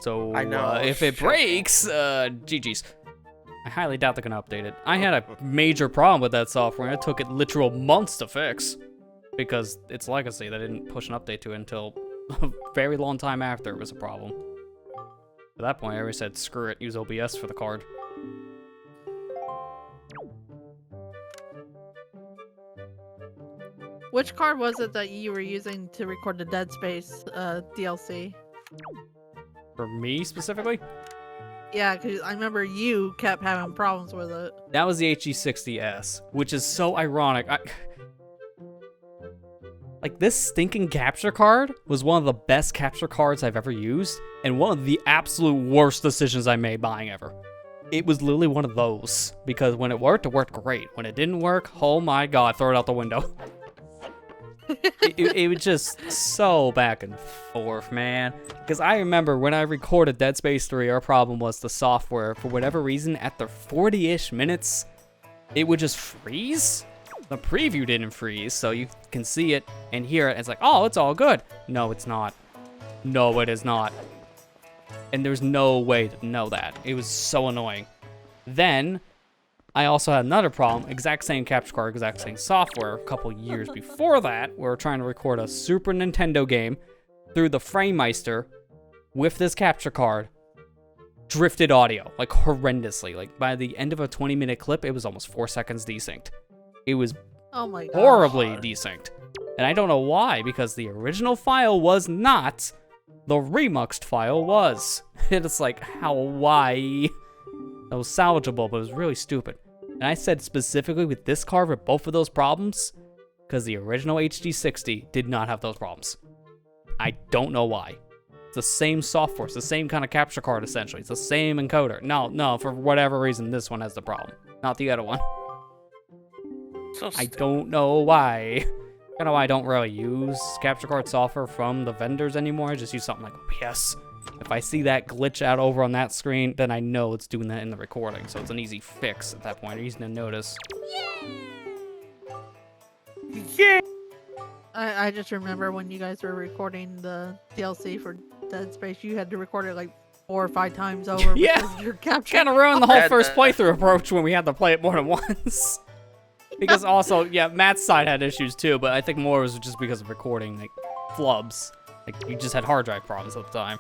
So, I know, if it breaks, GG's. I highly doubt they're gonna update it. I had a major problem with that software, and it took it literal months to fix. Because it's legacy, they didn't push an update to it until a very long time after it was a problem. At that point, I already said, screw it, use OBS for the card. Which card was it that you were using to record the Dead Space DLC? For me, specifically? Yeah, because I remember you kept having problems with it. That was the HE60S, which is so ironic. Like, this stinking capture card was one of the best capture cards I've ever used, and one of the absolute worst decisions I made buying ever. It was literally one of those, because when it worked great. When it didn't work, oh my god, throw it out the window. it was just so back and forth, man. Because I remember when I recorded Dead Space 3, our problem was the software. For whatever reason, after 40-ish minutes, it would just freeze. The preview didn't freeze, so you can see it and hear it. It's like, oh, it's all good. No, it's not. No, it is not. And there's no way to know that. It was so annoying. Then, I also had another problem. Exact same capture card, exact same software. A couple years before that, we were trying to record a Super Nintendo game through the FrameMeister with this capture card. Drifted audio, like horrendously. Like by the end of a 20-minute clip, it was almost 4 seconds desynced. It was Oh my god. horribly desynced. And I don't know why, because the original file was not. The remuxed file was. And it's like, why? That was salvageable, but it was really stupid. And I said specifically with this card with both of those problems, because the original HD60 did not have those problems. I don't know why. It's the same software, it's the same kind of capture card essentially. It's the same encoder. No, for whatever reason, this one has the problem, not the other one. So I don't know why. Kind of why I don't really use capture card software from the vendors anymore. I just use something like OBS. If I see that glitch out over on that screen, then I know it's doing that in the recording. So it's an easy fix at that point, easy to notice. Yeah. I just remember when you guys were recording the DLC for Dead Space, you had to record it like 4 or 5 times over. Yeah. Because your capture. Kind of ruined the whole That- first playthrough approach when we had to play it more than once. Because also, yeah, Matt's side had issues too, but I think more was just because of recording, like, flubs. Like, you just had hard drive problems at the time.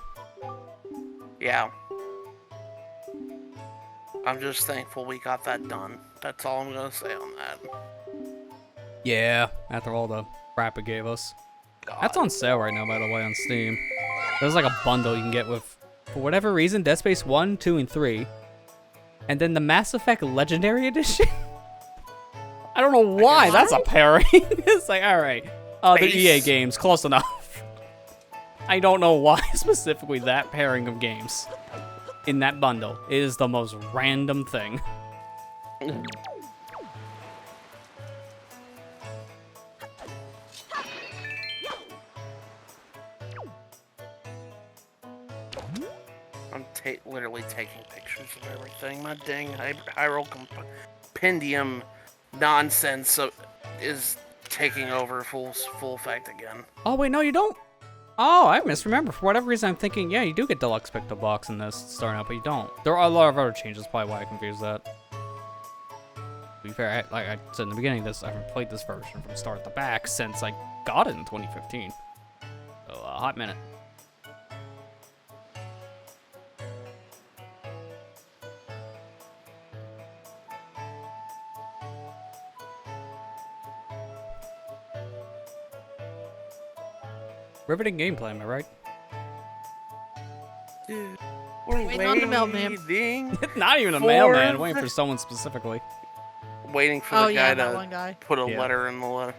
Yeah. I'm just thankful we got that done. That's all I'm gonna say on that. Yeah, after all the crap it gave us. God. That's on sale right now, by the way, on Steam. There's like a bundle you can get with, for whatever reason, Dead Space 1, 2, and 3. And then the Mass Effect Legendary Edition. I don't know why. That's a pairing. It's like, all right. The EA games, close enough. I don't know why specifically that pairing of games in that bundle is the most random thing. I'm literally taking pictures of everything. My dang Hyrule compendium nonsense is taking over full effect again. Oh, wait, no, you don't. Oh, I misremember. For whatever reason, I'm thinking, yeah, you do get Deluxe Picto Box in this starting out, but you don't. There are a lot of other changes, probably why I confused that. To be fair, like I said in the beginning, I haven't played this version from start to back since I got it in 2015. So, a hot minute. Riveting gameplay, am I right? Dude, we're Waiting on the mailman. Not even a mailman, waiting for someone specifically. Waiting for the guy that to one guy. put a letter in the letter.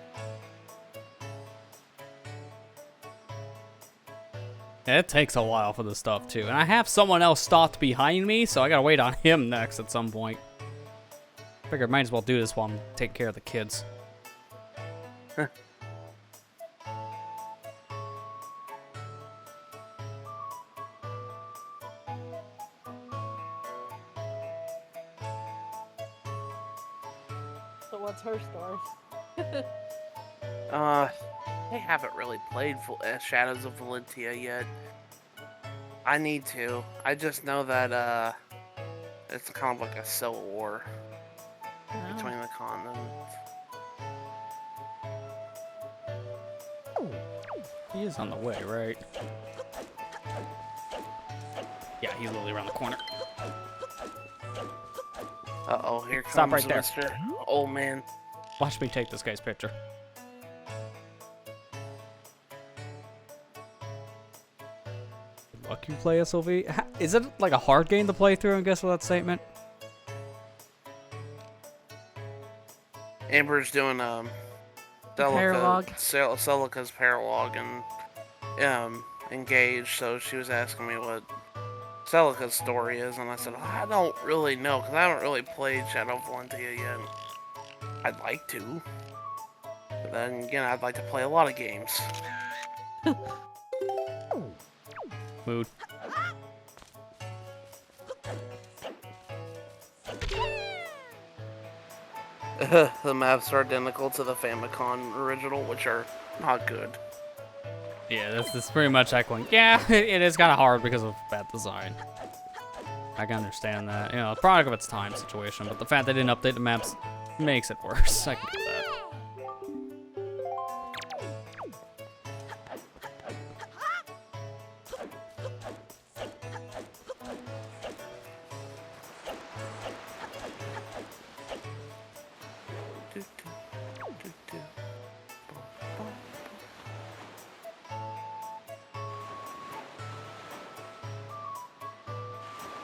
Yeah, it takes a while for this stuff, too. And I have someone else stopped behind me, so I gotta wait on him next at some point. Figured I might as well do this while I'm taking care of the kids. So what's her story? They haven't really played Shadows of Valentia yet. I need to. I just know that, it's kind of like a civil war between the continents. He is on the way, right? Yeah, he's literally around the corner. Uh-oh, here comes Stop right there. Mr. Old Man. Watch me take this guy's picture. Lucky play SOV. Is it like a hard game to play through, I guess, with that statement? Amber's doing, Celica's paralog and, engaged, so she was asking me what Celica's story is, and I said, I don't really know, because I haven't really played Shadow of Valentia yet. I'd like to. But then again, I'd like to play a lot of games. Mood. The maps are identical to the Famicom original, which are not good. Yeah, that's pretty much echoing. Yeah, it is kind of hard because of bad design. I can understand that. You know, a product of its time situation, but the fact they didn't update the maps makes it worse. I can get that.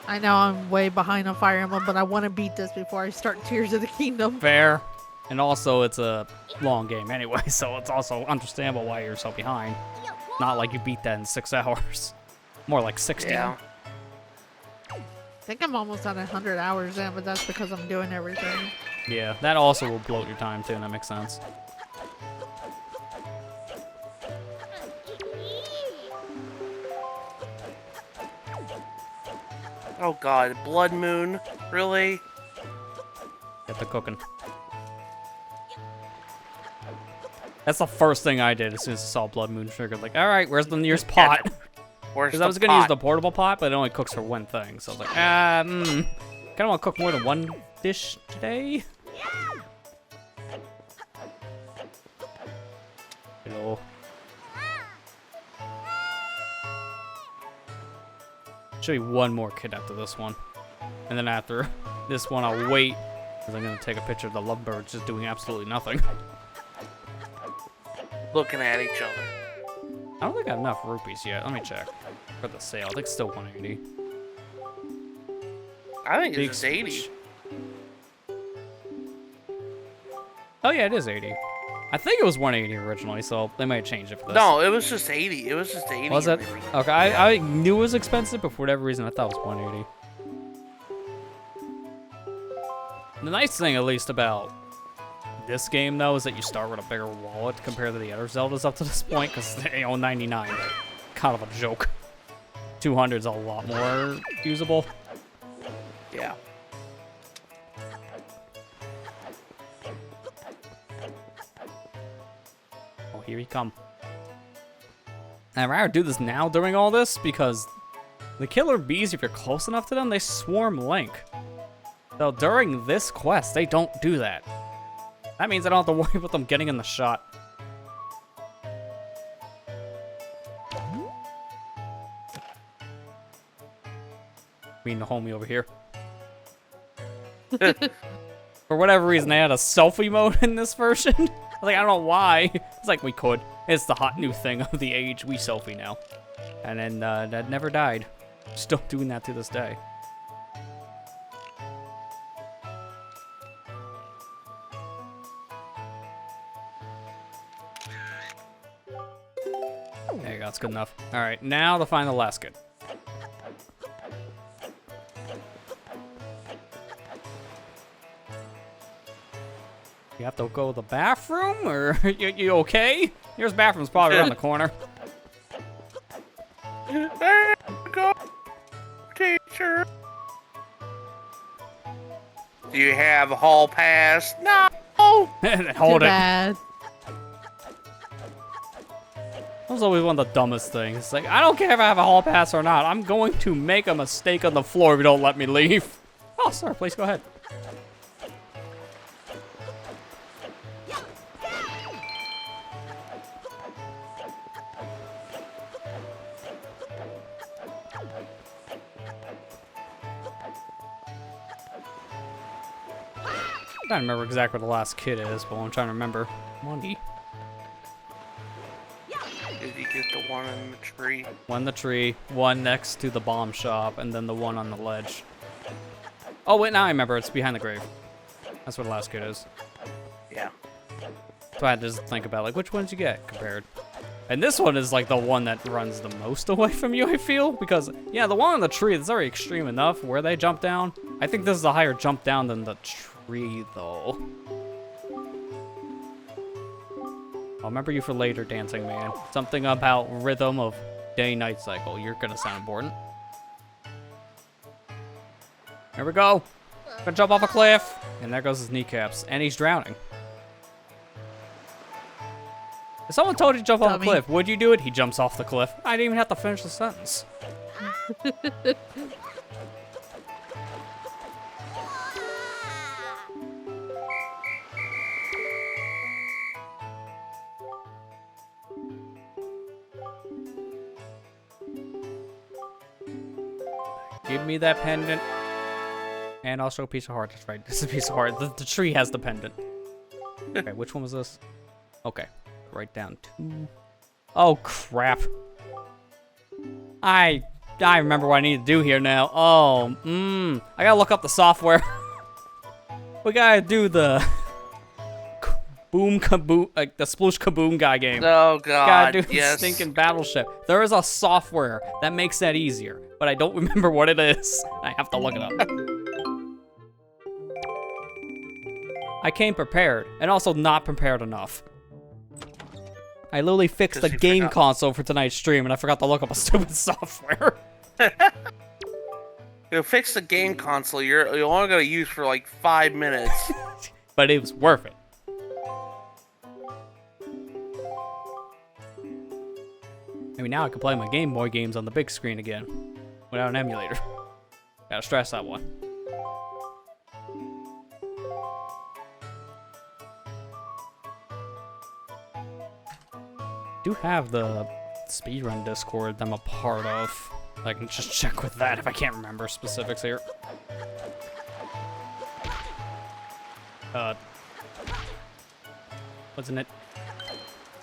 I know I'm way behind on Fire Emblem, but I want to beat this before I start Tears of the Kingdom. Fair. And also, it's a long game anyway, so it's also understandable why you're so behind. Not like you beat that in 6 hours. More like 60. Yeah. I think I'm almost at 100 hours in, but that's because I'm doing everything. Yeah, that also will bloat your time too, and that makes sense. Oh god, Blood Moon? Really? Get the cooking. That's the first thing I did as soon as I saw Blood Moon triggered. Like, alright, where's the nearest pot? Because I was going to use the portable pot, but it only cooks for one thing. So I was like, kind of want to cook more than one dish today. Hello. Should be one more kid after this one. And then after this one, I'll wait. Because I'm going to take a picture of the lovebirds just doing absolutely nothing. Looking at each other. I don't think I have enough rupees yet. Let me check. For the sale. I think it's still 180. I think Big it's 80. speech. Oh yeah, it is 80. I think it was 180 originally, so they might change it for this. No, it was just 80. It was just 80. Was it? Okay, I knew it was expensive, but for whatever reason, I thought it was 180. The nice thing, at least, about this game, though, is that you start with a bigger wallet compared to the other Zeldas up to this point, because they own 99. Kind of a joke. 200 is a lot more usable. Yeah. Oh, here he come. I'd rather do this now during all this, because the killer bees, if you're close enough to them, they swarm Link. So during this quest, they don't do that. That means I don't have to worry about them getting in the shot. Mean the homie over here. For whatever reason, they had a selfie mode in this version. I was like, I don't know why. It's like, we could. It's the hot new thing of the age. We selfie now. And then that never died. Still doing that to this day. There you go, that's good enough. Alright, now to find the last kid. You have to go to the bathroom, or you okay? Yours bathroom's probably around the corner. There you go, teacher. Do you have a hall pass? No. Hold Too it. bad. That was always one of the dumbest things. It's like, I don't care if I have a hall pass or not. I'm going to make a mistake on the floor if you don't let me leave. Oh, sorry, please go ahead. I don't remember exactly what the last kid is, but I'm trying to remember. Money. Did you get the one in the tree? One in the tree, one next to the bomb shop, and then the one on the ledge. Oh, wait, now I remember. It's behind the grave. That's what the last kid is. Yeah. So I had to just think about, like, which ones you get compared. And this one is, like, the one that runs the most away from you, I feel. Because, yeah, the one on the tree is already extreme enough where they jump down. I think this is a higher jump down than the tree, though. I'll remember you for later, Dancing Man. Something about rhythm of day-night cycle. You're gonna sound important. Here we go. Gonna jump off a cliff. And there goes his kneecaps. And he's drowning. If someone told you to jump off a cliff, would you do it? He jumps off the cliff. I didn't even have to finish the sentence. Give me that pendant. And also a piece of heart. That's right. This is a piece of heart. The tree has the pendant. Okay, which one was this? Okay. Write down 2. Oh, crap. I remember what I need to do here now. Oh, I gotta look up the software. We gotta do the boom kaboom, like the sploosh kaboom guy game. Oh god, gotta do the stinking battleship. There is a software that makes that easier, but I don't remember what it is. I have to look it up. I came prepared, and also not prepared enough. I literally fixed the game console for tonight's stream, and I forgot to look up a stupid software. You fix the game console. You're only gonna use for like 5 minutes. But it was worth it. Maybe now I can play my Game Boy games on the big screen again, without an emulator. Gotta stress that one. I do have the speedrun Discord that I'm a part of. I can just check with that if I can't remember specifics here. Wasn't it?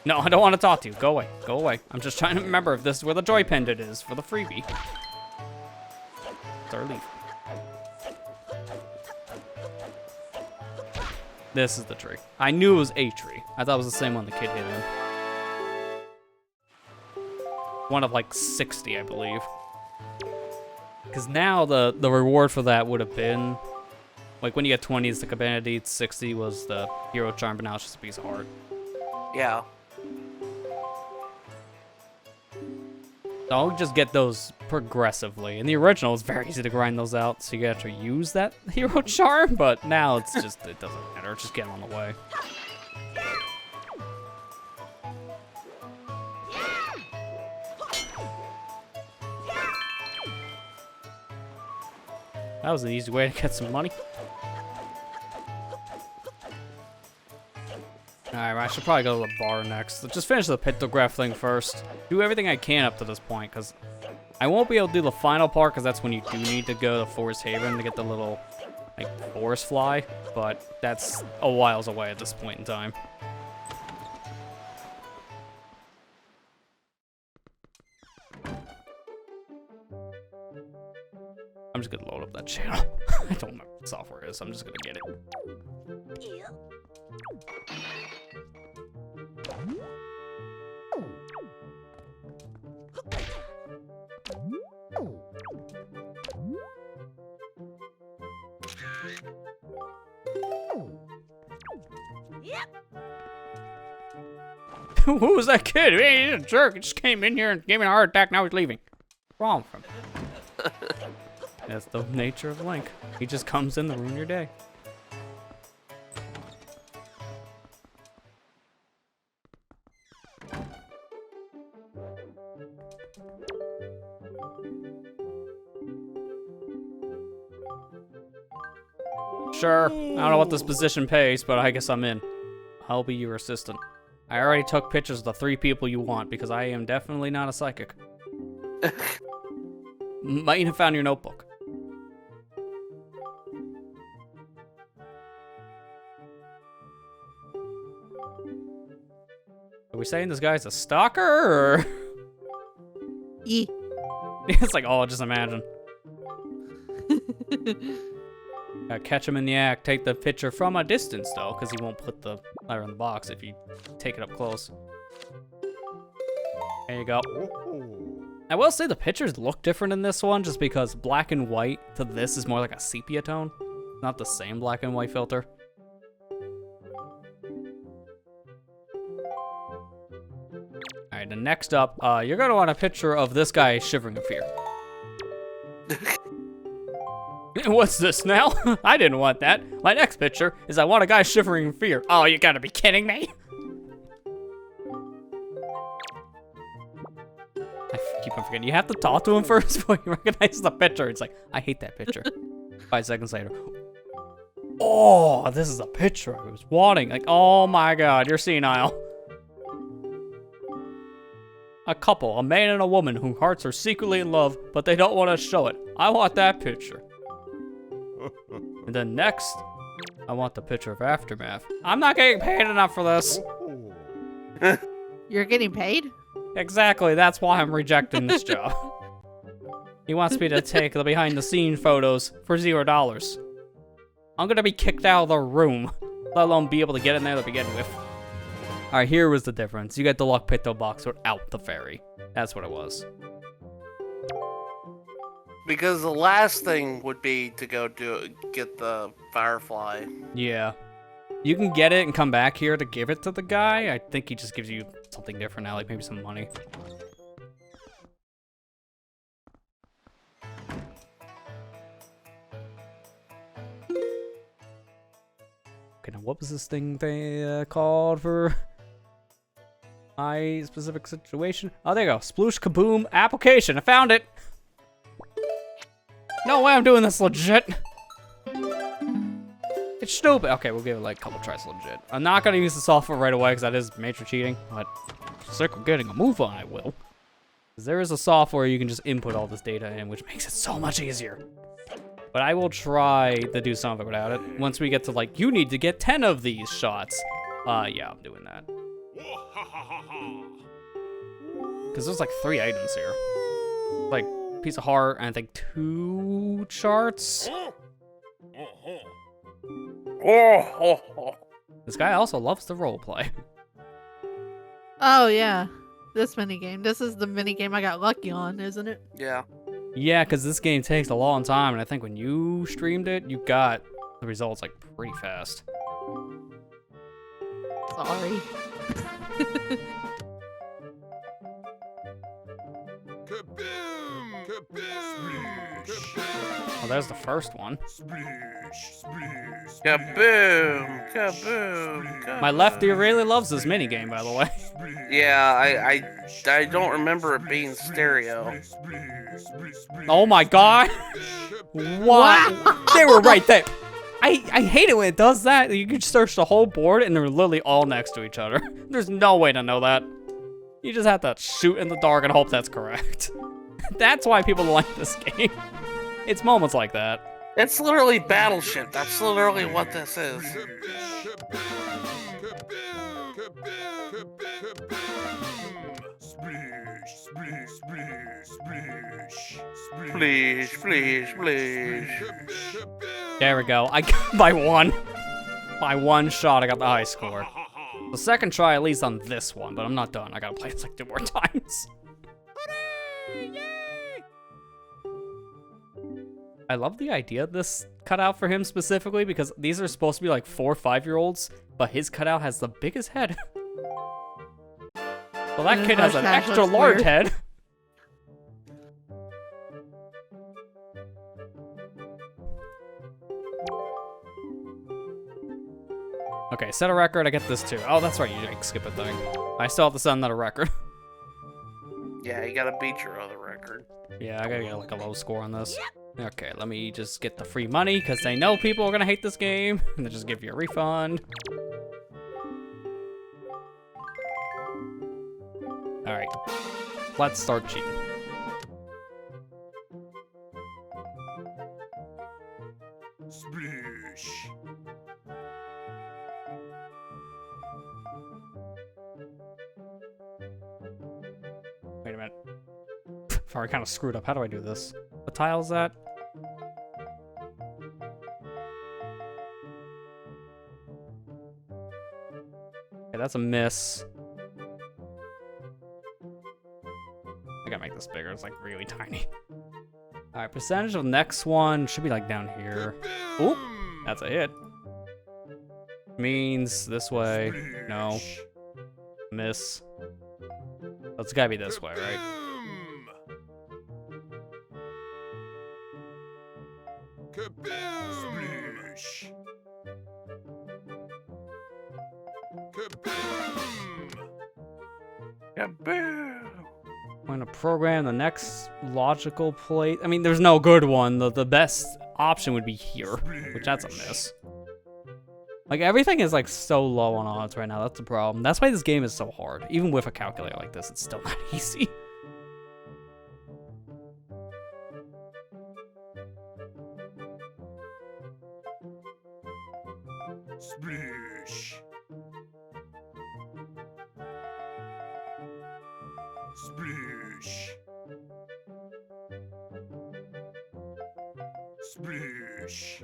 No, I don't want to talk to you. Go away. Go away. I'm just trying to remember if this is where the joy pendant is for the freebie. Start leave. This is the tree. I knew it was a tree. I thought it was the same one the kid hit in. One of like 60, I believe. Because now the reward for that would have been, like when you get 20 it's the Cabana 60 was the hero charm, but now it's just a piece of heart. Yeah. So I'll just get those progressively. In the original, it's very easy to grind those out, so you get to use that hero charm, but now it's just, it doesn't matter, just get on the way. That was an easy way to get some money. Alright, I should probably go to the bar next. Let's just finish the pictograph thing first. Do everything I can up to this point, because I won't be able to do the final part, because that's when you do need to go to Forest Haven to get the little, like, forest fly. But that's a whiles away at this point in time. I'm just gonna load up that channel. I don't know what the software is, I'm just gonna get it. Who was that kid? Hey, he's a jerk. He just came in here and gave me a heart attack. Now he's leaving. What's wrong with him? That's the nature of Link. He just comes in to ruin your day. Sure, I don't know what this position pays, but I guess I'm in. I'll be your assistant. I already took pictures of the 3 people you want, because I am definitely not a psychic. Might have found your notebook. Are we saying this guy's a stalker, or? It's like, oh, just imagine. Catch him in the act. Take the picture from a distance, though, because he won't put the letter in the box if you take it up close. There you go. I will say the pictures look different in this one, just because black and white to this is more like a sepia tone. Not the same black and white filter. Alright, and next up, you're going to want a picture of this guy shivering in fear. What's this now? I didn't want that. My next picture is I want a guy shivering in fear. Oh, you gotta be kidding me. I keep on forgetting. You have to talk to him first before you recognize the picture. It's like, I hate that picture. 5 seconds later. Oh, this is a picture I was wanting. Like, oh my god, you're senile. A couple, a man and a woman whose hearts are secretly in love, but they don't want to show it. I want that picture. And then next, I want the picture of Aftermath. I'm not getting paid enough for this. You're getting paid? Exactly, that's why I'm rejecting this job. He wants me to take the behind-the-scenes photos for $0. I'm gonna be kicked out of the room, let alone be able to get in there to begin with. Alright, here was the difference. You get the Luck Picto box without the fairy. That's what it was. Because the last thing would be to go get the Firefly. Yeah. You can get it and come back here to give it to the guy. I think he just gives you something different now, like maybe some money. Okay, now what was this thing they called for my specific situation? Oh, there you go. Sploosh Kaboom application. I found it. No way I'm doing this legit. It's stupid. Okay, we'll give it like a couple tries legit. I'm not going to use the software right away because that is major cheating, but for the sake of getting a move on, I will. Because there is a software you can just input all this data in, which makes it so much easier. But I will try to do some of it without it. Once we get to like, you need to get 10 of these shots. Yeah, I'm doing that. Because there's like 3 items here. Like, piece of heart, and I think 2 charts. This guy also loves to roleplay. Oh, yeah. This minigame. This is the minigame I got lucky on, isn't it? Yeah. Yeah, because this game takes a long time, and I think when you streamed it, you got the results like pretty fast. Sorry. Well, there's the first one. Kaboom! Kaboom! Kaboom! My lefty really loves this minigame, by the way. Yeah, I don't remember it being stereo. Oh my god! Wow! They were right there! I hate it when it does that. You can search the whole board and they're literally all next to each other. There's no way to know that. You just have to shoot in the dark and hope that's correct. That's why people like this game. It's moments like that. It's literally Battleship. That's literally what this is. Splish, splish, splish. There we go. I got by one. By one shot, I got the high score. The second try, at least on this one, but I'm not done. I gotta play it like 2 more times. I love the idea of this cutout for him specifically because these are supposed to be like 4 or 5-year-olds, but his cutout has the biggest head. Well, that kid has an extra large head. Okay, set a record, I get this too. Oh, that's right, you like, skip a thing. I still have to set another record. Yeah, you gotta beat your other record. Yeah, I gotta get like a low score on this. Okay, let me just get the free money, because they know people are gonna hate this game, and they just give you a refund. Alright, let's start cheating. Splish. Wait a minute. Sorry, I kind of screwed up. How do I do this? What tile is that? Okay, that's a miss. I gotta make this bigger. It's like really tiny. Alright, percentage of the next one should be like down here. Oop, that's a hit. Means this way. No. Miss. It's gotta be this way, right? Splish. Kaboom! Kaboom! I'm gonna program the next logical plate. I mean, there's no good one. The best option would be here, which that's a miss. Like, everything is like so low on odds right now. That's the problem. That's why this game is so hard. Even with a calculator like this, it's still not easy. Splish. Splish. Splish.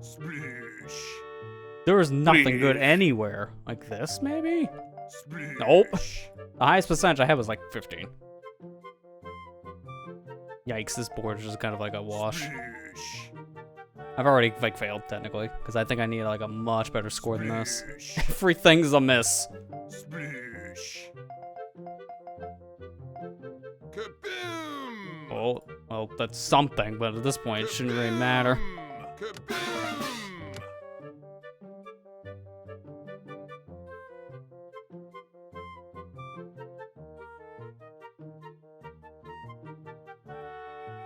Splish. There was nothing good anywhere. Like this, maybe? Splish. Nope. The highest percentage I had was like 15. Yikes, this board is just kind of like a wash. Splish. I've already like failed technically, because I think I need like a much better score than this. Splish. Everything's a miss. Splish. Kaboom! Oh, well, that's something, but at this point it shouldn't really matter. Kaboom!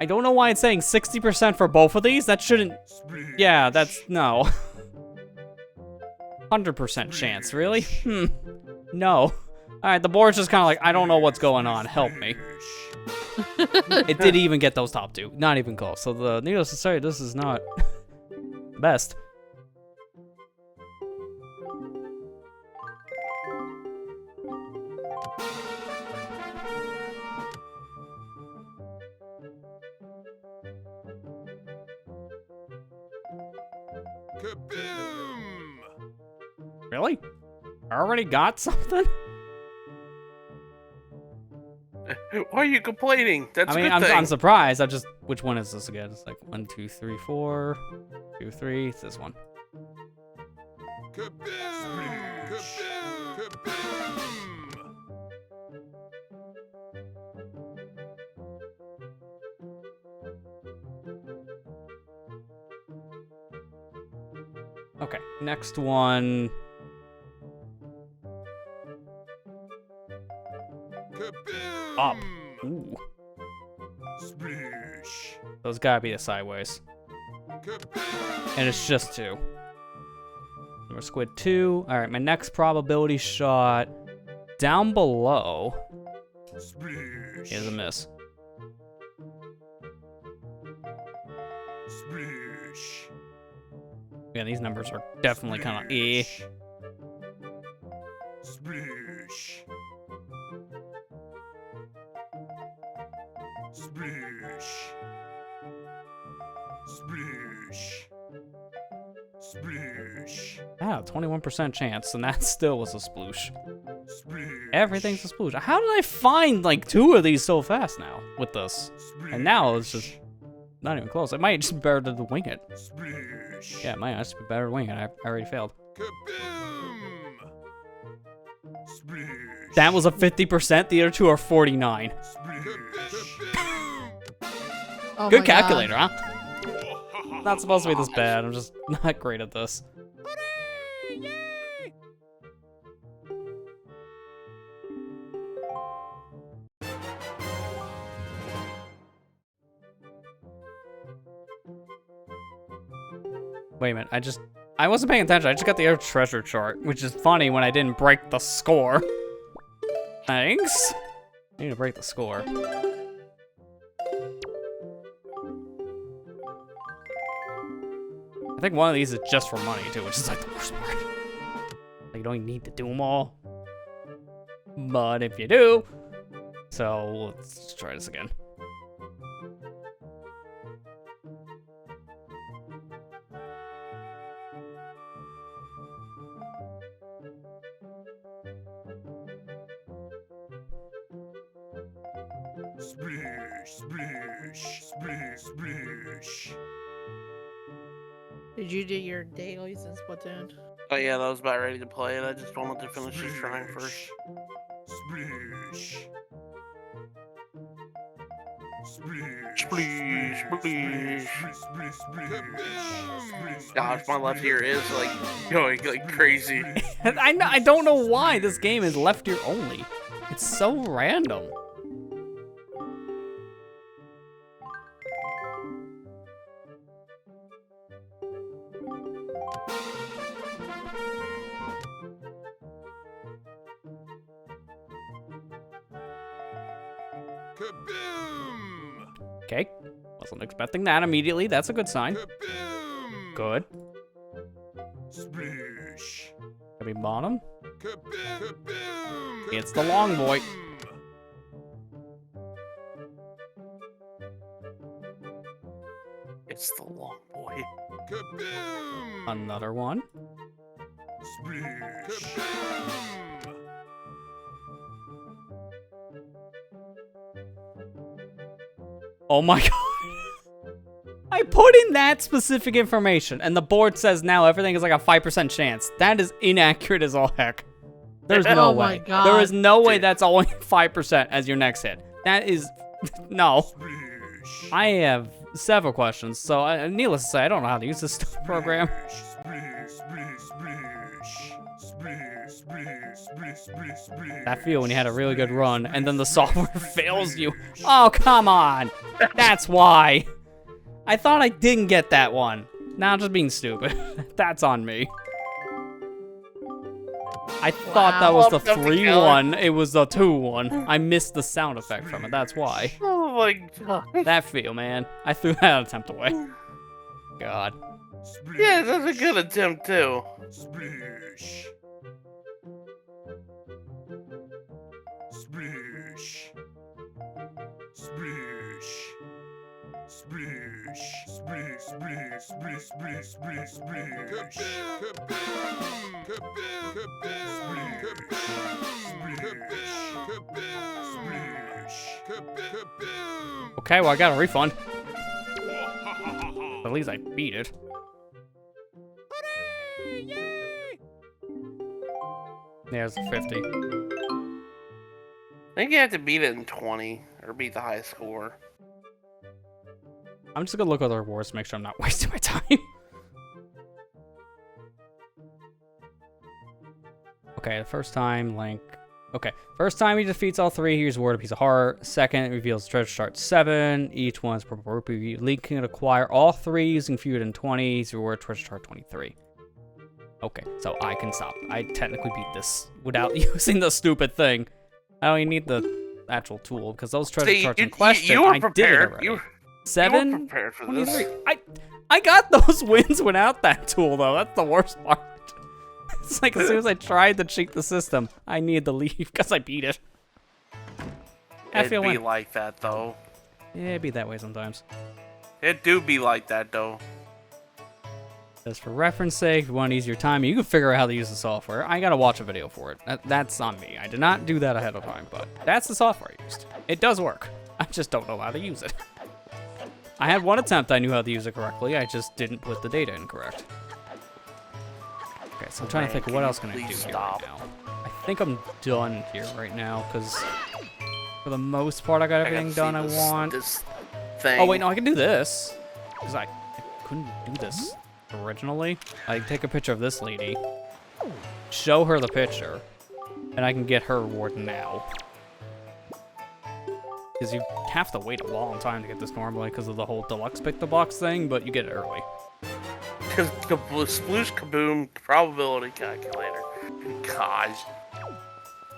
I don't know why it's saying 60% for both of these. That shouldn't... Splish. Yeah, that's... No. 100% chance, really? No. Alright, the board's just kind of like, I don't know what's going on. Help me. It didn't even get those top 2. Not even close. So needless to say, this is not the best. Kaboom! Really? I already got something? Why are you complaining? That's I mean, a good thing. I'm surprised. I just, which one is this again? It's like 1, 2, 3, 4, 2, 3. It's this one. Kaboom! Kaboom! Kaboom! Okay, next one. Kaboom! Up. Ooh, Sploosh! those gotta be the sideways. Kaboom! And it's just 2. We're squid 2. All right, my next probability shot down below Sploosh! is a miss. Sploosh! Yeah, these numbers are definitely kind of eh. Sploosh! Sploosh! Sploosh! Sploosh! Ah, 21% chance, and that still was a sploosh. Sploosh! Everything's a sploosh. How did I find like 2 of these so fast now with this? And now it's just not even close. It might just be better to wing it. Sploosh! Yeah, it might just be better to wing it. I already failed. Kaboom! Sploosh! That was a 50%. The other 2 are 49. Oh Good my calculator, God. huh? Not supposed to be this bad. I'm just not great at this. Wait a minute, I wasn't paying attention. I just got the air treasure chart, which is funny when I didn't break the score. Thanks. I need to break the score. I think one of these is just for money too, which is like the worst part. Like you don't even need to do them all. But if you do, so let's try this again. Sploosh! Sploosh! Sploosh! Sploosh! Did you do your dailies in Splatoon? Oh yeah, I was about ready to play it. I just wanted to finish the shrine first. Sploosh! Sploosh! Sploosh, sploosh. Sploosh! Sploosh! Gosh, my left ear is like going like crazy. I don't know why this game is left ear only. It's so random. Kaboom! Okay, wasn't expecting that immediately. That's a good sign. Kaboom! Good. Sploosh! Can we bottom? Kaboom! Kaboom! It's the long boy. It's the long boy. Kaboom! Another one. Sploosh! Kaboom! Oh my god. I put in that specific information, and the board says now everything is like a 5% chance. That is inaccurate as all heck. There's no Oh my way. God. There is no way that's only 5% as your next hit. That is... No. Sploosh! I have several questions, so needless to say, I don't know how to use this program. Sploosh! Sploosh! Sploosh! Sploosh! Sploosh! Sploosh! Sploosh! Sploosh! That feel when you had a really good run, and then the software fails you. Oh, come on. That's why. I thought I didn't get that one. Now I'm just being stupid. That's on me. I thought that was the Well, don't be 3-1. It was the 2-1. I missed the sound effect from it. That's why. Oh my god. That feel, man. I threw that attempt away. God. Yeah, that's a good attempt too. Sploosh! Sploosh! Sploosh! Sploosh! Sploosh! Splish, splish, splish, splish, splish. Okay, well I got a refund. At least I beat it. Yeah, it's 50. I think you have to beat it in 20 or beat the high score. I'm just gonna look at the rewards to make sure I'm not wasting my time. Okay, the first time, Link. Okay, first time he defeats all three, he's rewarded a piece of heart. Second, reveals treasure chart 7. Each one's purple rupee. Link can acquire all 3 using feud in 20. He's rewarded treasure chart 23. Okay, so I can stop. I technically beat this without using the stupid thing. I don't even need the actual tool because those treasure charts in question, you were I did it prepared. already. You 7, were prepared for 23. this. I got those wins without that tool though. That's the worst part. It's like as soon as I tried to cheat the system, I needed to leave because I beat it. It'd be like that though. Yeah, it'd be that way sometimes. It do be like that though. Just for reference sake, if you want to use your time, you can figure out how to use the software. I gotta watch a video for it. That's on me. I did not do that ahead of time, but that's the software I used. It does work. I just don't know how to use it. I had one attempt I knew how to use it correctly. I just didn't put the data in correct. Okay, so I'm trying to think what else can I do here right now. I think I'm done here right now because for the most part I got everything done I want. This thing. Oh wait, no, I can do this because I couldn't do this originally. I take a picture of this lady, show her the picture, and I can get her reward now. Because you have to wait a long time to get this normally because of the whole deluxe pick the box thing, but you get it early. Because the sploosh kaboom probability calculator. Gosh.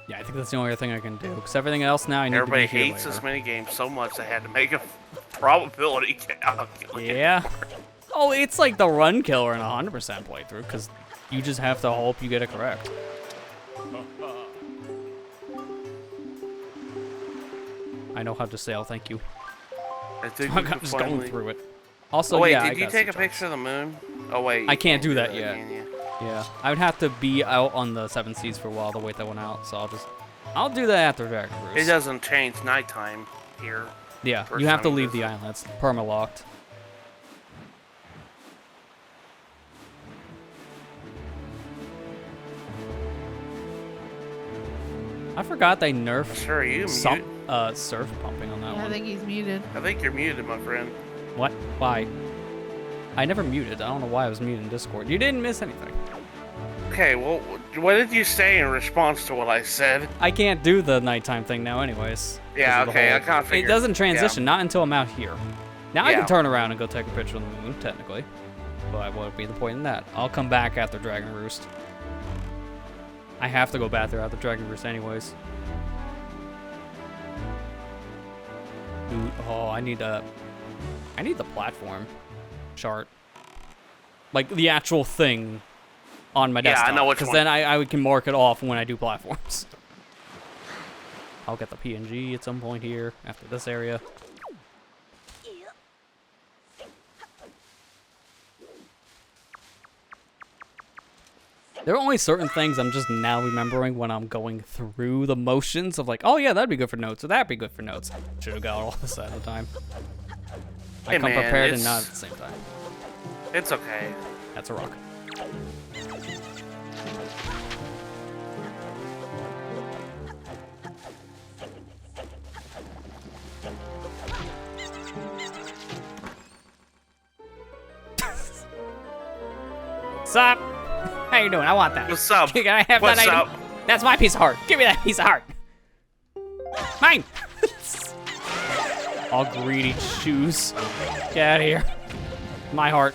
Yeah, I think that's the only other thing I can do. Because everything else now I need Everybody to be here hates this later. minigame so much they had to make a probability calculator. Yeah. Oh, it's like the run killer in a 100% playthrough because you just have to hope you get it correct. I know how to sail, thank you. I think So you I'm can just finally- going through it. Also, Oh wait, yeah, I did you got take a some picture of the moon? Oh wait, you I can't do that that, yet. can you? Yeah, I would have to be out on the 7 seas for a while to wait that one out, so I'll do that after Dragon Roost. It doesn't change nighttime here. Yeah, First you have to time you leave the visit. island. It's perma-locked. I forgot they nerfed Sure, you some mute. surf pumping on that Yeah, I one. think he's muted. I think you're muted, my friend. What? Why? I never muted. I don't know why I was muted in Discord. You didn't miss anything. Okay, well, what did you say in response to what I said? I can't do the nighttime thing now anyways. Yeah, 'cause of the okay, whole- I kinda It figured. doesn't transition, not until I'm out here. Now I Yeah. can turn around and go take a picture of the moon, technically. But what would be the point in that? I'll come back after Dragon Roost. I have to go back there after Dragon Roost anyways. Dude, oh, I need the platform chart. Like the actual thing on my Yeah, I desktop. know which Because one. then I can mark it off when I do platforms. I'll get the PNG at some point here after this area. There are only certain things I'm just now remembering when I'm going through the motions of like, oh yeah, that'd be good for notes, or that'd be good for notes. Should have got all this at the time. I Hey, come man, prepared and it's- not at the same time. It's okay. That's a rock. What's up? How you doing? I want that. What's up? Can I have What's that item? up? That's my piece of heart. Give me that piece of heart. Mine. All greedy shoes. Get out of here. My heart.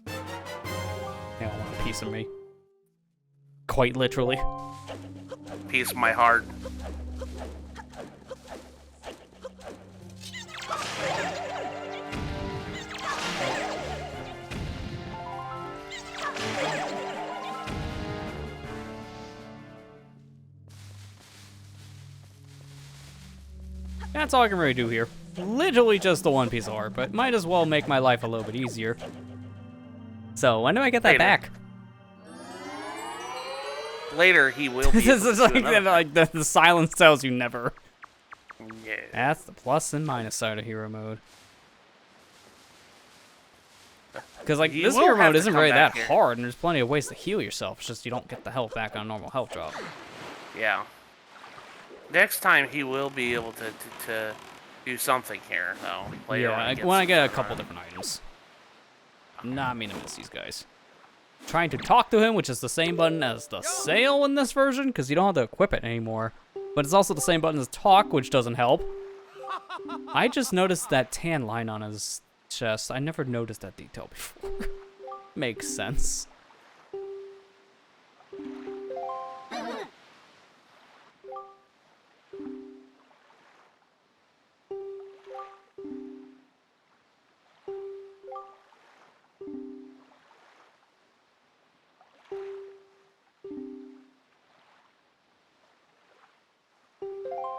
They all want a piece of me. Quite literally. Piece of my heart. That's all I can really do here. literally just the one piece of art, but might as well make my life a little bit easier. So, when do I get that back? Later, he will be. This is like the silence tells you never. Yeah. That's the plus and minus side of hero mode. Because like this hero mode isn't really that hard, and there's plenty of ways to heal yourself. It's just you don't get the health back on a normal health drop. Yeah. Next time he will be able to do something here, though. Later when I get a couple different items. I'm not mean to miss these guys. Trying to talk to him, which is the same button as the sail in this version, because you don't have to equip it anymore. But it's also the same button as talk, which doesn't help. I just noticed that tan line on his chest. I never noticed that detail before. Makes sense.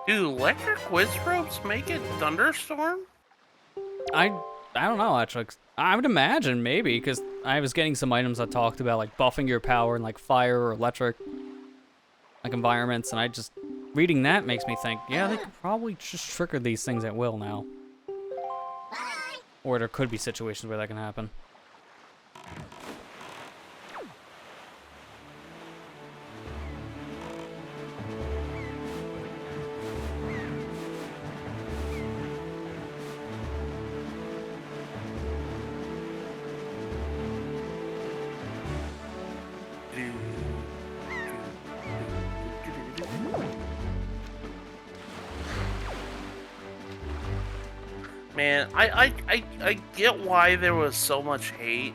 Do electric whiz ropes make it thunderstorm? I don't know, actually. I would imagine, maybe, because I was getting some items that talked about, like, buffing your power in, like, fire or electric, like, environments, and I just... Reading that makes me think, yeah, they could probably just trigger these things at will now. Or there could be situations where that can happen. Man, I get why there was so much hate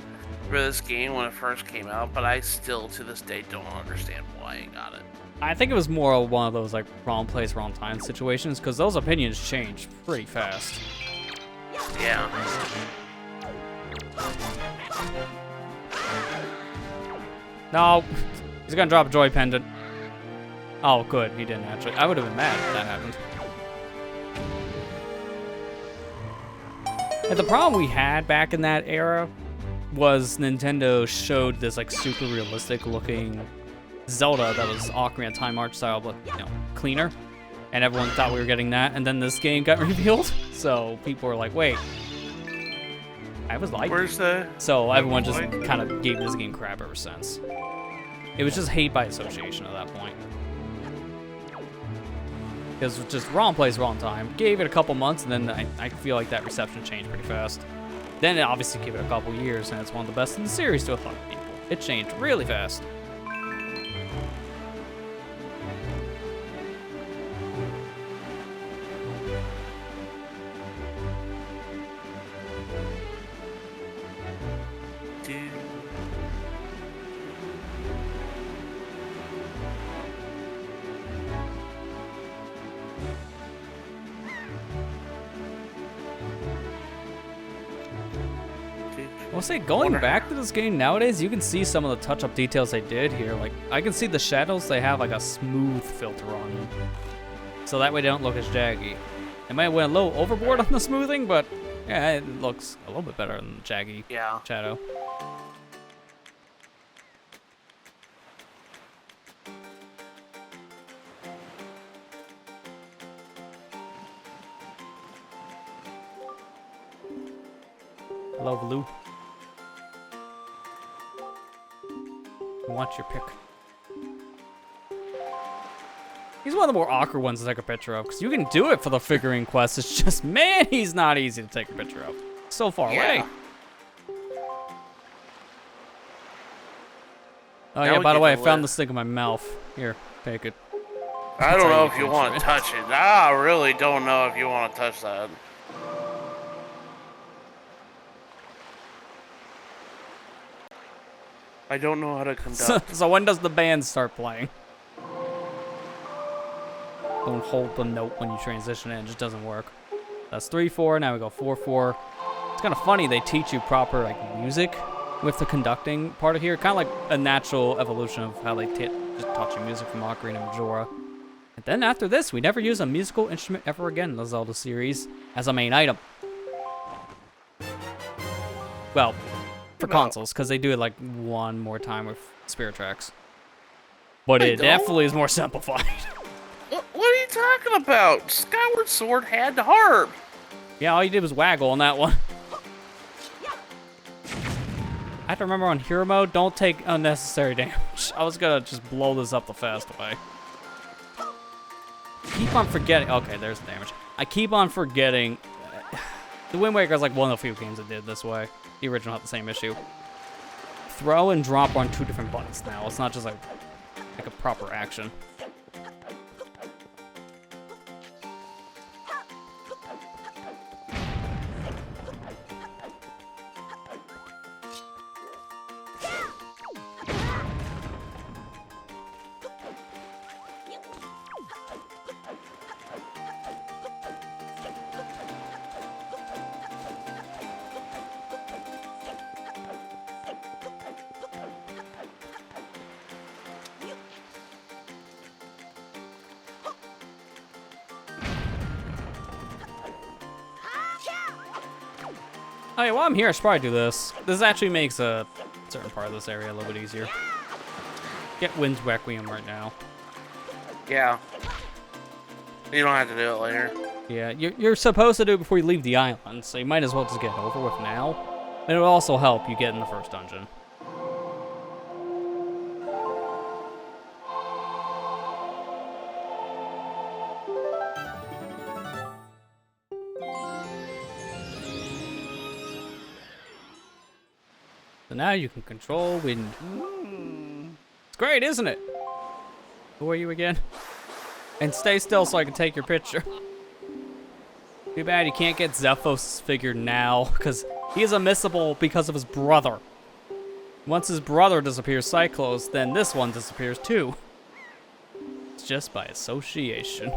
for this game when it first came out, but I still, to this day, don't understand why I got it. I think it was more of one of those, like, wrong place, wrong time situations, because those opinions change pretty fast. Yeah. No! He's gonna drop a joy pendant. Oh, good, he didn't actually. I would have been mad if that happened. And the problem we had back in that era was Nintendo showed this like super realistic looking Zelda that was Ocarina of Time art style, but you know, cleaner. And everyone thought we were getting that, and then this game got revealed. So people were like, wait. I was like, where's the... So everyone just kind of gave this game crap ever since. It was just hate by association at that point. Because it was just wrong place, wrong time. Gave it a couple months, and then I feel like that reception changed pretty fast. Then it obviously gave it a couple years, and it's one of the best in the series to a lot of people. It changed really fast. I'll say, going back to this game nowadays, you can see some of the touch-up details they did here. Like, I can see the shadows, they have like a smooth filter on them. So that way they don't look as jaggy. They might have went a little overboard on the smoothing, but yeah, it looks a little bit better than the jaggy shadow. Hello, Blue. Watch your pick. He's one of the more awkward ones to take a picture of, because you can do it for the figurine quest. It's just, man, he's not easy to take a picture of. So far away. Oh yeah, by the way, I found this thing in my mouth. Here, take it. I don't know if you want to touch it. I really don't know if you want to touch that. I don't know how to conduct. So when does the band start playing? Don't hold the note when you transition in. It just doesn't work. That's 3/4. Now we go 4/4. It's kind of funny. They teach you proper like music with the conducting part of here. Kind of like a natural evolution of how they just taught you music from Ocarina and Majora. And then after this, we never use a musical instrument ever again in the Zelda series as a main item. Well, for consoles, because they do it like one more time with Spirit Tracks. But it definitely is more simplified. What are you talking about? Skyward Sword had the harp. Yeah, all you did was waggle on that one. I have to remember on hero mode, don't take unnecessary damage. I was gonna just blow this up the fast way. Keep on forgetting. Okay, there's the damage. I keep on forgetting. The Wind Waker is like one of the few games that did this way. The original had the same issue. Throw and drop on 2 different buttons now. It's not just like a proper action. Oh yeah, while I'm here, I should probably do this. This actually makes a certain part of this area a little bit easier. Get Wind's Requiem right now. Yeah. You don't have to do it later. Yeah, you're supposed to do it before you leave the island, so you might as well just get it over with now. And it'll also help you get in the first dungeon. So now you can control wind. It's great, isn't it? Who are you again? And stay still so I can take your picture. Too bad you can't get Zephos' figure now, because he is unmissable because of his brother. Once his brother disappears Cyclos, then this one disappears too. It's just by association.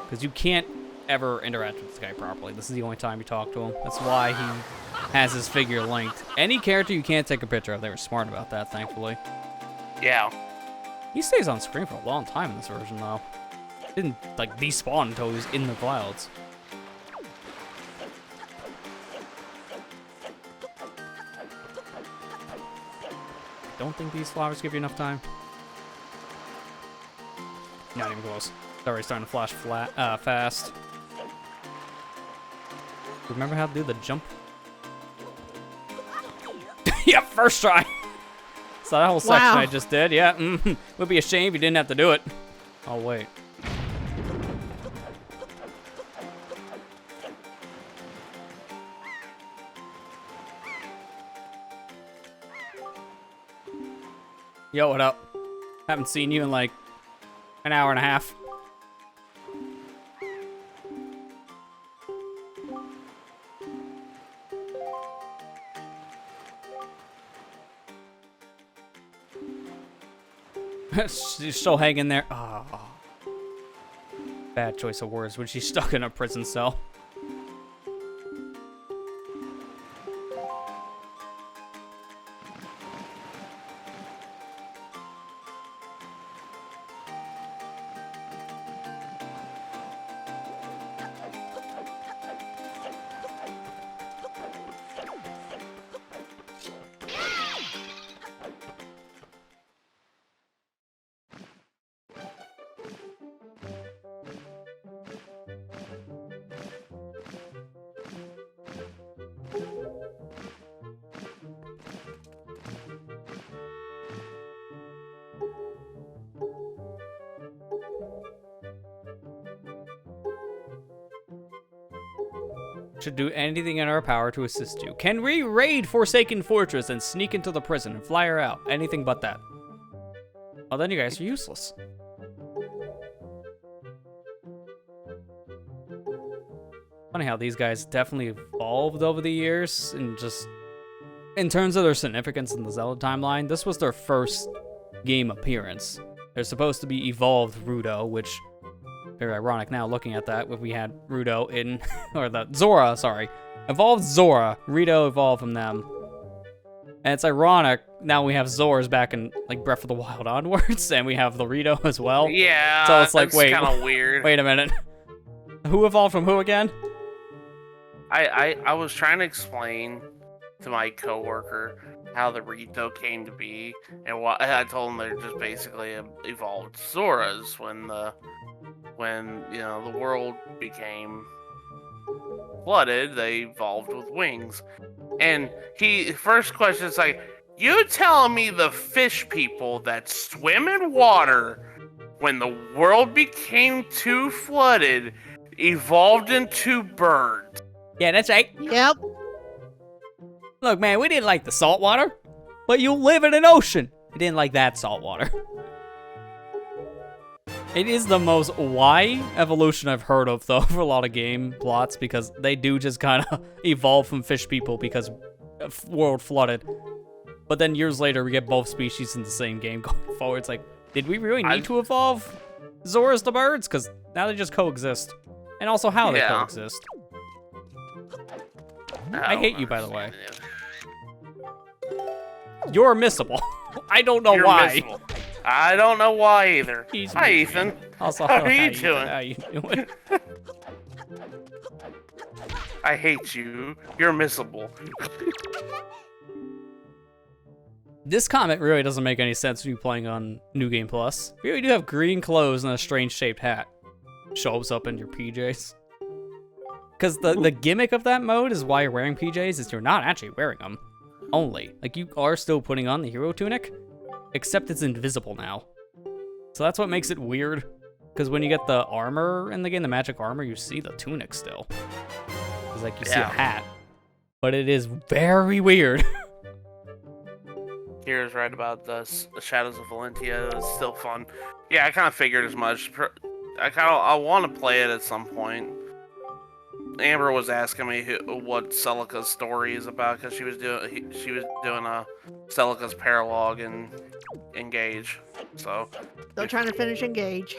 Because you can't ever interact with this guy properly. This is the only time you talk to him. That's why he has his figure linked. Any character you can't take a picture of. They were smart about that, thankfully. Yeah. He stays on screen for a long time in this version, though. Didn't, like, despawn until he was in the clouds. Don't think these flowers give you enough time. Not even close. It's already starting to flash fast. Remember how to do the jump? Yep, first try. So that whole section I just did, yeah. Would be a shame if you didn't have to do it. Oh, wait. Yo, what up? Haven't seen you in like an hour and a half. She's still hanging there. Oh. Bad choice of words when she's stuck in a prison cell. Should do anything in our power to assist you. Can we raid Forsaken Fortress and sneak into the prison and fly her out? Anything but that. Oh, then you guys are useless. Funny how these guys definitely evolved over the years, and just in terms of their significance in the Zelda timeline, this was their first game appearance. They're supposed to be evolved Rudo, which very ironic now looking at that, if we had Rudo in, or the Zora, sorry. Evolved Zora. Rito evolved from them. And it's ironic, now we have Zora's back in, like, Breath of the Wild onwards, and we have Laredo as well. Yeah, so it's like, wait, kind of weird. Wait a minute. Who evolved from who again? I was trying to explain to my coworker how the Rito came to be, and what I told him they're just basically evolved Zoras when the world became flooded. They evolved with wings, and first question is like, you telling me the fish people that swim in water when the world became too flooded evolved into birds? Yeah, that's right. Yep. Look, man, we didn't like the salt water, but you live in an ocean. We didn't like that salt water. It is the most why evolution I've heard of, though, for a lot of game plots, because they do just kind of evolve from fish people because world flooded. But then years later, we get both species in the same game going forward. It's like, did we really need to evolve Zoras the birds? Because now they just coexist. And also how they coexist. I hate you, by the way. You're missable. I don't know why. Missable. I don't know why either. Hi, Ethan. Also, how are you doing? How you doing? I hate you. You're missable. This comment really doesn't make any sense when you're playing on New Game Plus. You really do have green clothes and a strange shaped hat. Shows up in your PJs. Because the gimmick of that mode is why you're wearing PJs is you're not actually wearing them. Only. Like, you are still putting on the hero tunic, except it's invisible now. So that's what makes it weird. Because when you get the armor in the game, the magic armor, you see the tunic still. It's like you see a hat. But it is very weird. Kira's right about the Shadows of Valentia. It's still fun. Yeah, I kind of figured as much. I want to play it at some point. Amber was asking me what Celica's story is about because she was doing a Celica's paralogue in Engage. So Still trying to finish Engage.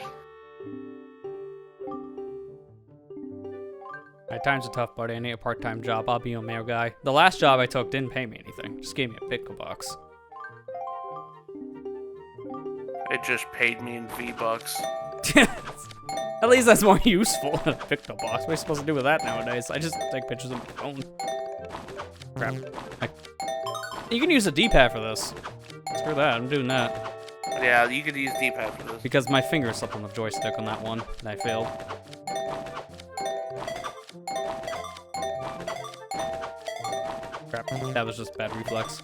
Times are tough, buddy. I need a part-time job. I'll be a mail guy. The last job I took didn't pay me anything. Just gave me a pickle box. It just paid me in V-Bucks. At least that's more useful than a picto box. What are you supposed to do with that nowadays? I just take pictures of my phone. Crap. You can use a D-pad for this. Screw that, I'm doing that. Yeah, you could use D-pad for this. Because my finger slipped on the joystick on that one, and I failed. Crap, that was just bad reflex.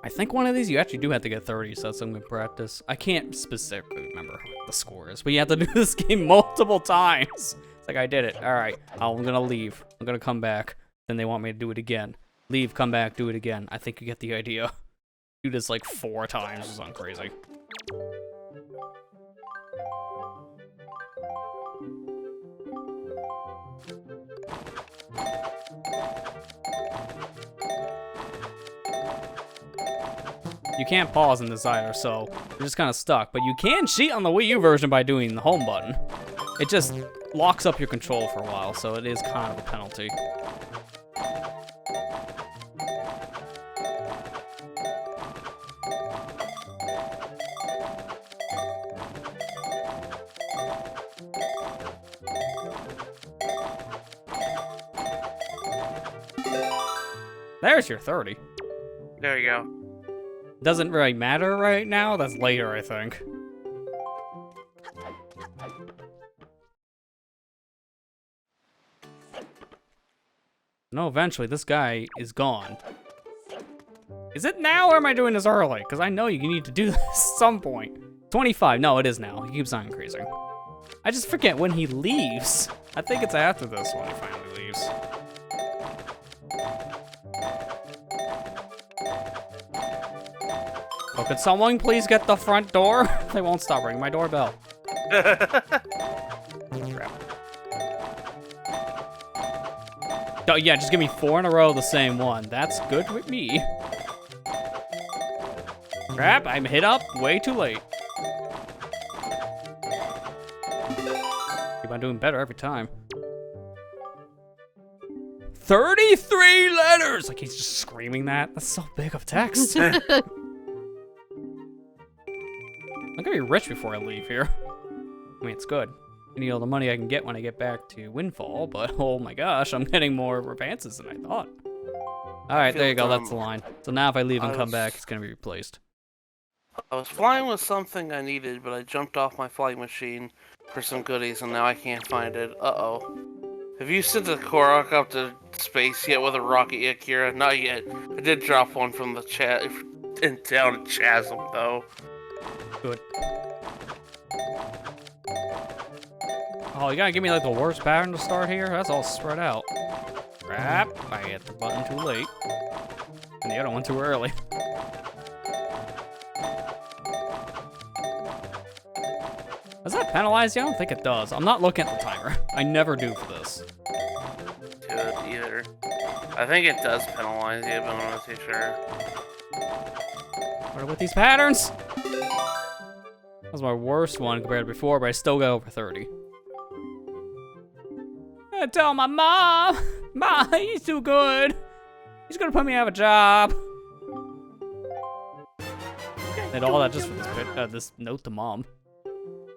I think one of these you actually do have to get 30, so that's some good practice. I can't specifically remember what the score is, but you have to do this game multiple times. It's like, I did it. All right, I'm gonna leave. I'm gonna come back. Then they want me to do it again. Leave, come back, do it again. I think you get the idea. Do this like 4 times or something crazy. You can't pause in this either, so you're just kind of stuck. But you can cheat on the Wii U version by doing the home button. It just locks up your control for a while, so it is kind of a penalty. There's your 30. There you go. Doesn't really matter right now. That's later, I think. No, eventually this guy is gone. Is it now or am I doing this early? Because I know you need to do this at some point. 25. No, it is now. He keeps on increasing. I just forget when he leaves. I think it's after this when he finally leaves. Oh, could someone please get the front door? They won't stop ringing my doorbell. Crap. Oh, yeah, just give me 4 in a row, the same one. That's good with me. Crap, I'm hit up way too late. Keep on I'm doing better every time. 33 letters! Like, he's just screaming that. That's so big of text. I'm gonna be rich before I leave here. I mean, it's good. I need all the money I can get when I get back to Windfall, but oh my gosh, I'm getting more advances than I thought. Alright, there you go, that's the line. So now if I leave and come back, it's gonna be replaced. I was flying with something I needed, but I jumped off my flying machine for some goodies, and now I can't find it. Uh-oh. Have you sent a Korok up to space yet with a rocket yet, Kira? Not yet. I did drop one from the down a chasm, though. Good. Oh, you gotta give me like the worst pattern to start here? That's all spread out. Crap. I hit the button too late. And the other one too early. Does that penalize you? I don't think it does. I'm not looking at the timer. I never do for this. Good, either. I think it does penalize you, but I'm not too sure. What are with these patterns? That was my worst one compared to before, but I still got over 30. I tell my mom! Mom, he's too good. He's gonna put me out of a job. And all that just for this note to mom.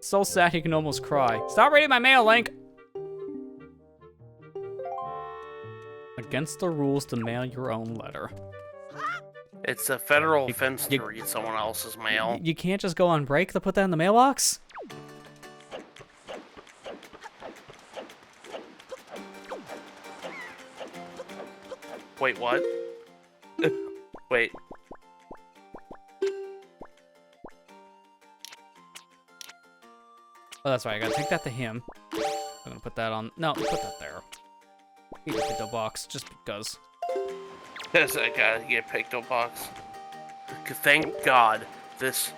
So sad he can almost cry. Stop reading my mail, Link! Against the rules to mail your own letter. It's a federal offense to read someone else's mail. You can't just go on break to put that in the mailbox? Wait, what? Wait. Oh, that's right. I gotta take that to him. I'm gonna put that on. No, put that there. Keep the picto box, just because. Yes, I gotta get a picto box. Thank God, this.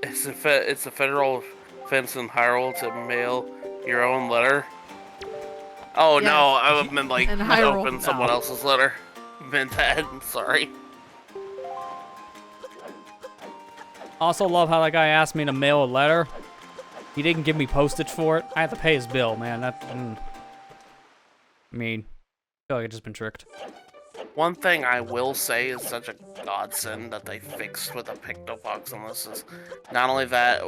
It's a federal offense in Hyrule to mail your own letter. Oh Yeah. no, I meant like In Hyrule. open someone else's letter. Meant that. I'm sorry. Also love how that guy asked me to mail a letter. He didn't give me postage for it. I had to pay his bill, man. That. I mean, I feel like I've just been tricked. One thing I will say is such a godsend that they fixed with a picto box on this is not only that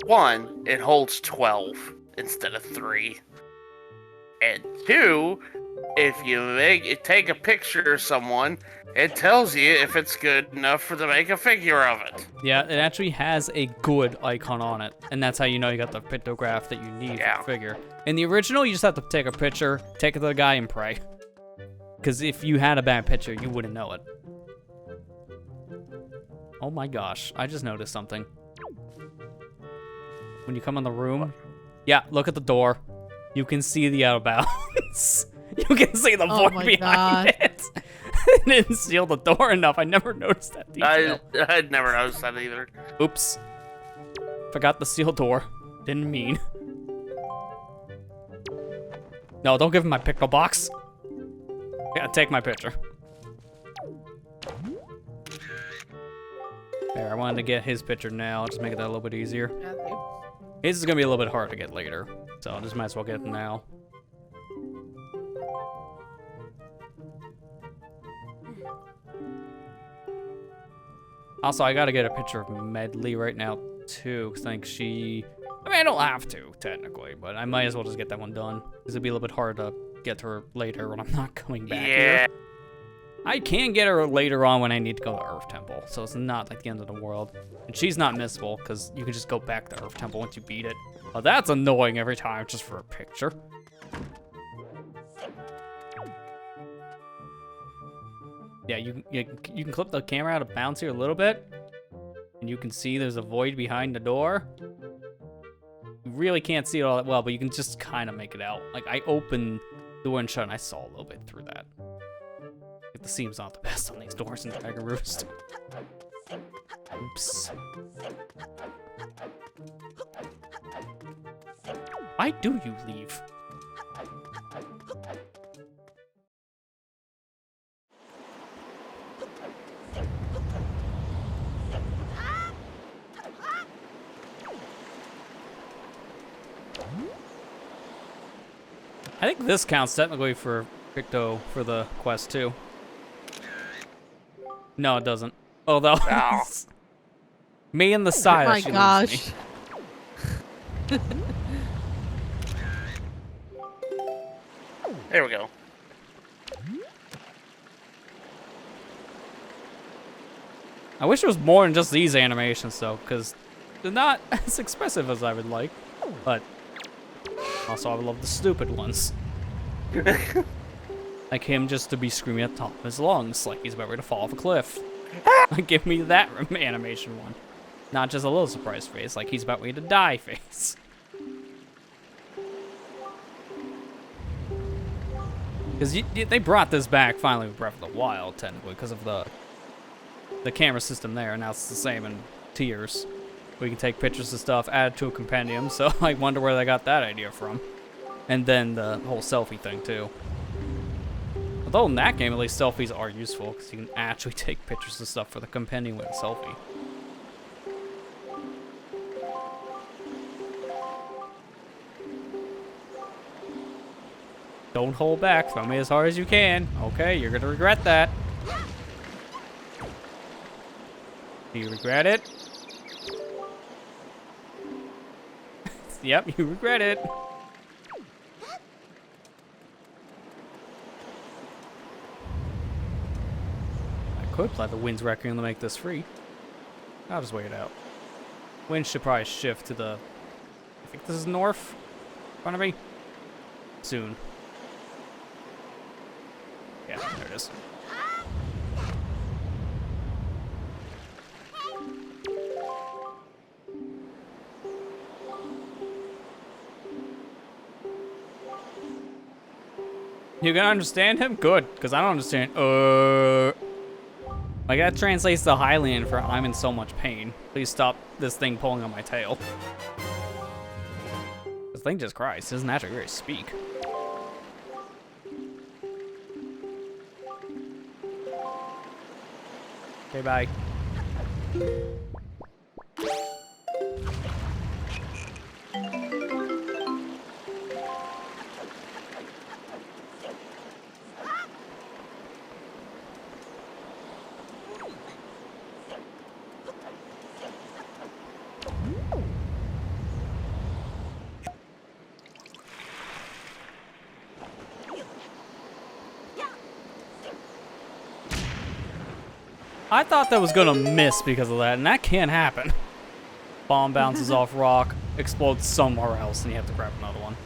one, it holds 12 instead of 3. And 2, if you take a picture of someone, it tells you if it's good enough for to make a figure of it. Yeah, it actually has a good icon on it, and that's how you know you got the pictograph that you need for the figure. In the original, you just have to take a picture, take it to the guy, and pray. Because if you had a bad picture, you wouldn't know it. Oh my gosh, I just noticed something. When you come in the room, yeah, look at the door. You can see the out of bounds. You can see the void behind it. It didn't seal the door enough. I never noticed that detail. I'd never noticed that either. Oops. Forgot the seal door. Didn't mean. No, don't give him my pickle box. Yeah, take my picture. There, I wanted to get his picture now. I'll just make it that a little bit easier. His is gonna be a little bit hard to get later, so I just might as well get it now. Also, I gotta get a picture of Medley right now, too, because I think she... I mean, I don't have to, technically, but I might as well just get that one done, because it'd be a little bit hard to get to her later when I'm not coming back here. I can get her later on when I need to go to Earth Temple, so it's not like the end of the world. And she's not missable, because you can just go back to Earth Temple once you beat it. Well, that's annoying every time, just for a picture. Yeah, you can clip the camera out of bounds here a little bit, and you can see there's a void behind the door. You really can't see it all that well, but you can just kind of make it out. Like, I opened the door and shut, and I saw a little bit through that. Like, the seam's not the best on these doors in Dragon Roost. Oops. Why do you leave? I think this counts technically for Crypto for the quest too. No, it doesn't. Although, me and the side. Oh my gosh. There we go. I wish it was more than just these animations though, because they're not as expressive as I would like. But also, I would love the stupid ones. Like him just to be screaming at the top of his lungs, like he's about ready to fall off a cliff. Give me that animation one. Not just a little surprised face, like he's about ready to die face. Because they brought this back finally with Breath of the Wild, technically, because of the camera system there, and now it's the same in tiers. We can take pictures of stuff, add it to a compendium, so I wonder where they got that idea from. And then the whole selfie thing, too. Although in that game, at least selfies are useful, because you can actually take pictures of stuff for the compendium with a selfie. Don't hold back. Throw me as hard as you can. Okay, you're gonna regret that. Do you regret it? Yep, you regret it. I could play the Wind's Requiem to make this free. I'll just wait it out. Wind should probably shift to the... I think this is north in front of me. Soon. Yeah, there it is. You gonna understand him? Good, because I don't understand. Like that translates to Hylian for I'm in so much pain. Please stop this thing pulling on my tail. This thing just cries. It doesn't actually really speak. Okay, bye. I thought that was gonna miss because of that, and that can't happen. Bomb bounces off rock, explodes somewhere else, and you have to grab another one.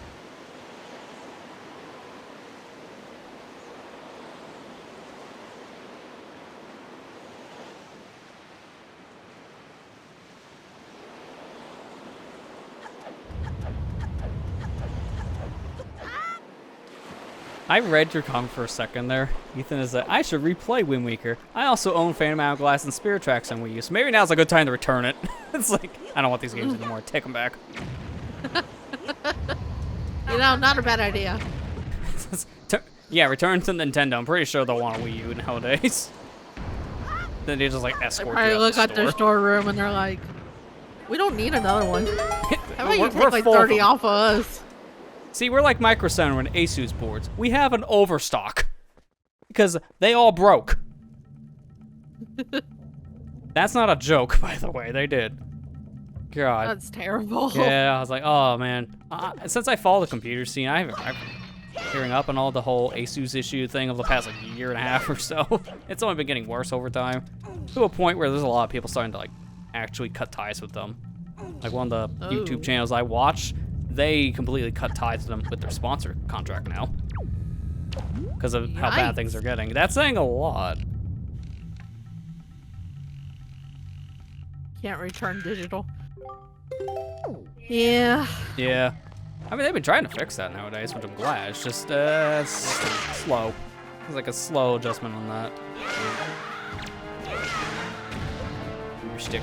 I read your comment for a second there. Ethan is that I should replay Wind Waker. I also own Phantom Hourglass and Spirit Tracks on Wii U, so maybe now's a good time to return it. It's like, I don't want these games anymore. Take them back. You know, not a bad idea. Yeah, return to Nintendo. I'm pretty sure they'll want a Wii U nowadays. Then they just like escort They you probably out look the at their store. storeroom and they're like, we don't need another one. How about you We're take like full of 30 them. off of us? See, we're like Micro Center and Asus boards. We have an overstock. Because they all broke. That's not a joke, by the way. They did. God. That's terrible. Yeah, I was like, oh, man. Since I follow the computer scene, I've been hearing up on all the whole Asus issue thing over the past like year and a half or so. It's only been getting worse over time. To a point where there's a lot of people starting to like actually cut ties with them. Like one of the YouTube channels I watch, they completely cut ties with them with their sponsor contract now. Because of how bad things are getting. That's saying a lot. Can't return digital. Yeah. Yeah. I mean, they've been trying to fix that nowadays, which I'm glad. It's just, it's slow. It's like a slow adjustment on that. Your stick.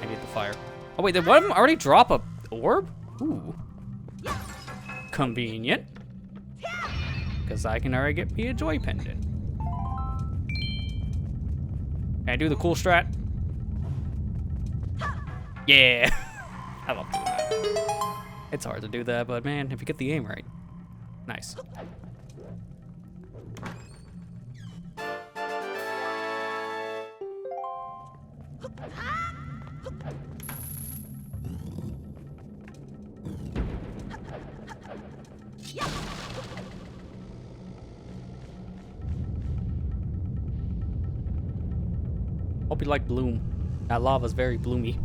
I need the fire. Oh, wait, did one of them already drop a orb? Ooh. Convenient. Because I can already get me a joy pendant. Can I do the cool strat? Yeah. I love doing that. It's hard to do that, but man, if you get the aim right. Nice. Hope you like Bloom. That lava's very bloomy.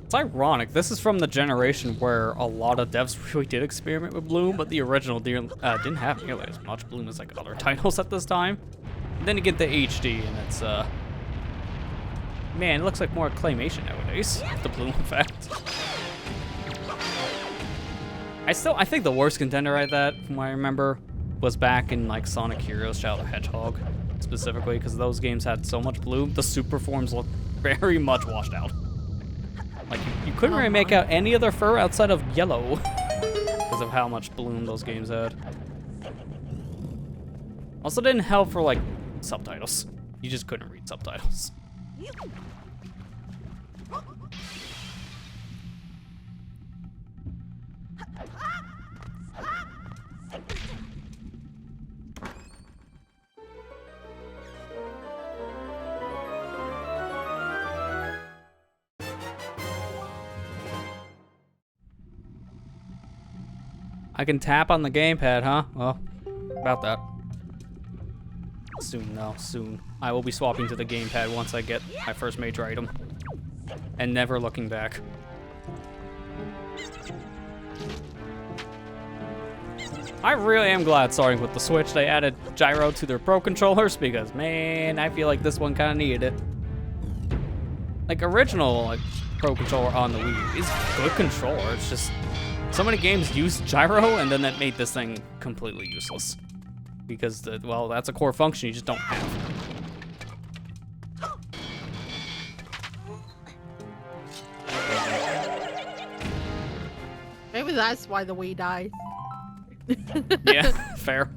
It's ironic. This is from the generation where a lot of devs really did experiment with Bloom, but the original didn't have nearly as much Bloom as like other titles at this time. And then you get the HD, and it's man, it looks like more claymation nowadays. The Bloom effect. I think the worst contender at that, from what I remember, was back in like Sonic Heroes, Shadow the Hedgehog, specifically, because those games had so much Bloom. The super forms looked very much washed out. Like, you couldn't really make out any other fur outside of yellow because of how much Bloom those games had. Also didn't help for, like, subtitles. You just couldn't read subtitles. I can tap on the gamepad, huh? Well, about that. Soon, though. Soon. I will be swapping to the gamepad once I get my first major item. And never looking back. I really am glad, starting with the Switch, they added gyro to their Pro controllers, because, man, I feel like this one kind of needed it. Like, original like, Pro controller on the Wii is good controller. It's just... so many games use gyro, and then that made this thing completely useless. Because, well, that's a core function you just don't have. Maybe that's why the Wii died. Yeah, fair.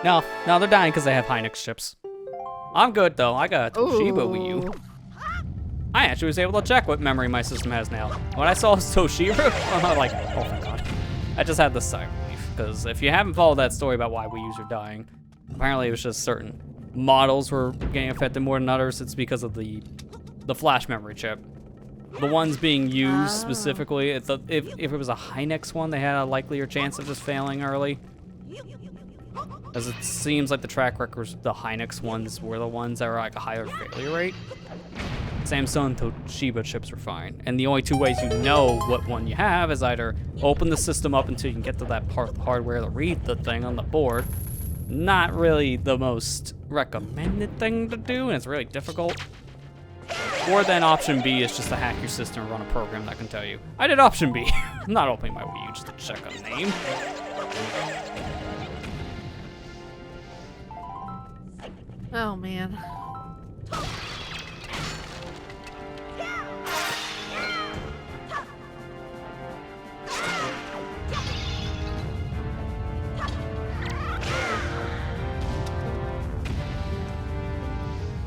No, they're dying because they have Hynix chips. I'm good, though. I got a Toshiba Wii U. I actually was able to check what memory my system has now. When I saw Toshiba, I'm like, oh my god. I just had this sigh of relief, because if you haven't followed that story about why Wii U's are dying, apparently it was just certain models were getting affected more than others. It's because of the flash memory chip. The ones being used specifically, if it was a Hynix one, they had a likelier chance of just failing early. As it seems like the track records, the Hynix ones were the ones that were like a higher failure rate. Samsung and Toshiba chips are fine. And the only two ways you know what one you have is either open the system up until you can get to that part of the hardware to read the thing on the board. Not really the most recommended thing to do, and it's really difficult. Or then option B is just to hack your system and run a program that can tell you. I did option B. I'm not opening my Wii U just to check a name. Oh, man.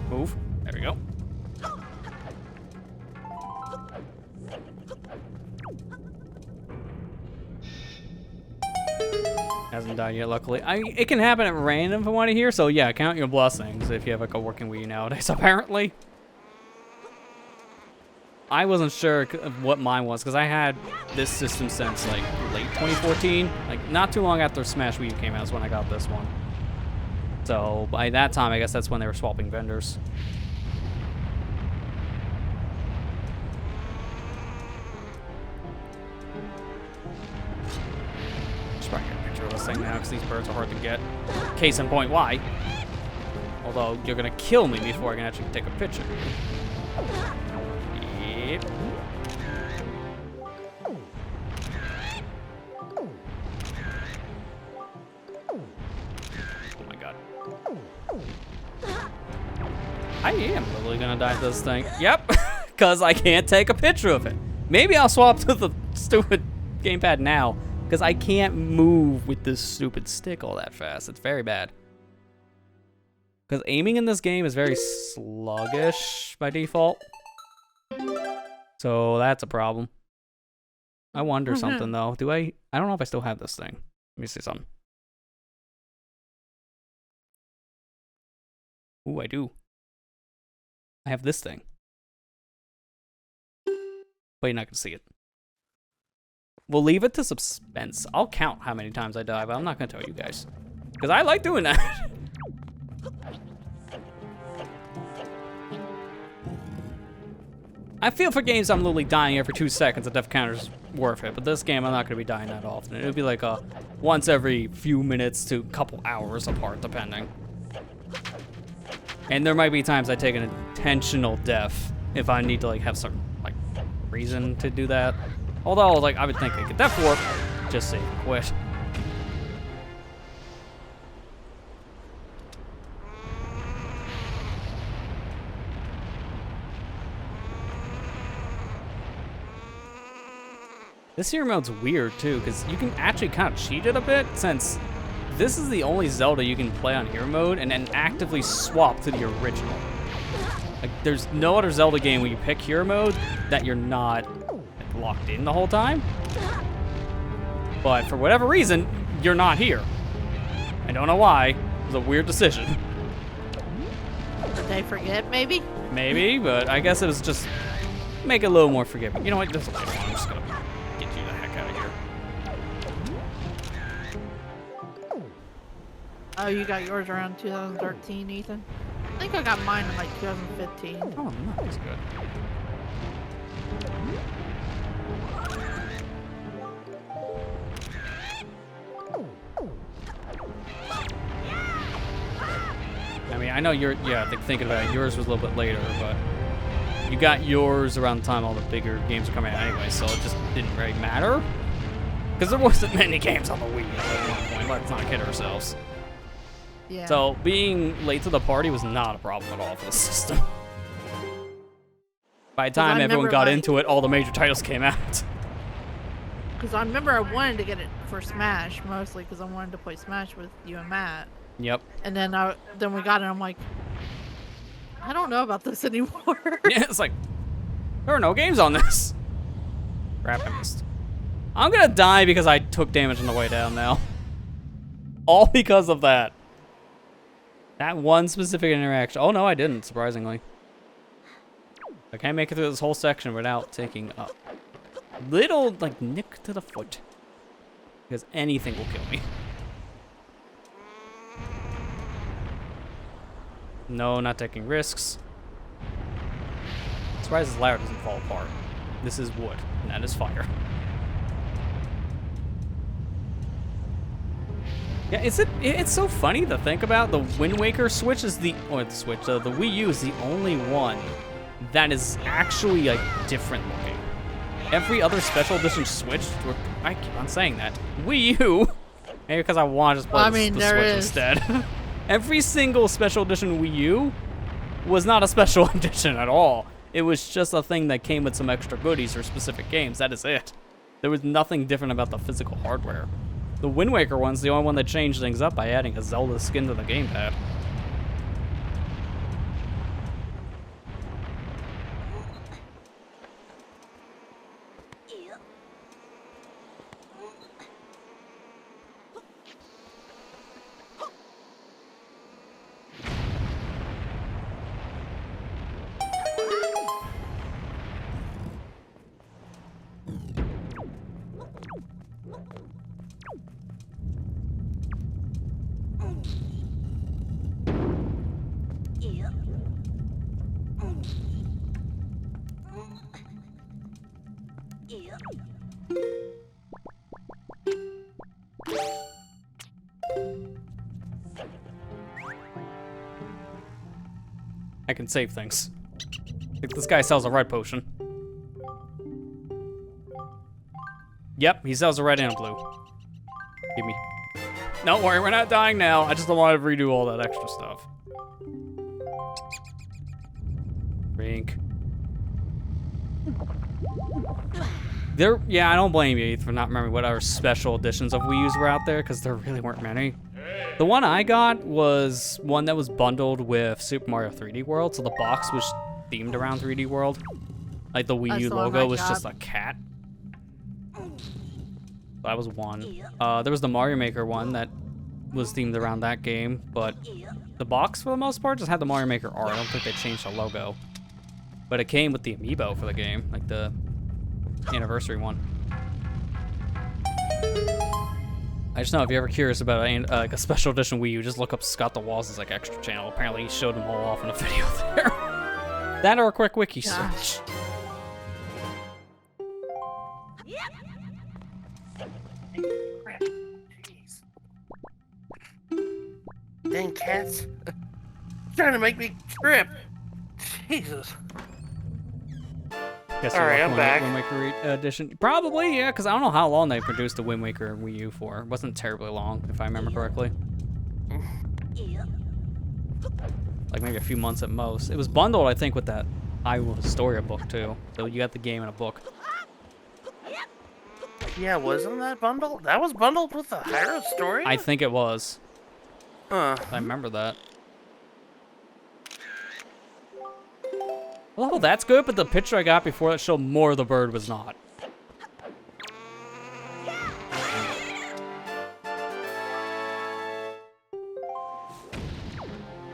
Move. There we go. Hasn't died yet, luckily. It can happen at random from what I hear, so yeah, count your blessings if you have like a working Wii U nowadays, apparently. I wasn't sure of what mine was, because I had this system since like late 2014. Like not too long after Smash Wii U came out is when I got this one. So by that time, I guess that's when they were swapping vendors. Just trying to get a picture of this thing now, because these birds are hard to get. Case in point, why? Although you're gonna kill me before I can actually take a picture. Yep. Oh my god. I am really gonna die to this thing. Yep, because I can't take a picture of it. Maybe I'll swap to the stupid gamepad now, because I can't move with this stupid stick all that fast. It's very bad. Because aiming in this game is very sluggish by default. So that's a problem. I wonder something though. I don't know if I still have this thing. Let me see something. Ooh, I do. I have this thing. But you're not gonna see it. We'll leave it to suspense. I'll count how many times I die, but I'm not gonna tell you guys. Because I like doing that. I feel for games I'm literally dying every 2 seconds, the death counter's worth it. But this game, I'm not gonna be dying that often. It'll be like a once every few minutes to a couple hours apart, depending. And there might be times I take an intentional death if I need to like have some like reason to do that. Although like I would think I get that for just save and quit. This hero mode's weird too, because you can actually kind of cheat it a bit, since this is the only Zelda you can play on hero mode and then actively swap to the original. Like, there's no other Zelda game where you pick hero mode that you're not like, locked in the whole time. But for whatever reason, you're not here. I don't know why. It was a weird decision. Did they forget, maybe? Maybe, but I guess it was just make it a little more forgiving. You know what? This is okay. I'm just gonna get you the heck out of here. Oh, you got yours around 2013, Ethan? I think I got mine in like 2015. Oh, nice. Good. I mean, I know you're, yeah, thinking about it, yours was a little bit later, but you got yours around the time all the bigger games were coming out anyway, so it just didn't really matter. Because there wasn't many games on the Wii at one point, let's not kid ourselves. Yeah. So being late to the party was not a problem at all for the system. By the time everyone got into it, all the major titles came out. Because I remember I wanted to get it for Smash, mostly because I wanted to play Smash with you and Matt. Yep. And then we got it, and I'm like, I don't know about this anymore. Yeah, it's like, there are no games on this. Crap, I missed. I'm gonna die because I took damage on the way down now. All because of that. That one specific interaction. Oh no, I didn't, surprisingly. I can't make it through this whole section without taking a little, like, nick to the foot. Because anything will kill me. No, not taking risks. I'm surprised this ladder doesn't fall apart. This is wood, and that is fire. Yeah, it's so funny to think about. The Wind Waker Switch is the Wii U is the only one that is actually like different looking. Every other special edition Switch, I keep on saying that, Wii U, maybe because I want to just play the Switch instead. Every single special edition Wii U was not a special edition at all. It was just a thing that came with some extra goodies or specific games. That is it. There was nothing different about the physical hardware. The Wind Waker one's the only one that changed things up by adding a Zelda skin to the gamepad. I can save things. I think this guy sells a red potion. Yep, he sells a red and a blue. Give me. Don't worry, we're not dying now. I just don't want to redo all that extra stuff. Drink. Yeah, I don't blame you for not remembering what our special editions of Wii U's were out there, because there really weren't many. The one I got was one that was bundled with Super Mario 3D World, so the box was themed around 3D World. Like the Wii That's U the one logo I was got. just a cat. That was one. There was the Mario Maker one that was themed around that game, but the box for the most part just had the Mario Maker art. I don't think they changed the logo. But it came with the amiibo for the game, like the anniversary one. I just know if you're ever curious about like a special edition Wii U, just look up Scott the Walls' like extra channel. Apparently he showed them all off in a video there. That or a quick wiki search. Dang cats. Trying to make me trip. Jesus. Guess All right, I'm back. Wind Waker edition. Probably, yeah, because I don't know how long they produced the Wind Waker Wii U for. It wasn't terribly long, if I remember correctly. Like maybe a few months at most. It was bundled, I think, with that Hyrule Historia book, too. So you got the game in a book. Yeah, wasn't that bundled? That was bundled with the Hyrule story? I think it was. Huh. I remember that. Well, that's good, but the picture I got before that showed more of the bird was not.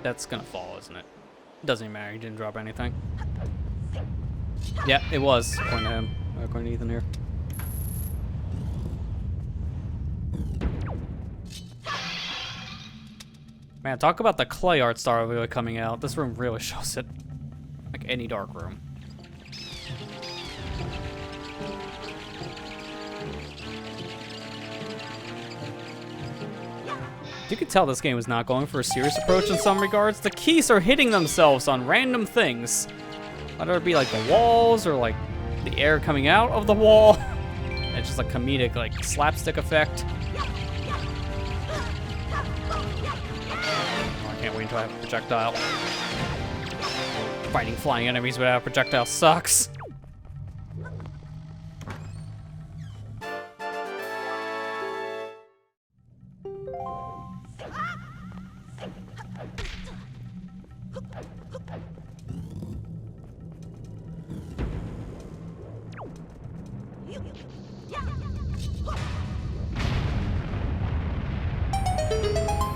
That's gonna fall, isn't it? It doesn't even matter, he didn't drop anything. Yeah, it was, according to him. According to Ethan here. Man, talk about the clay art style really coming out. This room really shows it. Like any dark room. You could tell this game was not going for a serious approach in some regards. The keys are hitting themselves on random things. Whether it be like the walls or like the air coming out of the wall. It's just a comedic like slapstick effect. Oh, I can't wait until I have a projectile. Fighting flying enemies without a projectile sucks.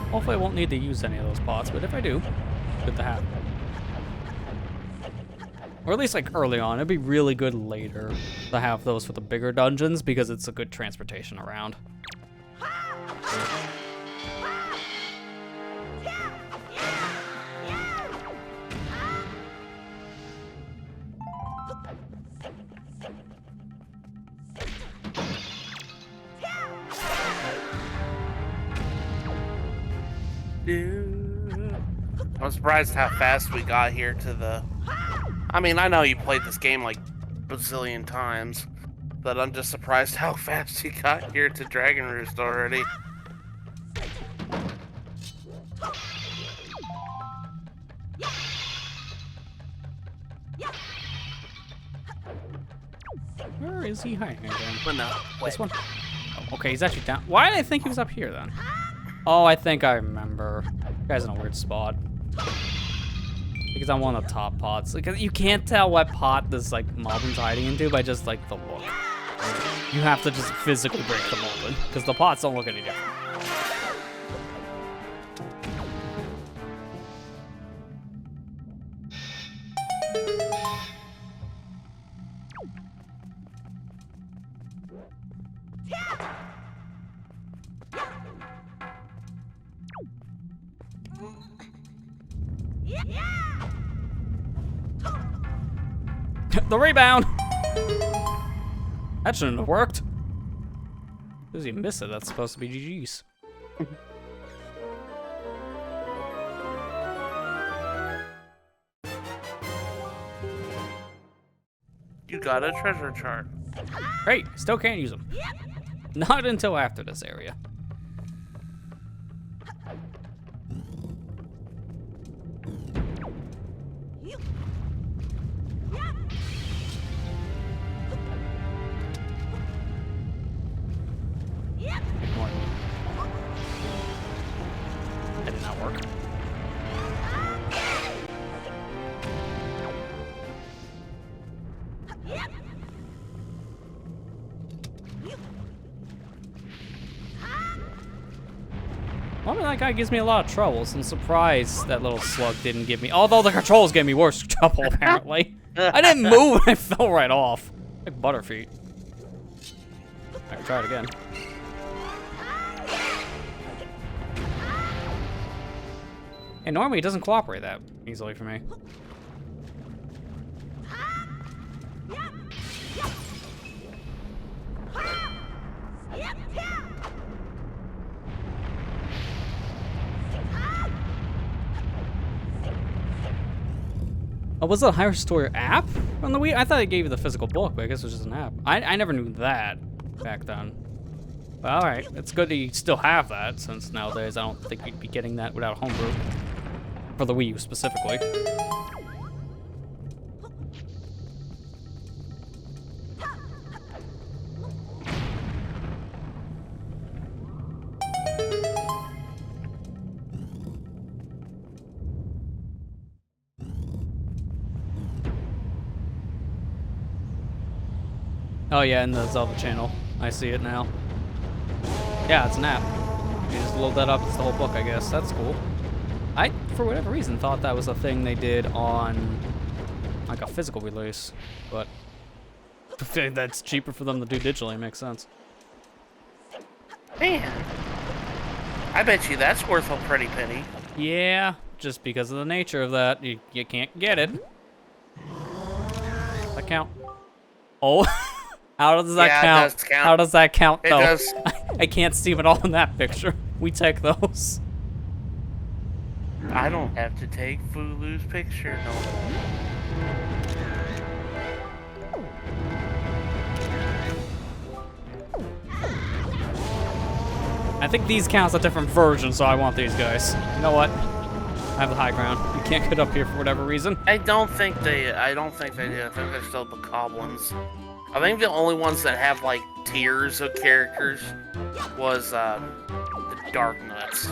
Hopefully I won't need to use any of those pots, but if I do, good to have. Or at least like early on. It'd be really good later to have those for the bigger dungeons because it's a good transportation around. I'm surprised how fast we got here to the... I mean, I know you played this game like a bazillion times, but I'm just surprised how fast you got here to Dragon Roost already. Where is he hiding again? But no, This one? Oh, okay, he's actually down. Why did I think he was up here then? Oh, I think I remember. The guy's in a weird spot. Because I'm one of the top pots. Like, you can't tell what pot this like Malbin's hiding into by just like the look. You have to just physically break the Malbin because the pots don't look any different. The rebound! That shouldn't have worked. Does he miss it? That's supposed to be GG's. you got a treasure chart. Great, still can't use them. Not until after this area. Ignore me. That did not work. Normally that guy gives me a lot of trouble, so I'm surprised that little slug didn't give me... Although the controls gave me worse trouble, apparently. I didn't move, I fell right off. Like Butterfeet. I can try it again. And normally it doesn't cooperate that easily for me. Oh, was it a Higher Story app on the Wii? I thought it gave you the physical book, but I guess it was just an app. I never knew that back then. But alright, it's good that you still have that, since nowadays I don't think you'd be getting that without a homebrew. For the Wii U specifically. Oh yeah, in the Zelda channel. I see it now. Yeah, it's an app. You just load that up, it's the whole book, I guess. That's cool. I, for whatever reason, thought that was a thing they did on, like, a physical release. But that's cheaper for them to do digitally, makes sense. Man, I bet you that's worth a pretty penny. Yeah, just because of the nature of that, you can't get it. Does that count? Oh, how does that count? It does count? How does that count, though? It does. I can't see it all in that picture. We take those. I don't have to take Fulu's picture, no. I think these count as a different version, so I want these guys. You know what? I have the high ground. You can't get up here for whatever reason. I don't think they do. I think they're still the goblins. I think the only ones that have, like, tiers of characters was, the Dark Nuts.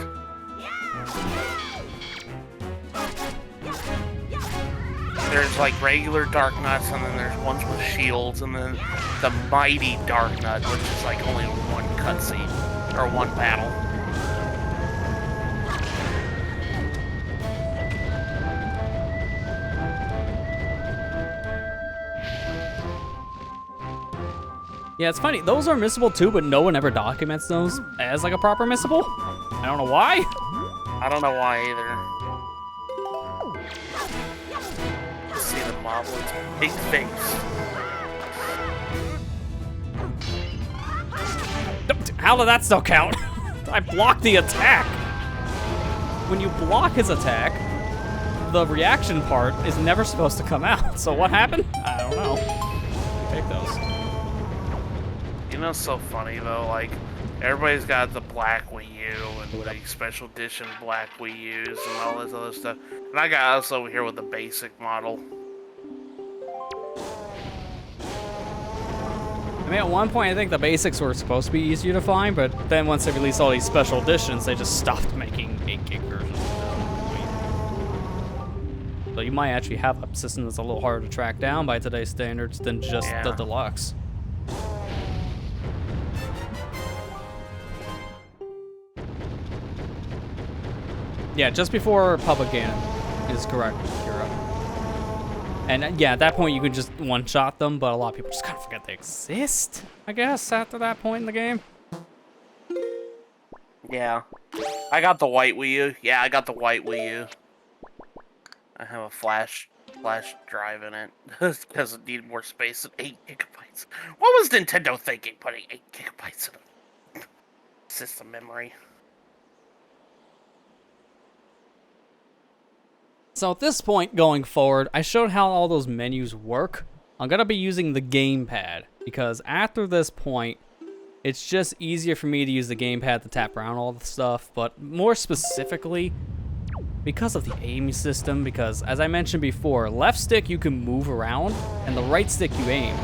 There's, like, regular Dark Nuts, and then there's ones with shields, and then the Mighty Dark Nut, which is, like, only one cutscene, or one battle. Yeah, it's funny. Those are missable too, but no one ever documents those as like a proper missable. I don't know why. I don't know why either. See the mob with its big face. How did that still count? I blocked the attack. When you block his attack, the reaction part is never supposed to come out. So what happened? I don't know. Take those. You know, it's so funny though, like, everybody's got the black Wii U and the special edition black Wii U's and all this other stuff. And I got us over here with the basic model. I mean, at one point, I think the basics were supposed to be easier to find, but then once they released all these special editions, they just stopped making 8-gig versions. So you might actually have a system that's a little harder to track down by today's standards than just the deluxe. Yeah, just before Public Ganon is correct, Kira. And yeah, at that point you could just one-shot them, but a lot of people just kind of forget they exist, I guess, after that point in the game. Yeah. I got the white Wii U. Yeah, I got the white Wii U. I have a flash drive in it because it needed more space than 8 gigabytes. What was Nintendo thinking putting 8 gigabytes in a system memory? So at this point going forward, I showed how all those menus work. I'm going to be using the gamepad because after this point, it's just easier for me to use the gamepad to tap around all the stuff, but more specifically, because of the aim system, because as I mentioned before, left stick you can move around, and the right stick you aim.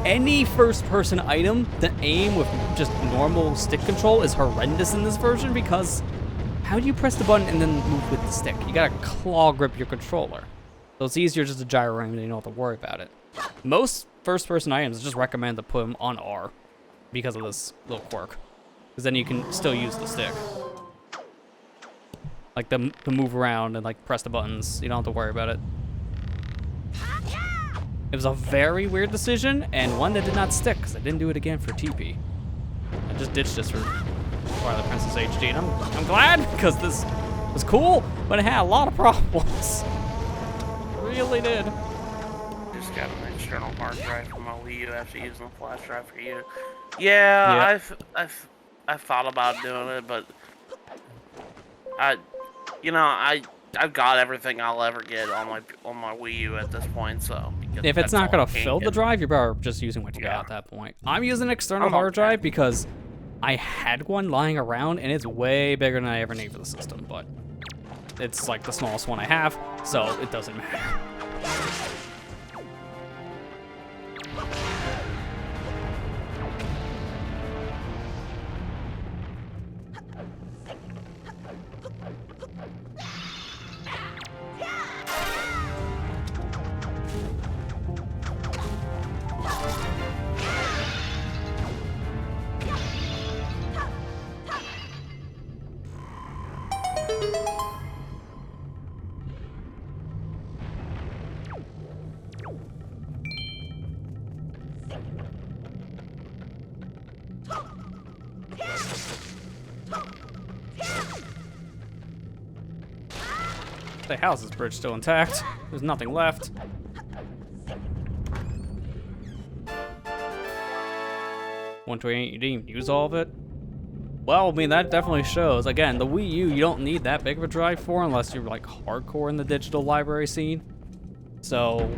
Any first-person item that aim with just normal stick control is horrendous in this version because how do you press the button and then move with the stick? You gotta claw grip your controller. So it's easier just to gyro aim and you don't have to worry about it. Most first-person items just recommend to put them on R because of this little quirk. Because then you can still use the stick. Like the move around and like press the buttons. You don't have to worry about it. It was a very weird decision and one that did not stick because I didn't do it again for TP. I just ditched this for Twilight Princess HD, and I'm glad because this was cool, but it had a lot of problems. Really did. Just got an external hard drive for my Wii U after using the flash drive for you. Yeah, I've thought about doing it, but I've got everything I'll ever get on my Wii U at this point, so if it's not gonna fill the drive, you're better just using what you got at that point. I'm using an external hard drive because I had one lying around and it's way bigger than I ever need for the system, but it's like the smallest one I have, so it doesn't matter. The house's bridge still intact. There's nothing left. $128, you didn't even use all of it? Well, I mean, that definitely shows. Again, the Wii U, you don't need that big of a drive for unless you're like hardcore in the digital library scene. So,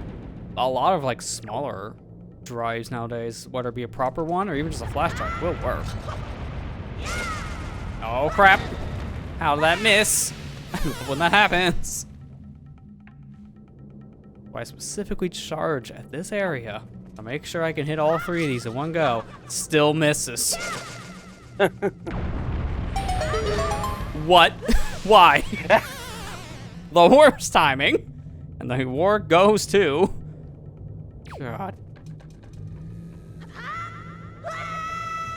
a lot of like smaller drives nowadays, whether it be a proper one or even just a flash drive, will work. Oh crap! How did that miss? When that happens. I specifically charge at this area to make sure I can hit all three of these in one go. Still misses. What? Why? The worst timing. And the award goes to... God.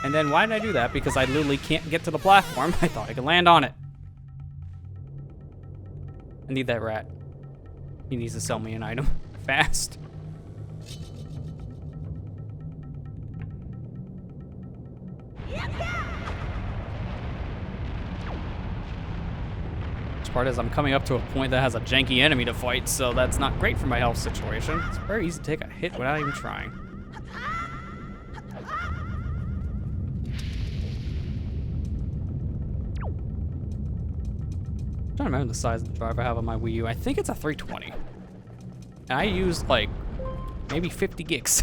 And then why did I do that? Because I literally can't get to the platform. I thought I could land on it. I need that rat. He needs to sell me an item. Fast. Which part is I'm coming up to a point that has a janky enemy to fight, so that's not great for my health situation. It's very easy to take a hit without even trying. I'm trying to remember the size of the drive I have on my Wii U. I think it's a 320. And I used like maybe 50 gigs.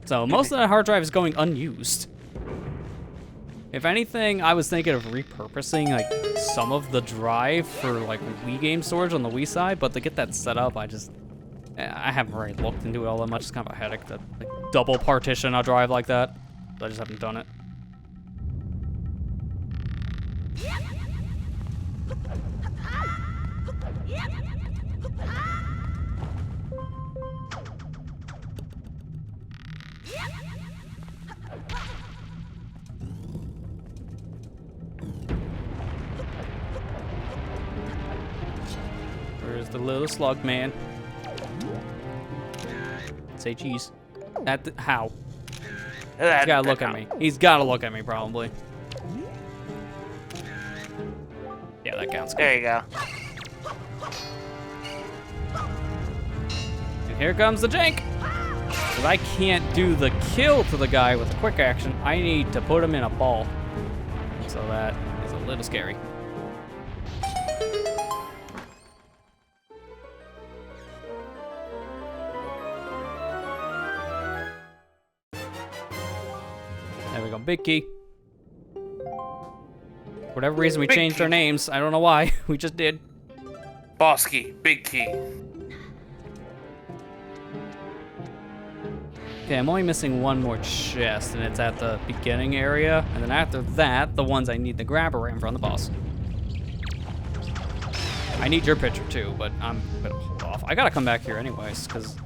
So most of that hard drive is going unused. If anything, I was thinking of repurposing like some of the drive for like Wii game storage on the Wii side, but to get that set up, I haven't really looked into it all that much. It's kind of a headache to like double partition a drive like that. So I just haven't done it. Where's the little slug man? Say cheese. How? He's gotta look at me. He's gotta look at me, probably. Yeah, that counts. There you go. And here comes the jank. But I can't do the kill to the guy with a quick action. I need to put him in a ball. So that is a little scary. There we go, big key. For whatever reason, we changed our names. I don't know why. We just did. Boss key, big key. Okay, I'm only missing one more chest, and it's at the beginning area. And then after that, the ones I need to grab are in front of the boss. I need your picture too, but I'm gonna hold off. I gotta come back here anyways, because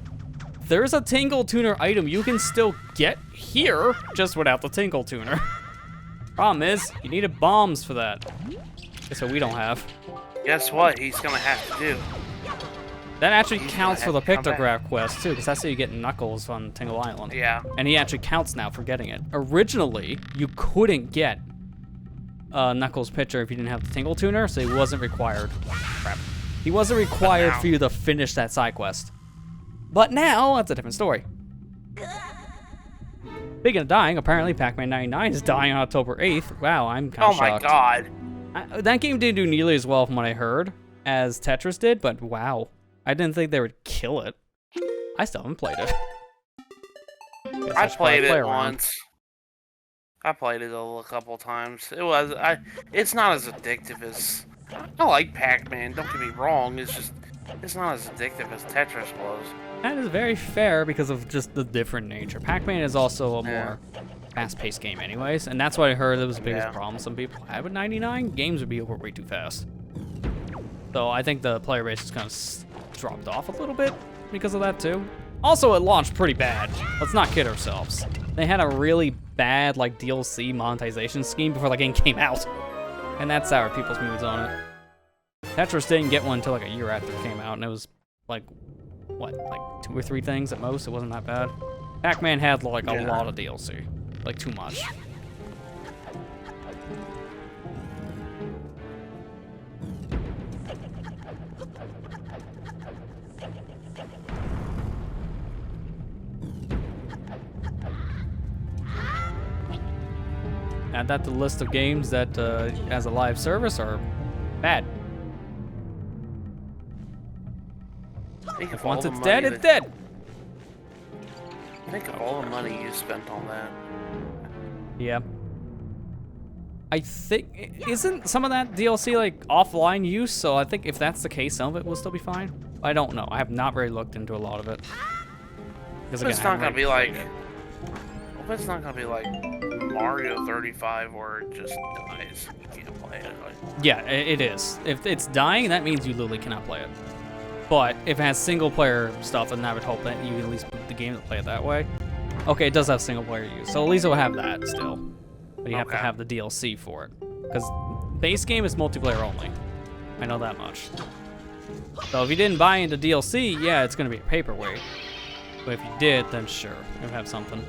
there's a Tingle Tuner item you can still get here, just without the Tingle Tuner. Problem is, you needed bombs for that. So we don't have. guess what he's gonna have to do? That actually He's counts for gonna the have to come pictograph quest too, because that's how you get Knuckles on Tingle Island. Yeah. And he actually counts now for getting it. Originally, you couldn't get Knuckles' picture if you didn't have the Tingle Tuner, so he wasn't required. Crap. He wasn't required for you to finish that side quest. But now, that's a different story. Speaking of dying, apparently Pac-Man 99 is dying on October 8th. Wow, I'm kind of shocked. Oh my god. That game didn't do nearly as well from what I heard as Tetris did, but wow. I didn't think they would kill it. I still haven't played it. I played it once. I played it a couple times. It's not as addictive as... I like Pac-Man, don't get me wrong. It's not as addictive as Tetris was. That is very fair because of just the different nature. Pac-Man is also a more fast-paced game anyways, and that's what I heard was the biggest problem some people have with 99. Games would be over way too fast. So I think the player base has kind of dropped off a little bit because of that too. Also, it launched pretty bad. Let's not kid ourselves. They had a really bad like DLC monetization scheme before the game came out, and that soured people's moods on it. Tetris didn't get one until like a year after it came out, and it was like, what, like 2 or 3 things at most? It wasn't that bad. Pac-Man had like a lot of DLC, like too much. Add that to the list of games that, as a live service, are bad. If once it's dead, it's dead. Think of all the money you spent on that. Yeah. I think, isn't some of that DLC like offline use? So I think if that's the case, some of it will still be fine. I don't know. I have not really looked into a lot of it. Because it's not gonna be like. It's not gonna be like Mario 35 where it just dies. You can't play it. Yeah, it is. If it's dying, that means you literally cannot play it. But if it has single player stuff, then I would hope that you can at least put the game to play it that way. Okay, it does have single player use, so at least it will have that still. But you have to have the DLC for it. Because base game is multiplayer only. I know that much. So if you didn't buy into DLC, yeah, it's gonna be a paperweight. But if you did, then sure, you'll have something.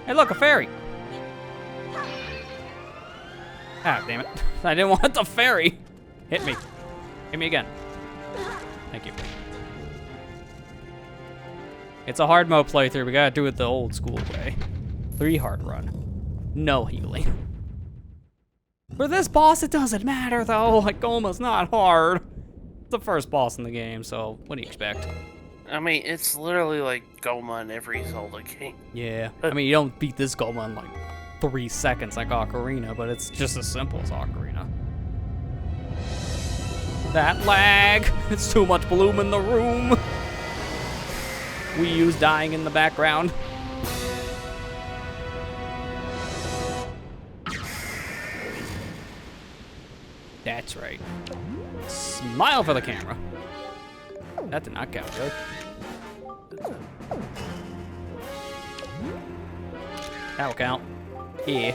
Hey, look, a fairy! Ah, damn it. I didn't want the fairy! Hit me. Hit me again. Thank you. It's a hard mode playthrough. We gotta do it the old school way. 3 hard run. No healing. For this boss, it doesn't matter, though. Like, Goma's not hard. It's the first boss in the game, so what do you expect? I mean, it's literally like Goma in every Zelda game. Yeah. I mean, you don't beat this Goma in like 3 seconds like Ocarina, but it's just as simple as Ocarina. That lag! It's too much bloom in the room! We use dying in the background. That's right. Smile for the camera. That did not count, really. That'll count. Yeah.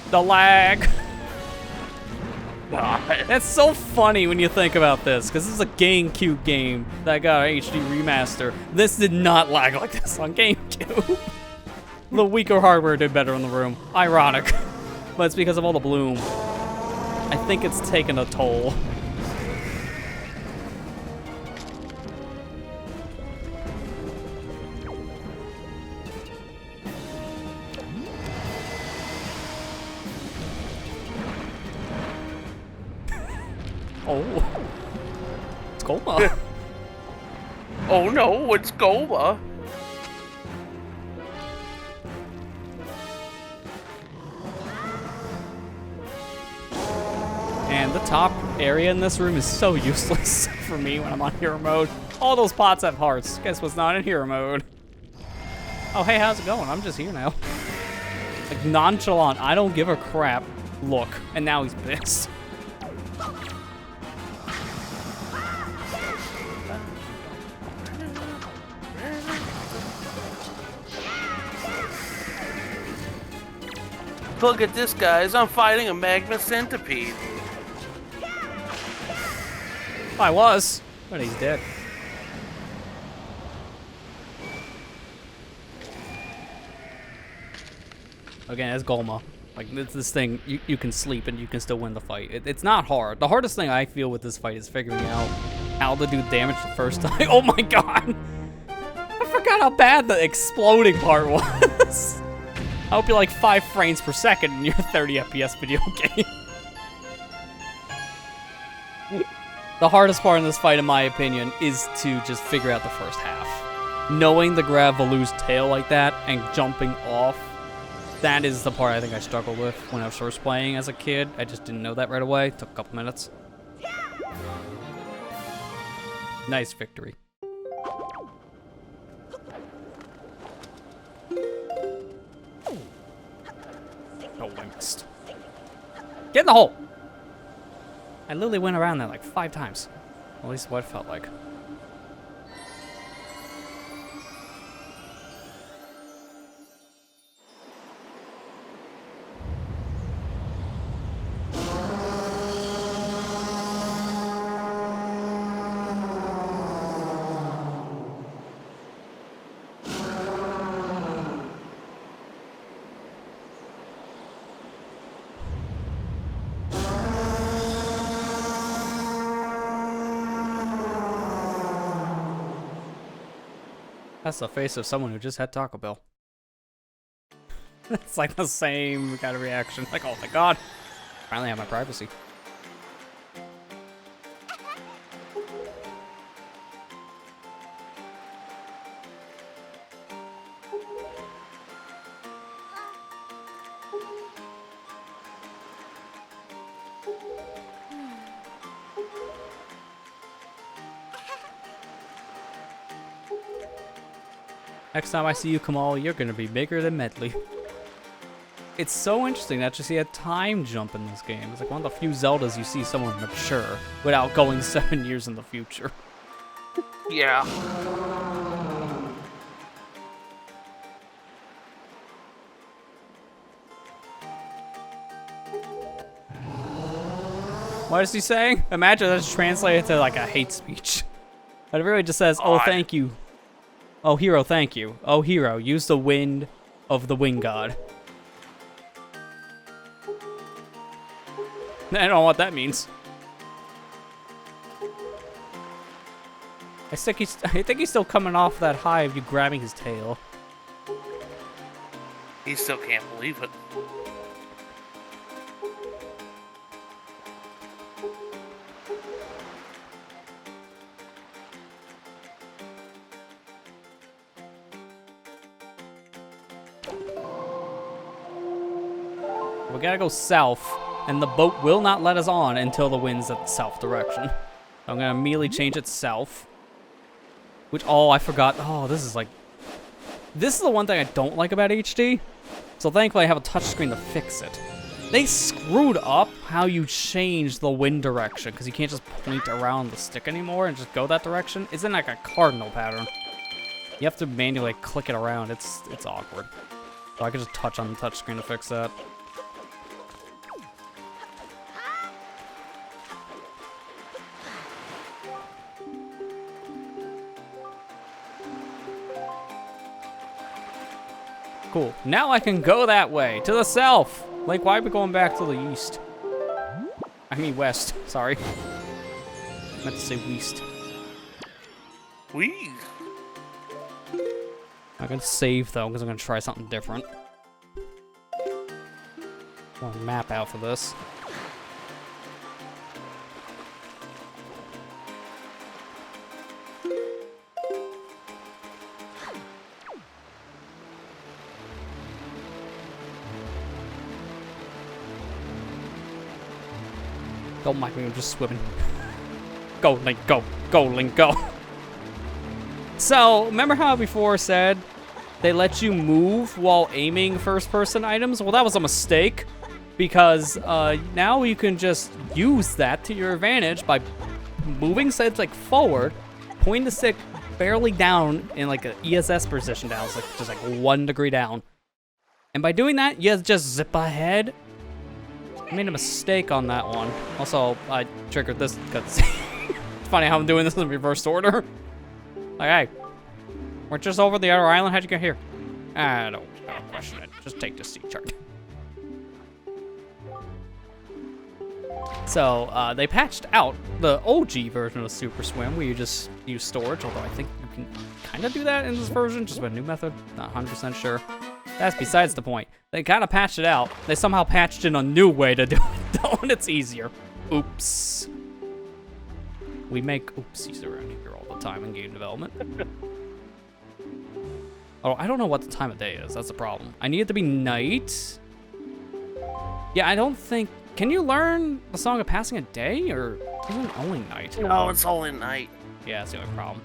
The lag. That's so funny when you think about this, because this is a GameCube game that got an HD remaster. This did not lag like this on GameCube. The weaker hardware did better in the room. Ironic. But it's because of all the bloom. I think it's taken a toll. Oh. It's Goma. Oh no, it's Goma. Man, the top area in this room is so useless for me when I'm on hero mode. All those pots have hearts. Guess what's not in hero mode? Oh, hey, how's it going? I'm just here now. Like, nonchalant, I don't give a crap. Look, and now he's pissed. Look at this, guys. I'm fighting a magma centipede. I was, but he's dead. Again, it's Golma. Like, it's this thing, you can sleep and you can still win the fight. It's not hard. The hardest thing I feel with this fight is figuring out how to do damage the first time. Oh my god! I forgot how bad the exploding part was. I hope you're like 5 frames per second in your 30 FPS video game. The hardest part in this fight, in my opinion, is to just figure out the first half. Knowing to grab Valu's tail like that and jumping off, that is the part I think I struggled with when I was first playing as a kid. I just didn't know that right away. It took a couple minutes. Nice victory. Oh, I missed. Get in the hole! I literally went around that like 5 times. At least what it felt like. That's the face of someone who just had Taco Bell. It's like the same kind of reaction. Like, oh my god. Finally have my privacy. Next time I see you, Kamal, you're gonna be bigger than Medley. It's so interesting that you see a time jump in this game. It's like one of the few Zeldas you see someone mature without going 7 years in the future. Yeah. What is he saying? Imagine that's translated to like a hate speech. But it really just says, oh, thank you. Oh, hero, thank you. Oh, hero, use the wind of the wind god. I don't know what that means. I think he's still coming off that high of you grabbing his tail. He still can't believe it. We gotta go south, and the boat will not let us on until the wind's at the south direction. So I'm gonna immediately change it south. Which, oh, I forgot. Oh, this is the one thing I don't like about HD. So thankfully I have a touchscreen to fix it. They screwed up how you change the wind direction, because you can't just point around the stick anymore and just go that direction. It's in like a cardinal pattern. You have to manually click it around. It's awkward. So I could just touch on the touchscreen to fix that. Cool. Now I can go that way, to the south. Like, why are we going back to the east? I mean west, sorry. I meant to say west. Wee. I'm gonna save though, because I'm gonna try something different. I'll map out for this. Don't mind me, I'm just swimming. Go, Link, go. Go, Link, go. So, remember how I before said they let you move while aiming first-person items? Well, that was a mistake, because now you can just use that to your advantage by moving sides like forward, pointing the stick barely down in like an ESS position down, so just like 1 degree down. And by doing that, you just zip ahead. I made a mistake on that one. Also, I triggered this cutscene. It's funny how I'm doing this in reverse order. Like, hey, we're just over the other island. How'd you get here? I don't question it. Just take the sea chart. So, they patched out the OG version of Super Swim, where you just use storage, although I think you can kind of do that in this version, just with a new method. Not 100% sure. That's besides the point. They kind of patched it out. They somehow patched in a new way to do it, though, and it's easier. Oops. We make oopsies around here all the time in game development. Oh, I don't know what the time of day is. That's the problem. I need it to be night. Yeah, I don't think... Can you learn the Song of Passing a Day, or isn't it only night? No, it's only night. Yeah, that's the only problem.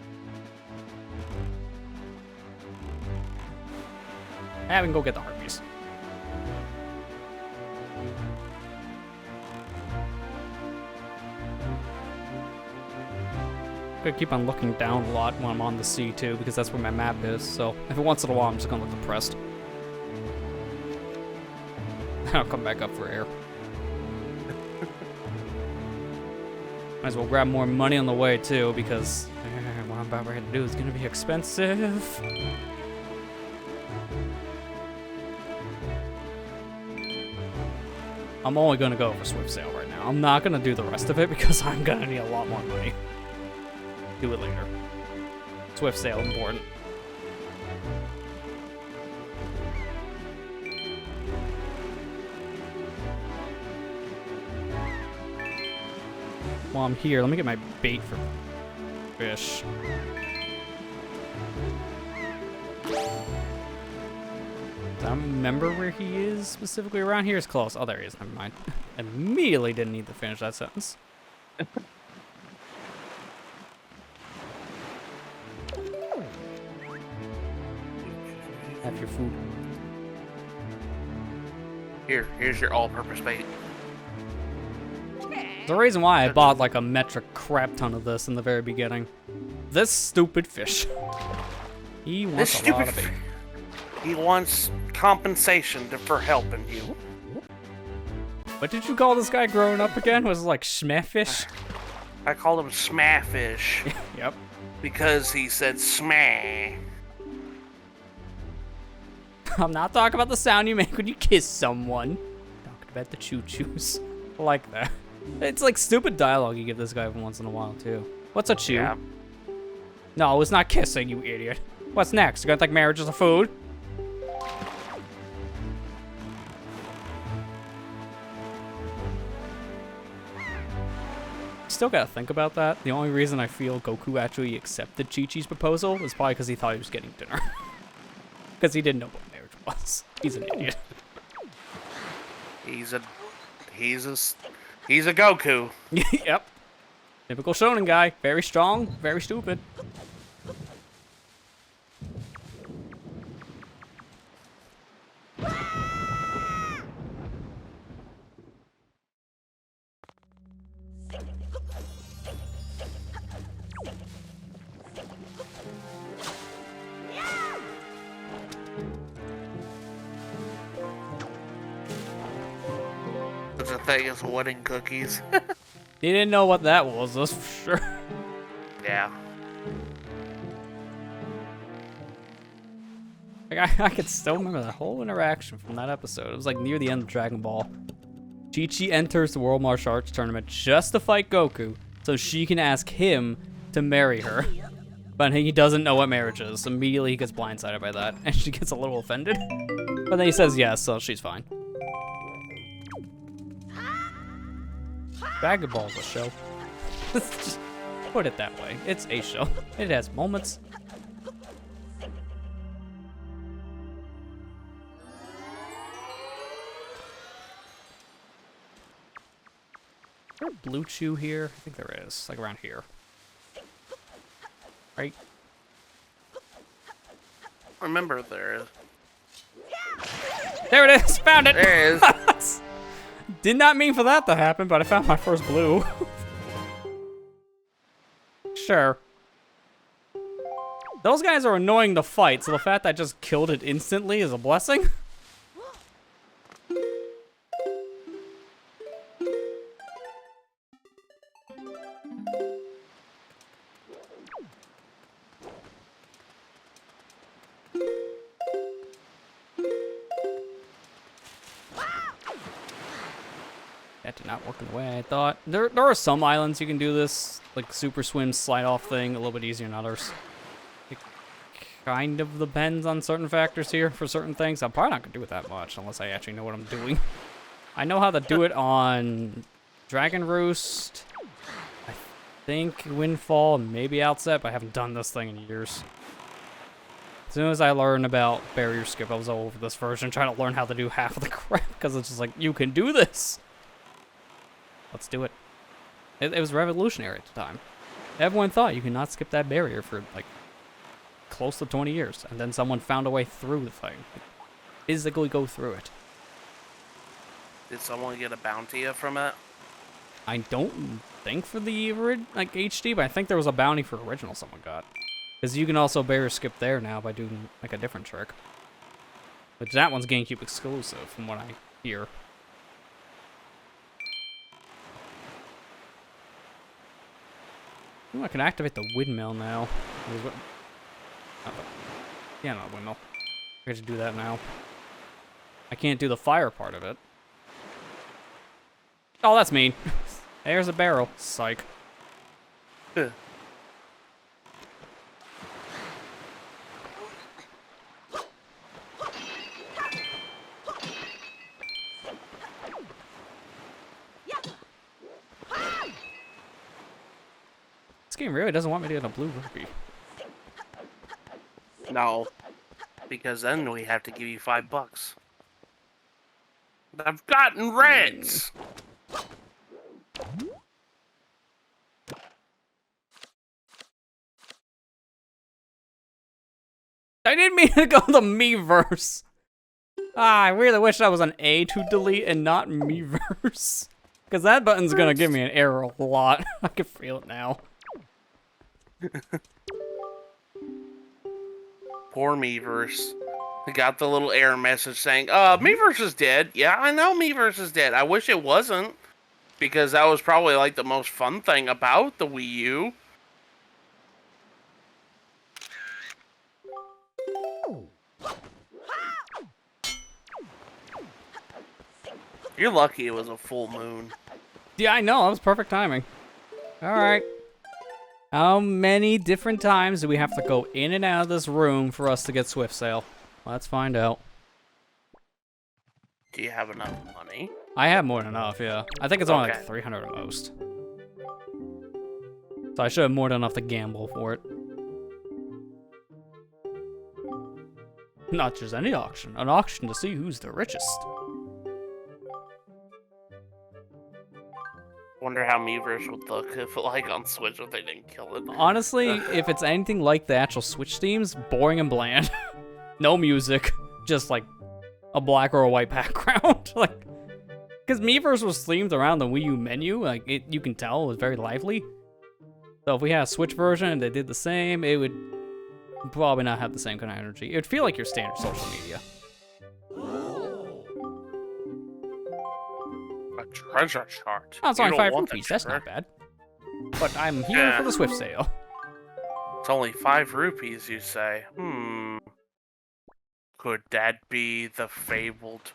Yeah, we can go get the harpies. I'm gonna keep on looking down a lot when I'm on the sea too, because that's where my map is, so every once in a while I'm just gonna look depressed. I'll come back up for air. Might as well grab more money on the way too, because what I'm about ready to do is gonna be expensive. I'm only gonna go for Swift Sail right now. I'm not gonna do the rest of it because I'm gonna need a lot more money. Do it later. Swift Sail, important. While I'm here, let me get my bait for fish. Do I remember where he is specifically around here? Is close. Oh, there he is. Never mind. Immediately didn't need to finish that sentence. Have your food. Here's your all-purpose bait. The reason why I bought like a metric crap ton of this in the very beginning. This stupid fish. He wants a lot of bait. He wants compensation for helping you. What did you call this guy growing up again? Was it like Schmafish? I called him Smafish. Yep. Because he said smah. I'm not talking about the sound you make when you kiss someone. Talking about the choo-choos. I like that. It's like stupid dialogue you give this guy once in a while, too. What's a chew? Yeah. No, it's not kissing, you idiot. What's next? You gonna think marriage is a food? Still gotta think about that. The only reason I feel Goku actually accepted Chi-Chi's proposal is probably because he thought he was getting dinner. Because he didn't know what marriage was. He's an idiot. He's a Goku. Yep. Typical shonen guy. Very strong, very stupid. Such a thing as wedding cookies. He didn't know what that was, that's for sure. Yeah. Like, I could still remember that whole interaction from that episode. It was like near the end of Dragon Ball. Chi-Chi enters the World Martial Arts Tournament just to fight Goku, so she can ask him to marry her. But he doesn't know what marriage is. Immediately he gets blindsided by that, and she gets a little offended. But then he says yes, so she's fine. Dragon Ball's a show. Just put it that way. It's a show. It has moments. there a blue chew here? I think there is, like around here. Right? Remember, there is. There it is! Found it! There it is. Did not mean for that to happen, but I found my first blue. Sure. Those guys are annoying to fight, so the fact that I just killed it instantly is a blessing. That did not work in the way I thought. There are some islands you can do this, like super swim slide off thing, a little bit easier than others. It kind of depends on certain factors here for certain things. I'm probably not gonna do it that much unless I actually know what I'm doing. I know how to do it on Dragon Roost, I think Windfall, and maybe Outset, but I haven't done this thing in years. As soon as I learned about Barrier Skip, I was all over this version, trying to learn how to do half of the crap, because it's just like, you can do this! Let's do it. It was revolutionary at the time. Everyone thought you could not skip that barrier for, like, close to 20 years, and then someone found a way through the thing. Like, physically go through it. Did someone get a bounty from it? I don't think for the like HD, but I think there was a bounty for original someone got. Because you can also barrier skip there now by doing, like, a different trick. But that one's GameCube exclusive, from what I hear. Ooh, I can activate the windmill now. Yeah, not windmill. I get to do that now. I can't do the fire part of it. Oh, that's mean. There's a barrel. Psych. This game really doesn't want me to get a blue rupee. No. Because then we have to give you $5. I've gotten reds! I didn't mean to go the Miiverse. Ah, I really wish that was an A to delete and not Miiverse. Because that button's gonna give me an error a lot. I can feel it now. Poor Miiverse. I got the little error message saying, Miiverse is dead. Yeah, I know Miiverse is dead. I wish it wasn't. Because that was probably like the most fun thing about the Wii U. You're lucky it was a full moon. Yeah, I know. That was perfect timing. Alright. How many different times do we have to go in and out of this room for us to get Swift Sail? Let's find out. Do you have enough money? I have more than enough, yeah. I think it's only like 300 at most. So I should have more than enough to gamble for it. Not just any auction. An auction to see who's the richest. Wonder how Miiverse would look if, like, on Switch if they didn't kill it. Honestly, if it's anything like the actual Switch themes, boring and bland. No music, just like a black or a white background. Like, because Miiverse was themed around the Wii U menu, like you can tell it was very lively. So if we had a Switch version and they did the same, it would probably not have the same kind of energy. It would feel like your standard social media. A treasure chart. Oh, it's only 5 rupees. That's not bad. But I'm here for the Swift Sale. It's only 5 rupees, you say? Could that be the fabled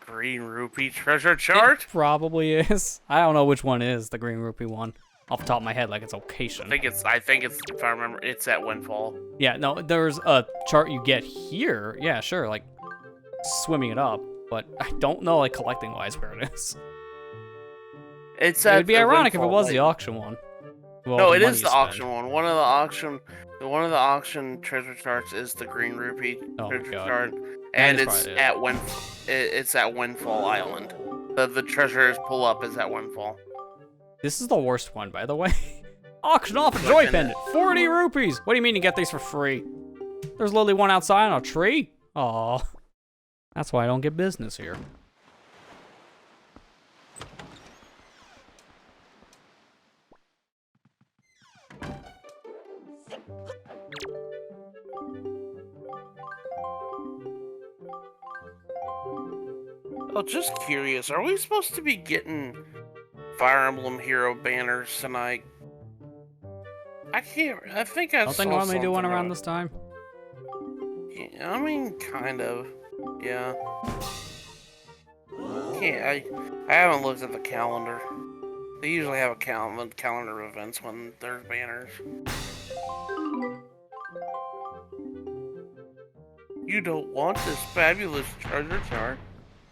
green rupee treasure chart? It probably is. I don't know which one is the green rupee one. Off the top of my head, like it's location. I think it's, if I remember, it's at Windfall. Yeah, no, there's a chart you get here. Yeah, sure, like swimming it up. But I don't know, like collecting-wise, where it is. It's It would be ironic if it was the auction one. Well, no, it is the auction one. One of the auction treasure charts is the green rupee treasure chart, and it's at Windfall Island. The treasures pull up is at Windfall. This is the worst one, by the way. Auction off a joy pendant. 40 rupees. What do you mean you get these for free? There's literally one outside on a tree. Aw. That's why I don't get business here. Oh, just curious. Are we supposed to be getting Fire Emblem Hero banners tonight? I can't. I think I don't saw they normally do one something around about- this time? Yeah, I mean, kind of. Yeah. I haven't looked at the calendar. They usually have a calendar of events when there's banners. You don't want this fabulous treasure chart?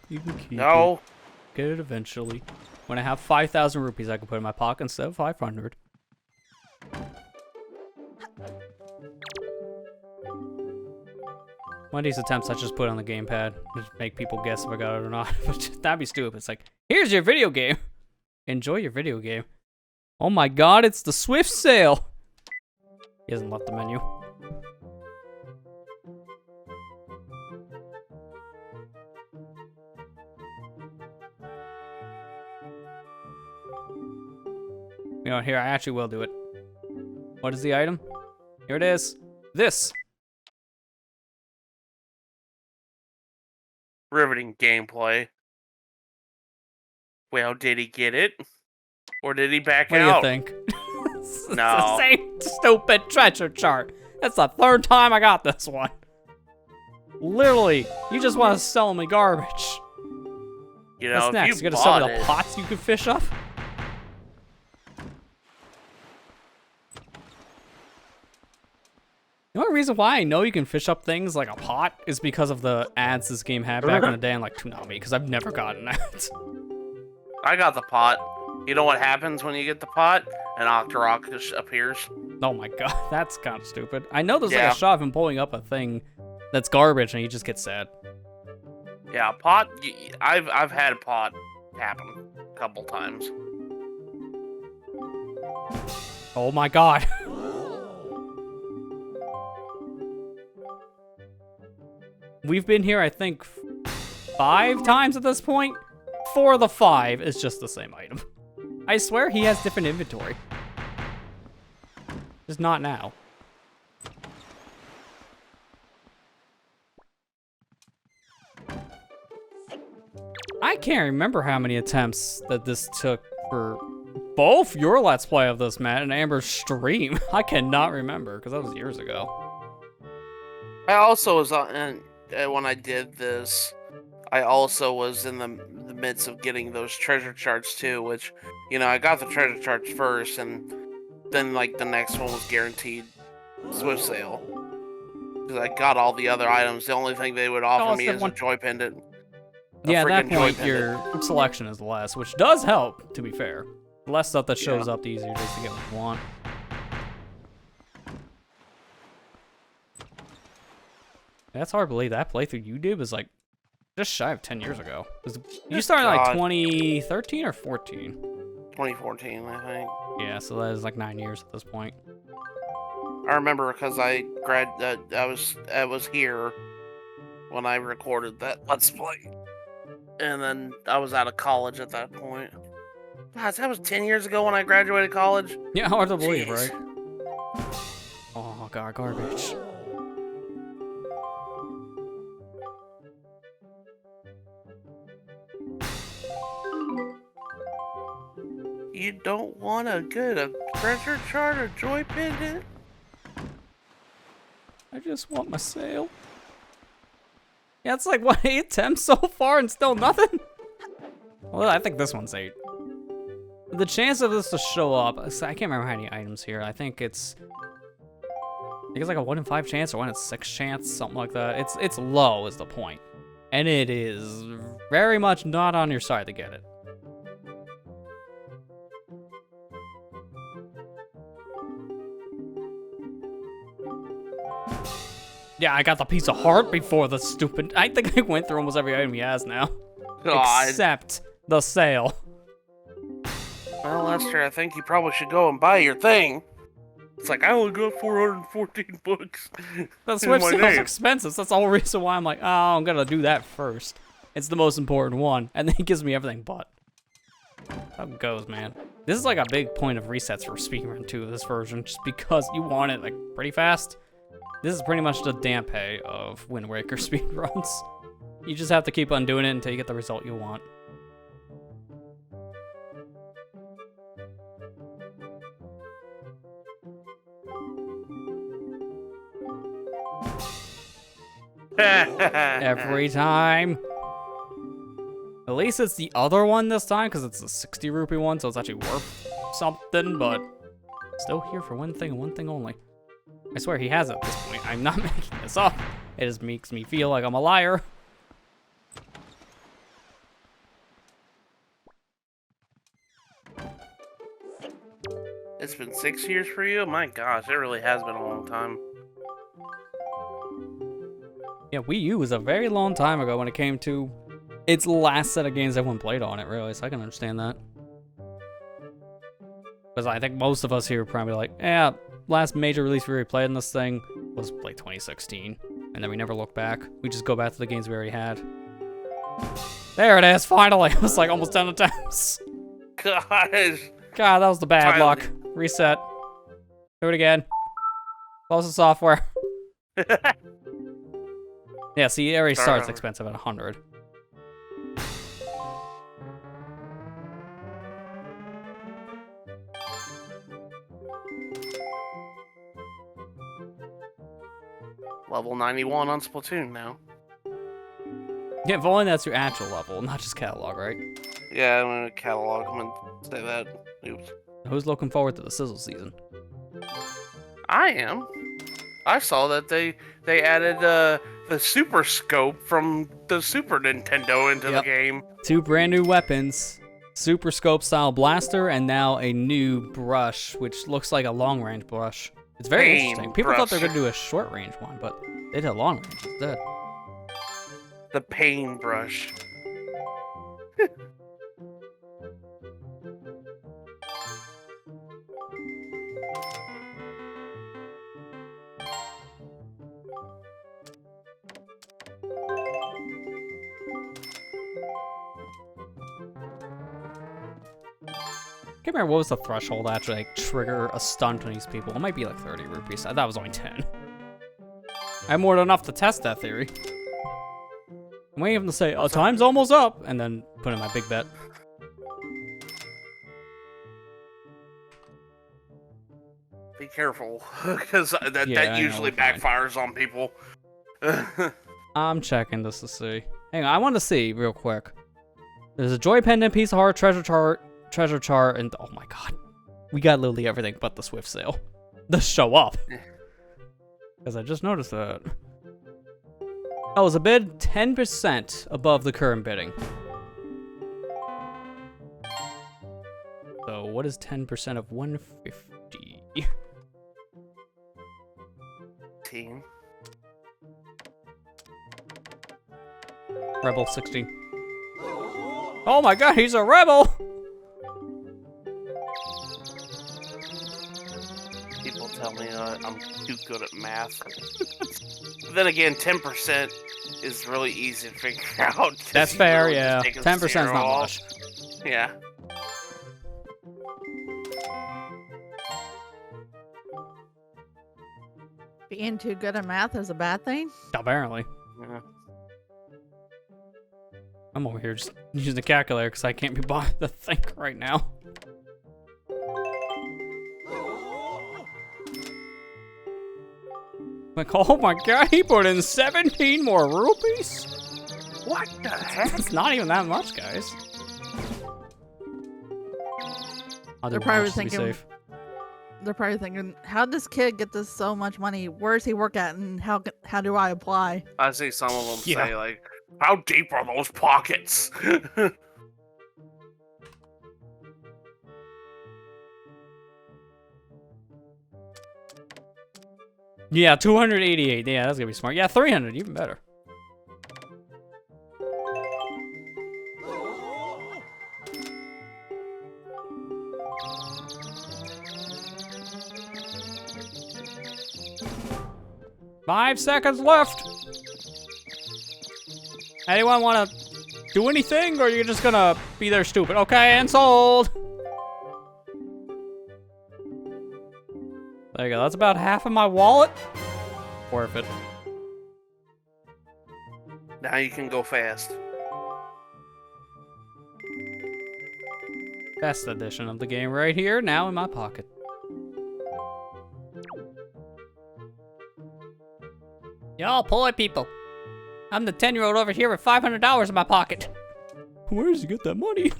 You can keep No. it. Get it eventually. When I have 5,000 rupees, I can put in my pocket instead of 500. One of these attempts I just put on the gamepad to make people guess if I got it or not. That'd be stupid. It's like, here's your video game. Enjoy your video game. Oh my god, it's the Swift sale. He hasn't left the menu. You know, here, I actually will do it. What is the item? Here it is. This. Riveting gameplay. Well, did he get it? Or did he back What out? do you think? It's the No. same stupid treasure chart. That's the third time I got this one. Literally, you just want to sell me garbage. You know, What's next? if You you gotta sell me bought the it, pots you can fish up? The only reason why I know you can fish up things like a pot is because of the ads this game had back in the day on like Toonami, because I've never gotten that. I got the pot. You know what happens when you get the pot? An Octorok just appears. Oh my god, that's kind of stupid. I know there's like Yeah. a shot of him pulling up a thing that's garbage and he just gets sad. Yeah, pot. I've had a pot happen a couple times. Oh my god. We've been here, I think, 5 times at this point. 4 of the 5 is just the same item. I swear he has different inventory. Just not now. I can't remember how many attempts that this took for both your Let's Play of this, Matt, and Amber's stream. I cannot remember, because that was years ago. I also was when I did this. I also was in the midst of getting those treasure charts too, which, you know, I got the treasure charts first, and then like the next one was guaranteed Swift sale because I got all the other items. The only thing they would offer me is a joy pendant. Yeah, at that freaking joy point, pendant. your selection is less, which does help, to be fair. The less stuff that shows up, the easier it is to get what you want. That's hard to believe. That playthrough you did was like just shy of 10 years ago. You started like God. 2013 or 14? 2014, I think. Yeah, so that is like 9 years at this point. I remember because I was here when I recorded that Let's Play, and then I was out of college at that point. God, that was 10 years ago when I graduated college. Yeah, hard to believe, Jeez. right? Oh god, garbage. You don't want to get a treasure chart or joy pendant? I just want my sale. Yeah, it's like, what, 8 attempts so far and still nothing? Well, I think this one's 8. The chance of this to show up, I can't remember how many items here. I think it's like a 1 in 5 chance or 1 in 6 chance, something like that. It's low is the point. And it is very much not on your side to get it. Yeah, I got the piece of heart before the stupid... I think I went through almost every item he has now. God. Except the sale. Well, Lester, I think you probably should go and buy your thing. It's like, I only got 414 books. The in Switch my sale's name. expensive, so that's the whole reason why I'm like, oh, I'm gonna do that first. It's the most important one, and then it gives me everything but. How it goes, man. This is like a big point of resets for speedrun 2 of this version, just because you want it like pretty fast. This is pretty much the Dampe of Wind Waker speedruns. You just have to keep on doing it until you get the result you want. Every time. At least it's the other one this time, because it's a 60 rupee one, so it's actually worth something, but still here for one thing and one thing only. I swear he has it at this point. I'm not making this up. It just makes me feel like I'm a liar. It's been 6 years for you? My gosh, it really has been a long time. Yeah, Wii U was a very long time ago when it came to its last set of games everyone played on it, really, so I can understand that. Because I think most of us here are probably like, yeah, last major release we already played in this thing was like 2016, and then we never look back. We just go back to the games we already had. There it is, finally! It was like almost 10 attempts. Gosh. God, that was the bad luck. Reset. Do it again. Close the software. Yeah, see, it already starts expensive at 100. Level 91 on Splatoon now. Yeah, if only that's your actual level, not just catalog, right? Yeah, I'm gonna catalog them and say that. Oops. Who's looking forward to the Sizzle season? I am. I saw that they added the Super Scope from the Super Nintendo into the game. 2 brand new weapons. Super Scope style blaster, and now a new brush, which looks like a long range brush. It's very interesting. People thought they were going to do a short range one, but they did a long range instead. The pain brush. I can't remember what was the threshold to actually like trigger a stunt on these people. It might be like 30 rupees. I thought it was only 10. I have more than enough to test that theory. I'm waiting for them to say, oh, time's almost up, and then put in my big bet. Be careful, because that usually backfires on people. I'm checking this to see. Hang on, I want to see real quick. There's a joy pendant, piece of heart, treasure chart, and oh my god, we got literally everything but the Swift sale. The show up, because I just noticed that. Oh, it was a bid 10% above the current bidding. So what is 10% of 150? Team. Rebel 16. Oh my god, he's a rebel! People tell me I'm too good at math. Then again, 10% is really easy to figure out. That's fair, yeah. 10% is not much. Yeah. Being too good at math is a bad thing? Apparently. Yeah. I'm over here just using the calculator because I can't be bothered to think right now. Like, oh my god, he put in 17 more rupees? What the heck? It's not even that much, guys. They're probably thinking, how did this kid get this so much money? Where does he work at, and how do I apply? I see some of them say, like, how deep are those pockets? Yeah, 288. Yeah, that's gonna be smart. Yeah, 300, even better. 5 seconds left. Anyone want to do anything, or you're just gonna be there stupid? Okay, and sold. There you go. That's about half of my wallet. Worth it. Now you can go fast. Best edition of the game right here, now in my pocket. Y'all poor people. I'm the 10-year-old over here with $500 in my pocket. Where does he get that money?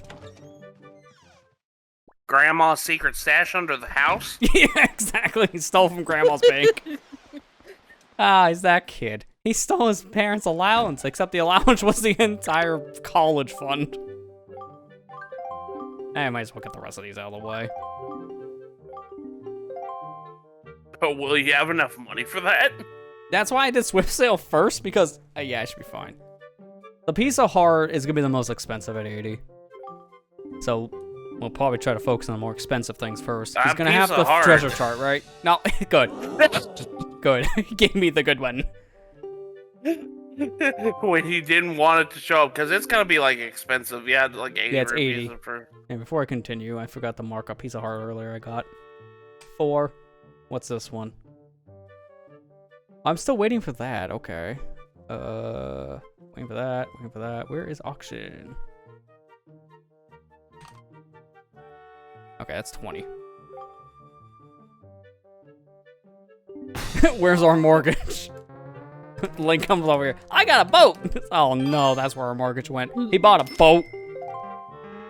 Grandma's secret stash under the house? Yeah, exactly. He stole from Grandma's bank. Ah, he's that kid. He stole his parents' allowance, except the allowance was the entire college fund. I might as well get the rest of these out of the way. But will you have enough money for that? That's why I did Swift Sale first, because, yeah, I should be fine. The piece of heart is going to be the most expensive at 80. So, we'll probably try to focus on the more expensive things first. He's going to have the treasure chart, right? No, good. Good. He gave me the good one. When he didn't want it to show up, because it's going to be, like, expensive. Yeah, like 80 Yeah, it's rupees 80. For... And before I continue, I forgot to mark a piece of heart earlier I got. 4. What's this one? I'm still waiting for that. Okay. Waiting for that. Waiting for that. Where is auction? Okay, that's 20. Where's our mortgage? Link comes over here. I got a boat! Oh no, that's where our mortgage went. He bought a boat.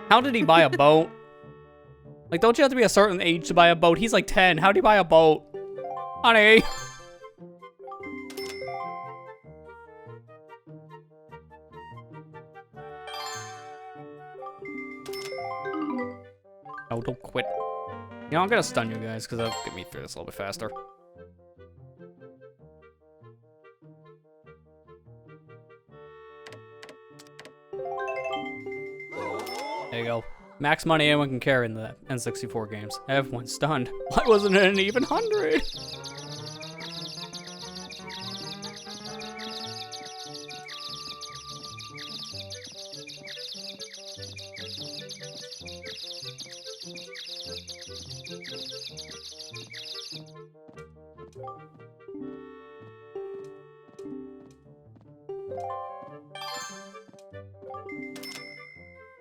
How did he buy a boat? Like, don't you have to be a certain age to buy a boat? He's like 10. How did he buy a boat? Honey! Oh, don't quit. You know, I'm gonna stun you guys, because that'll get me through this a little bit faster. There you go. Max money anyone can carry in the N64 games. Everyone's stunned. Why wasn't it an even 100?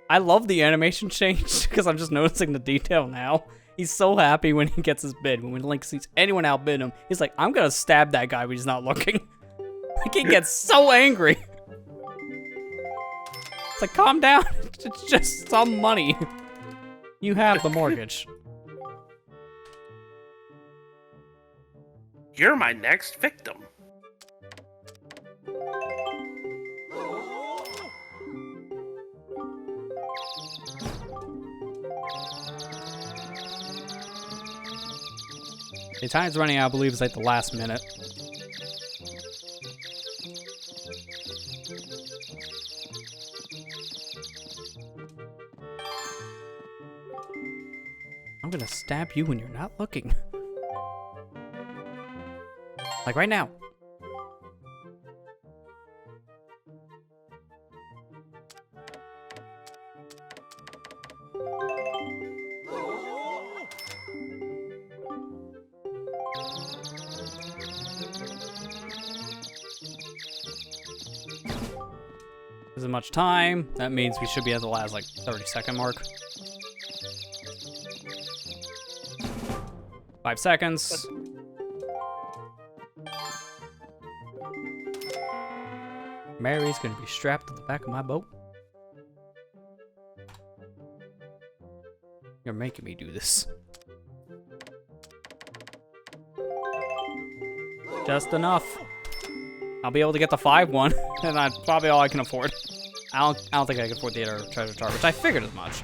I love the animation change because I'm just noticing the detail now. He's so happy when he gets his bid. When Link sees anyone outbid him, he's like, I'm gonna stab that guy when he's not looking. Like, he gets so angry. It's like, calm down. It's just some money. You have the mortgage. You're my next victim. The time's running out, I believe it's like the last minute. I'm gonna stab you when you're not looking. Like right now. Isn't much time. That means we should be at the last like 30-second mark. 5 seconds. Mary's gonna be strapped to the back of my boat. You're making me do this. Just enough. I'll be able to get the 5-1, and that's probably all I can afford. I don't think I can afford the other treasure chart, which I figured as much.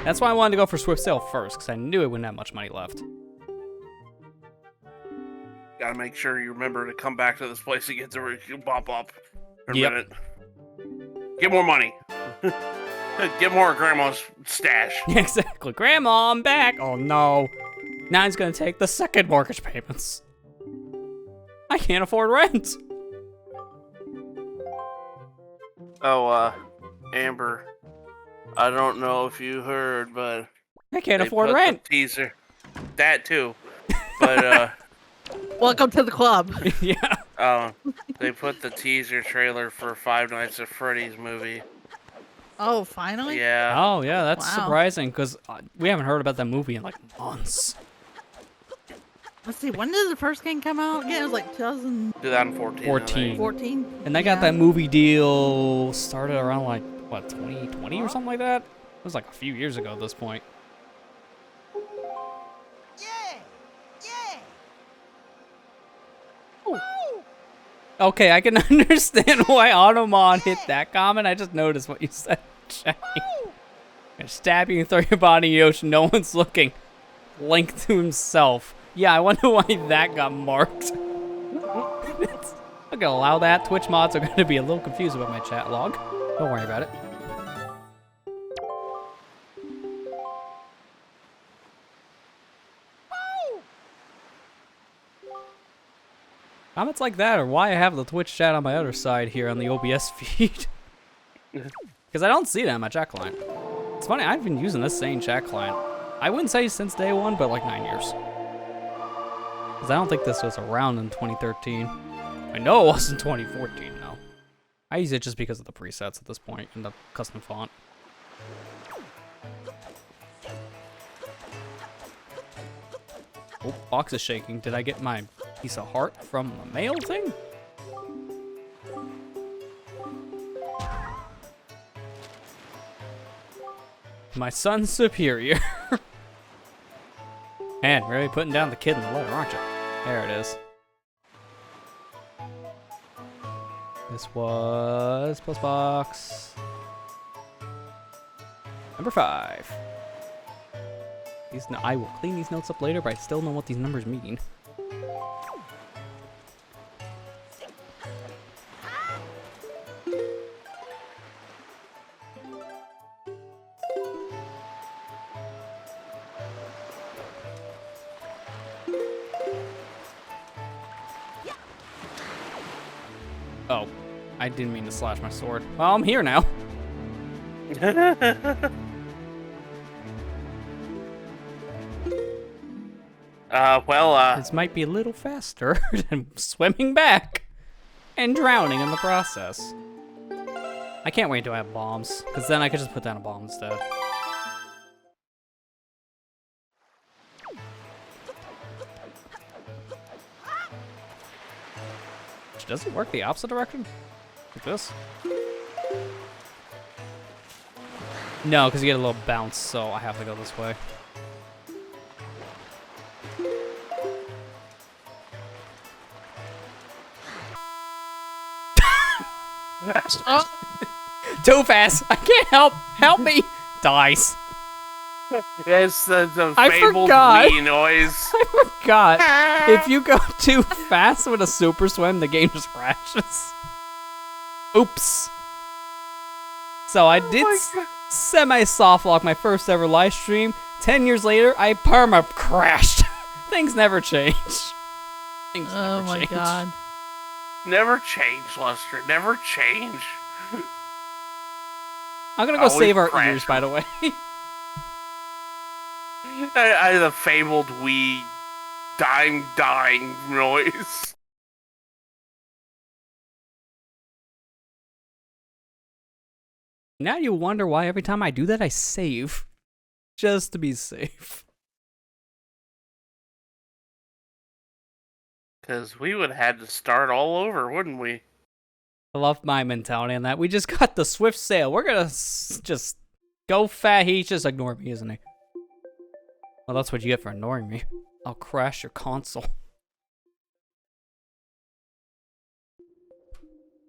That's why I wanted to go for Swift Sale first, because I knew it wouldn't have much money left. Gotta make sure you remember to come back to this place to get to bop up in a Yep. minute. Get more money. Get more of Grandma's stash. Exactly. Grandma, I'm back. Oh no. Now he's gonna take the second mortgage payments. I can't afford rent. Oh, Amber, I don't know if you heard, but I can't they afford put rent. the teaser. That too. But, Welcome to the club. Yeah. they put the teaser trailer for Five Nights at Freddy's movie. Oh, finally? Yeah. Oh, yeah, that's Wow. surprising, because we haven't heard about that movie in, like, months. Let's see, when did the first game come out again? It was like 2014. 14. 2014? And they got that movie deal started around, like, what, 2020 or something like that? It was, like, a few years ago at this point. Okay, I can understand why Automon hit that comment. I just noticed what you said. Stab you and throw your body in the ocean. No one's looking. Link to himself. Yeah, I wonder why that got marked. I'm gonna allow that. Twitch mods are gonna be a little confused about my chat log. Don't worry about it. Comments like that are why I have the Twitch chat on my other side here on the OBS feed. Because I don't see that in my chat client. It's funny, I've been using this same chat client. I wouldn't say since day one, but like 9 years. Because I don't think this was around in 2013. I know it was in 2014, no. I use it just because of the presets at this point and the custom font. Oh, box is shaking. Did I get my piece of heart from the mail thing? My son's superior. Man, really putting down the kid in the letter, aren't you? There it is. This was post box number 5. I will clean these notes up later, but I still know what these numbers mean. Oh, I didn't mean to slash my sword. Well, I'm here now. This might be a little faster than swimming back and drowning in the process. I can't wait until I have bombs, because then I could just put down a bomb instead. Does it work the opposite direction? Like this? No, because you get a little bounce, so I have to go this way. Too fast! I can't help! Help me! Dies. It's the I fabled forgot. Wii noise. I forgot. If you go too fast with a super swim, the game just crashes. Oops. So I did semi-soft lock my first ever live stream. 10 years later, I perma crashed. Things never change. Things Oh never my change. god. Never change, Lester. Never change. I'm gonna go Always save our crash. ears, by the way. The fabled Wii dying noise. Now you wonder why every time I do that, I save. Just to be safe. Because we would have had to start all over, wouldn't we? I love my mentality on that. We just got the swift sail. We're gonna just go fat. He's just ignore me, isn't he? Well, that's what you get for ignoring me. I'll crash your console.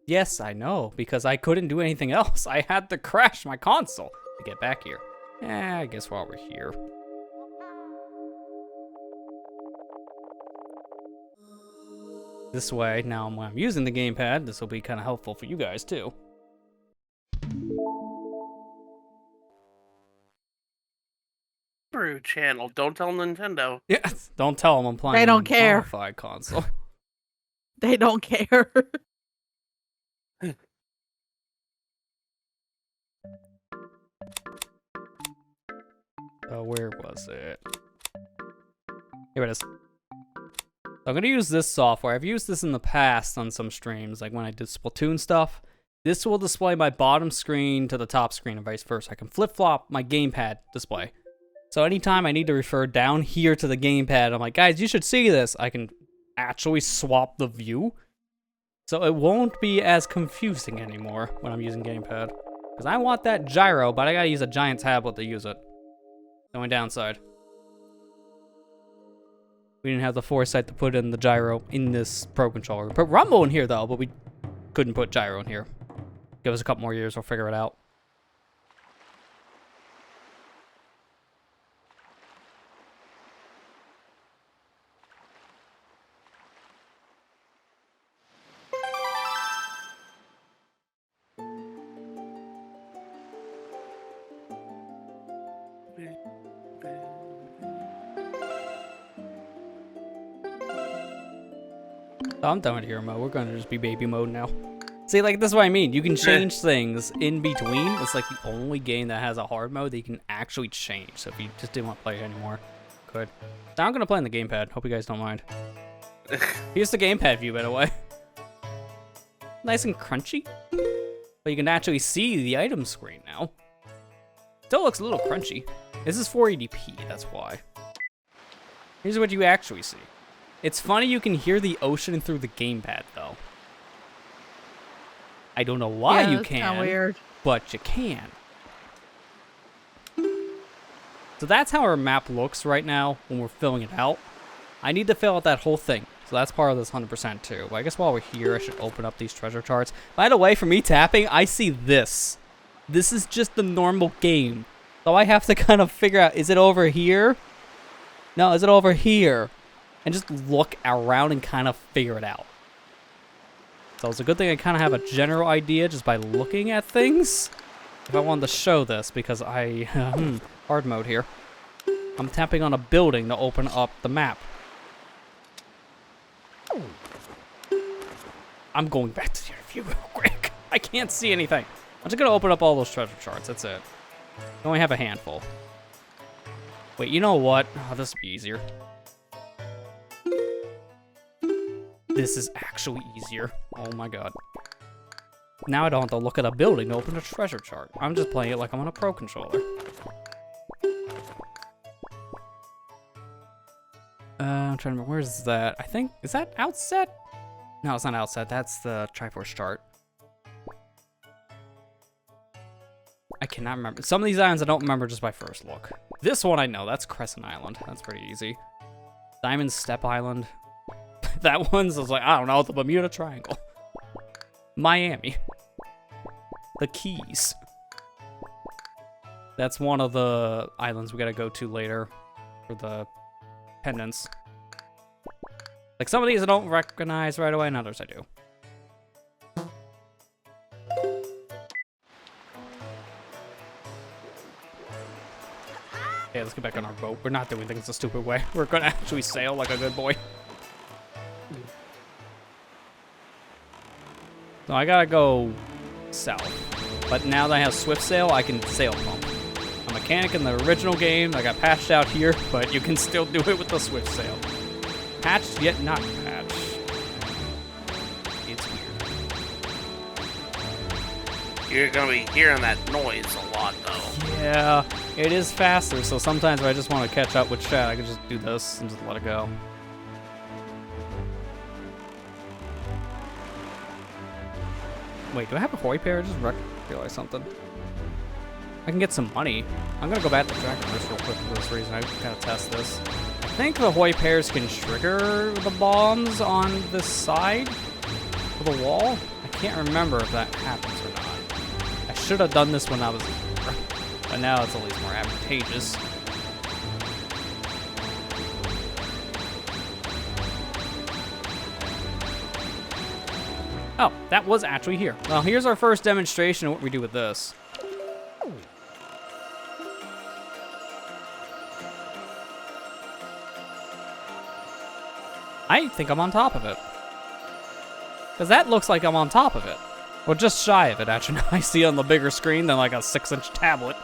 Yes, I know, because I couldn't do anything else. I had to crash my console to get back here. I guess while we're here. This way, now when I'm using the gamepad, this will be kind of helpful for you guys too. True channel. Don't tell Nintendo. Yeah, don't tell them I'm playing They don't on care. modified console. They don't care. Where was it? Here it is. So I'm gonna use this software. I've used this in the past on some streams, like when I did Splatoon stuff. This will display my bottom screen to the top screen and vice versa. I can flip-flop my gamepad display. So anytime I need to refer down here to the gamepad, I'm like, guys, you should see this. I can actually swap the view. So it won't be as confusing anymore when I'm using gamepad. Because I want that gyro, but I gotta use a giant tablet to use it. The only downside. We didn't have the foresight to put in the gyro in this Pro Controller. We put Rumble in here, though, but we couldn't put gyro in here. Give us a couple more years, we'll figure it out. Oh, I'm done with hero mode. We're gonna just be baby mode now. See, like, this is what I mean. You can change things in between. It's like the only game that has a hard mode that you can actually change. So if you just didn't want to play it anymore, good. Now I'm gonna play on the gamepad. Hope you guys don't mind. Here's the gamepad view, by the way. Nice and crunchy. But you can actually see the item screen now. Still looks a little crunchy. This is 480p, that's why. Here's what you actually see. It's funny you can hear the ocean through the gamepad, though. I don't know why you can, weird. But you can. So that's how our map looks right now when we're filling it out. I need to fill out that whole thing. So that's part of this 100% too. Well, I guess while we're here, I should open up these treasure charts. By the way, for me tapping, I see this. This is just the normal game. So I have to kind of figure out, is it over here? No, is it over here? And just look around and kind of figure it out. So it's a good thing I kind of have a general idea just by looking at things. If I wanted to show this, because I... hard mode here. I'm tapping on a building to open up the map. I'm going back to the interview real quick. I can't see anything. I'm just going to open up all those treasure charts. That's it. I only have a handful. Wait, you know what? Oh, this will be easier. This is actually easier. Oh my god. Now I don't have to look at a building to open a treasure chart. I'm just playing it like I'm on a Pro Controller. I'm trying to remember, where's that? I think, is that Outset? No, it's not Outset. That's the Triforce chart. I cannot remember. Some of these islands I don't remember just by first look. This one I know. That's Crescent Island. That's pretty easy. Diamond Step Island. That one's I was like, I don't know, the Bermuda Triangle. Miami. The Keys. That's one of the islands we gotta go to later for the pendants. Like, some of these I don't recognize right away, and others I do. Okay, let's get back on our boat. We're not doing things a stupid way. We're gonna actually sail like a good boy. So I gotta go south. But now that I have Swift Sail, I can sail pump. A mechanic in the original game that got patched out here, but you can still do it with the Swift Sail. Patched yet not patched. It's weird. You're gonna be hearing that noise a lot, though. Yeah, it is faster, so sometimes if I just want to catch up with chat, I can just do this and just let it go. Wait, do I have a hoi pair? I just realized something. I can get some money. I'm gonna go back to Dragon Roost real quick for this reason. I gotta test this. I think the hoi pairs can trigger the bombs on this side of the wall. I can't remember if that happens or not. I should have done this when I was here, but now it's at least more advantageous. Oh, that was actually here. Well, here's our first demonstration of what we do with this. I think I'm on top of it. Because that looks like I'm on top of it. Or just shy of it, actually. I see on the bigger screen than like a 6-inch tablet.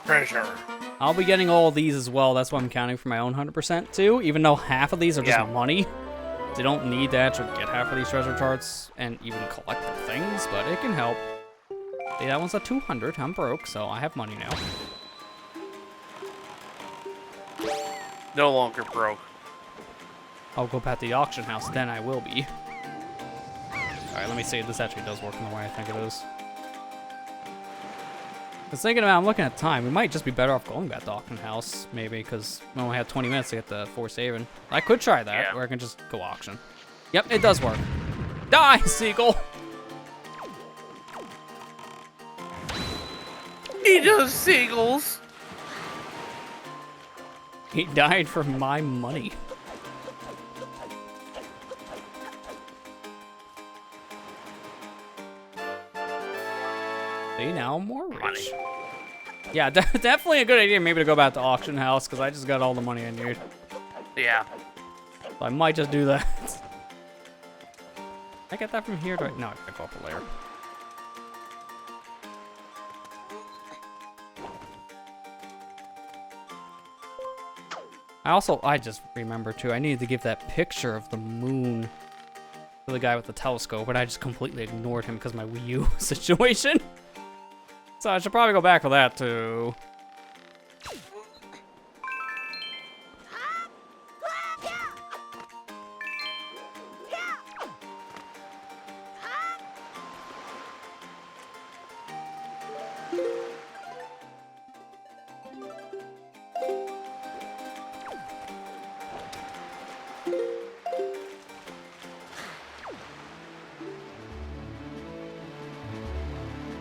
Treasure. I'll be getting all of these as well. That's why I'm counting for my own 100% too. Even though half of these are just money. They don't need to actually get half of these treasure charts and even collect the things, but it can help. See, that one's a 200. I'm broke, so I have money now. No longer broke. I'll go back to the auction house, then I will be. Alright, let me see if this actually does work in the way I think it is. I was thinking about, I'm looking at time, we might just be better off going back to the auction house, maybe, because we only have 20 minutes to get the Forest Haven. I could try that, or I can just go auction. Yep, it does work. Die, seagull! He does seagulls! He died for my money. See, now I'm more rich. Money. Yeah, definitely a good idea maybe to go back to auction house, because I just got all the money I need. Yeah. So I might just do that. Can I get that from here? No, I gotta go up a layer. I just remember too, I needed to give that picture of the moon to the guy with the telescope, but I just completely ignored him because of my Wii U situation. So I should probably go back for that too.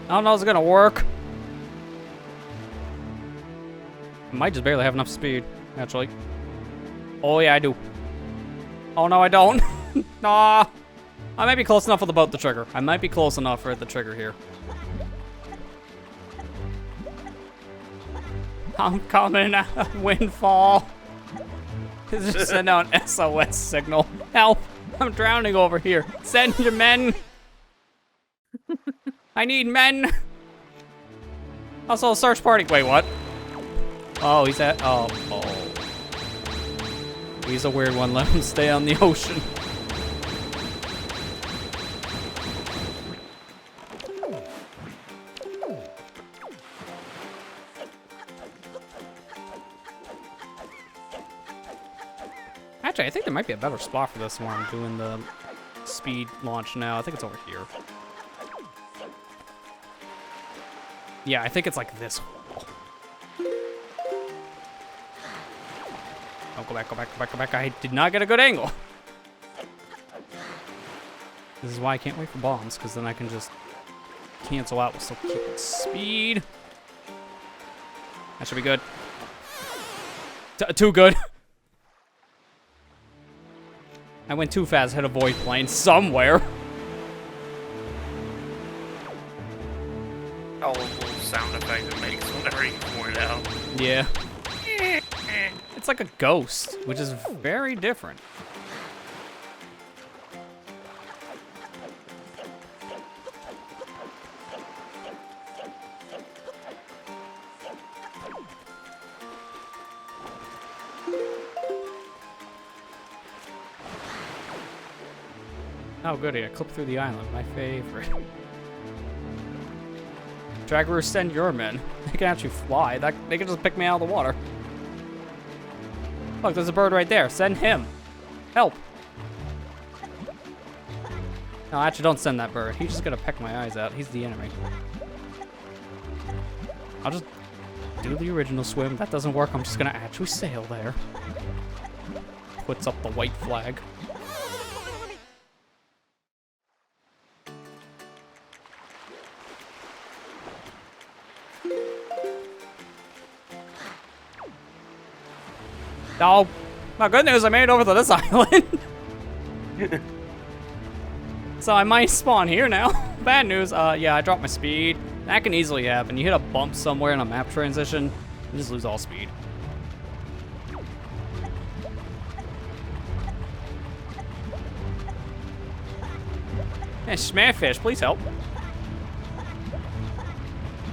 I don't know if it's gonna work. I might just barely have enough speed, actually. Oh yeah, I do. Oh no, I don't. Nah. I might be close enough with the boat to trigger. I might be close enough for the trigger here. I'm coming, windfall. Just send out an SOS signal. Help! I'm drowning over here. Send your men. I need men. Also, search party. Wait, what? Oh, he's at. Oh. He's a weird one. Let him stay on the ocean. Actually, I think there might be a better spot for this one. I'm doing the speed launch now. I think it's over here. Yeah, I think it's like this wall. Oh, go back, go back, go back, go back. I did not get a good angle. This is why I can't wait for bombs, because then I can just cancel out with still keeping speed. That should be good. Too good. I went too fast, hit a void plane somewhere. All those little sound effects it makes whenever you point out. Yeah. It's like a ghost, which is very different. Oh, goody, I clipped through the island. My favorite. Drag Roost, send your men. They can actually fly. They can just pick me out of the water. Look, there's a bird right there. Send him. Help. No, actually, don't send that bird. He's just gonna peck my eyes out. He's the enemy. I'll just do the original swim. If that doesn't work, I'm just gonna actually sail there. Puts up the white flag. Oh, my good news, I made it over to this island. So I might spawn here now. Bad news, yeah, I dropped my speed. That can easily happen. You hit a bump somewhere in a map transition, you just lose all speed. Hey, Smash, please help.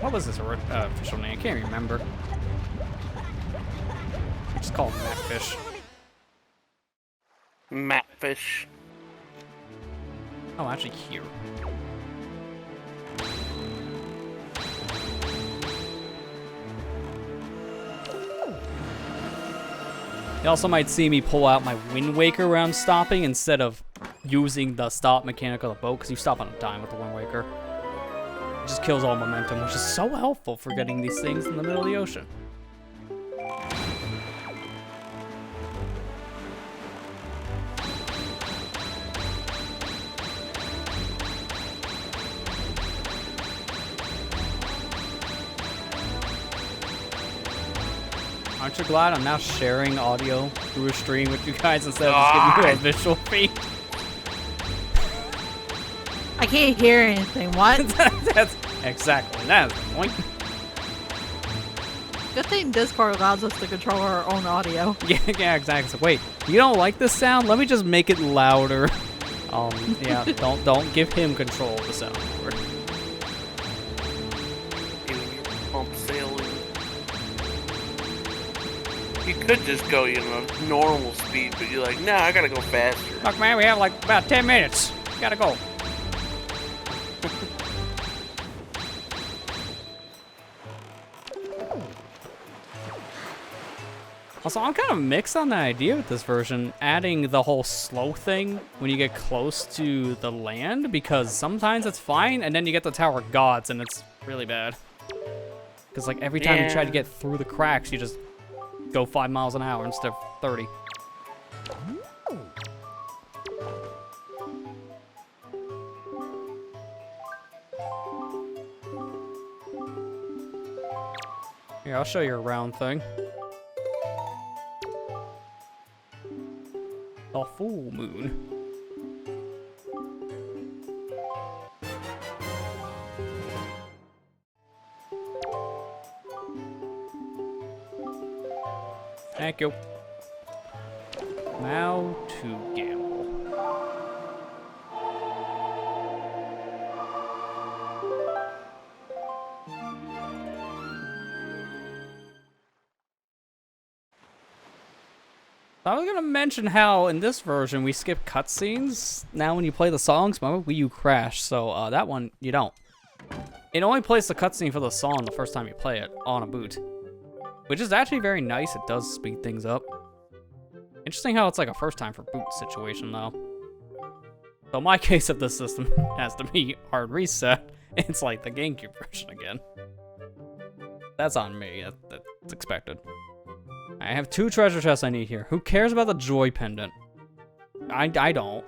What was his official name? I can't remember. I just call him Macfish. Matfish. Oh, actually here. You also might see me pull out my Wind Waker where I'm stopping instead of using the stop mechanic of the boat, because you stop on a dime with the Wind Waker. It just kills all momentum, which is so helpful for getting these things in the middle of the ocean. Aren't you glad I'm now sharing audio through a stream with you guys instead of just giving you a visual feed? I can't hear anything. What? That's exactly, that is the point. Good thing Discord allows us to control our own audio. Yeah, exactly. So wait, you don't like this sound? Let me just make it louder. Yeah, don't give him control of the soundboard. Pump sailing. You could just go, normal speed, but you're like, nah, I gotta go faster. Look, man, we have like about 10 minutes. Gotta go. Also, I'm kind of mixed on the idea with this version, adding the whole slow thing when you get close to the land, because sometimes it's fine, and then you get the Tower of Gods, and it's really bad. Because, like, every time you try to get through the cracks, you just go 5 miles an hour instead of 30. Here, I'll show you a round thing. The full moon. Thank you. Now to gamble. I was gonna mention how in this version we skip cutscenes. Now when you play the songs, remember Wii U crash, so that one you don't. It only plays the cutscene for the song the first time you play it on a boot. Which is actually very nice, it does speed things up. Interesting how it's like a first time for boot situation though. So in my case of this system has to be hard reset, it's like the GameCube version again. That's on me, that's expected. I have 2 treasure chests I need here. Who cares about the joy pendant? I don't.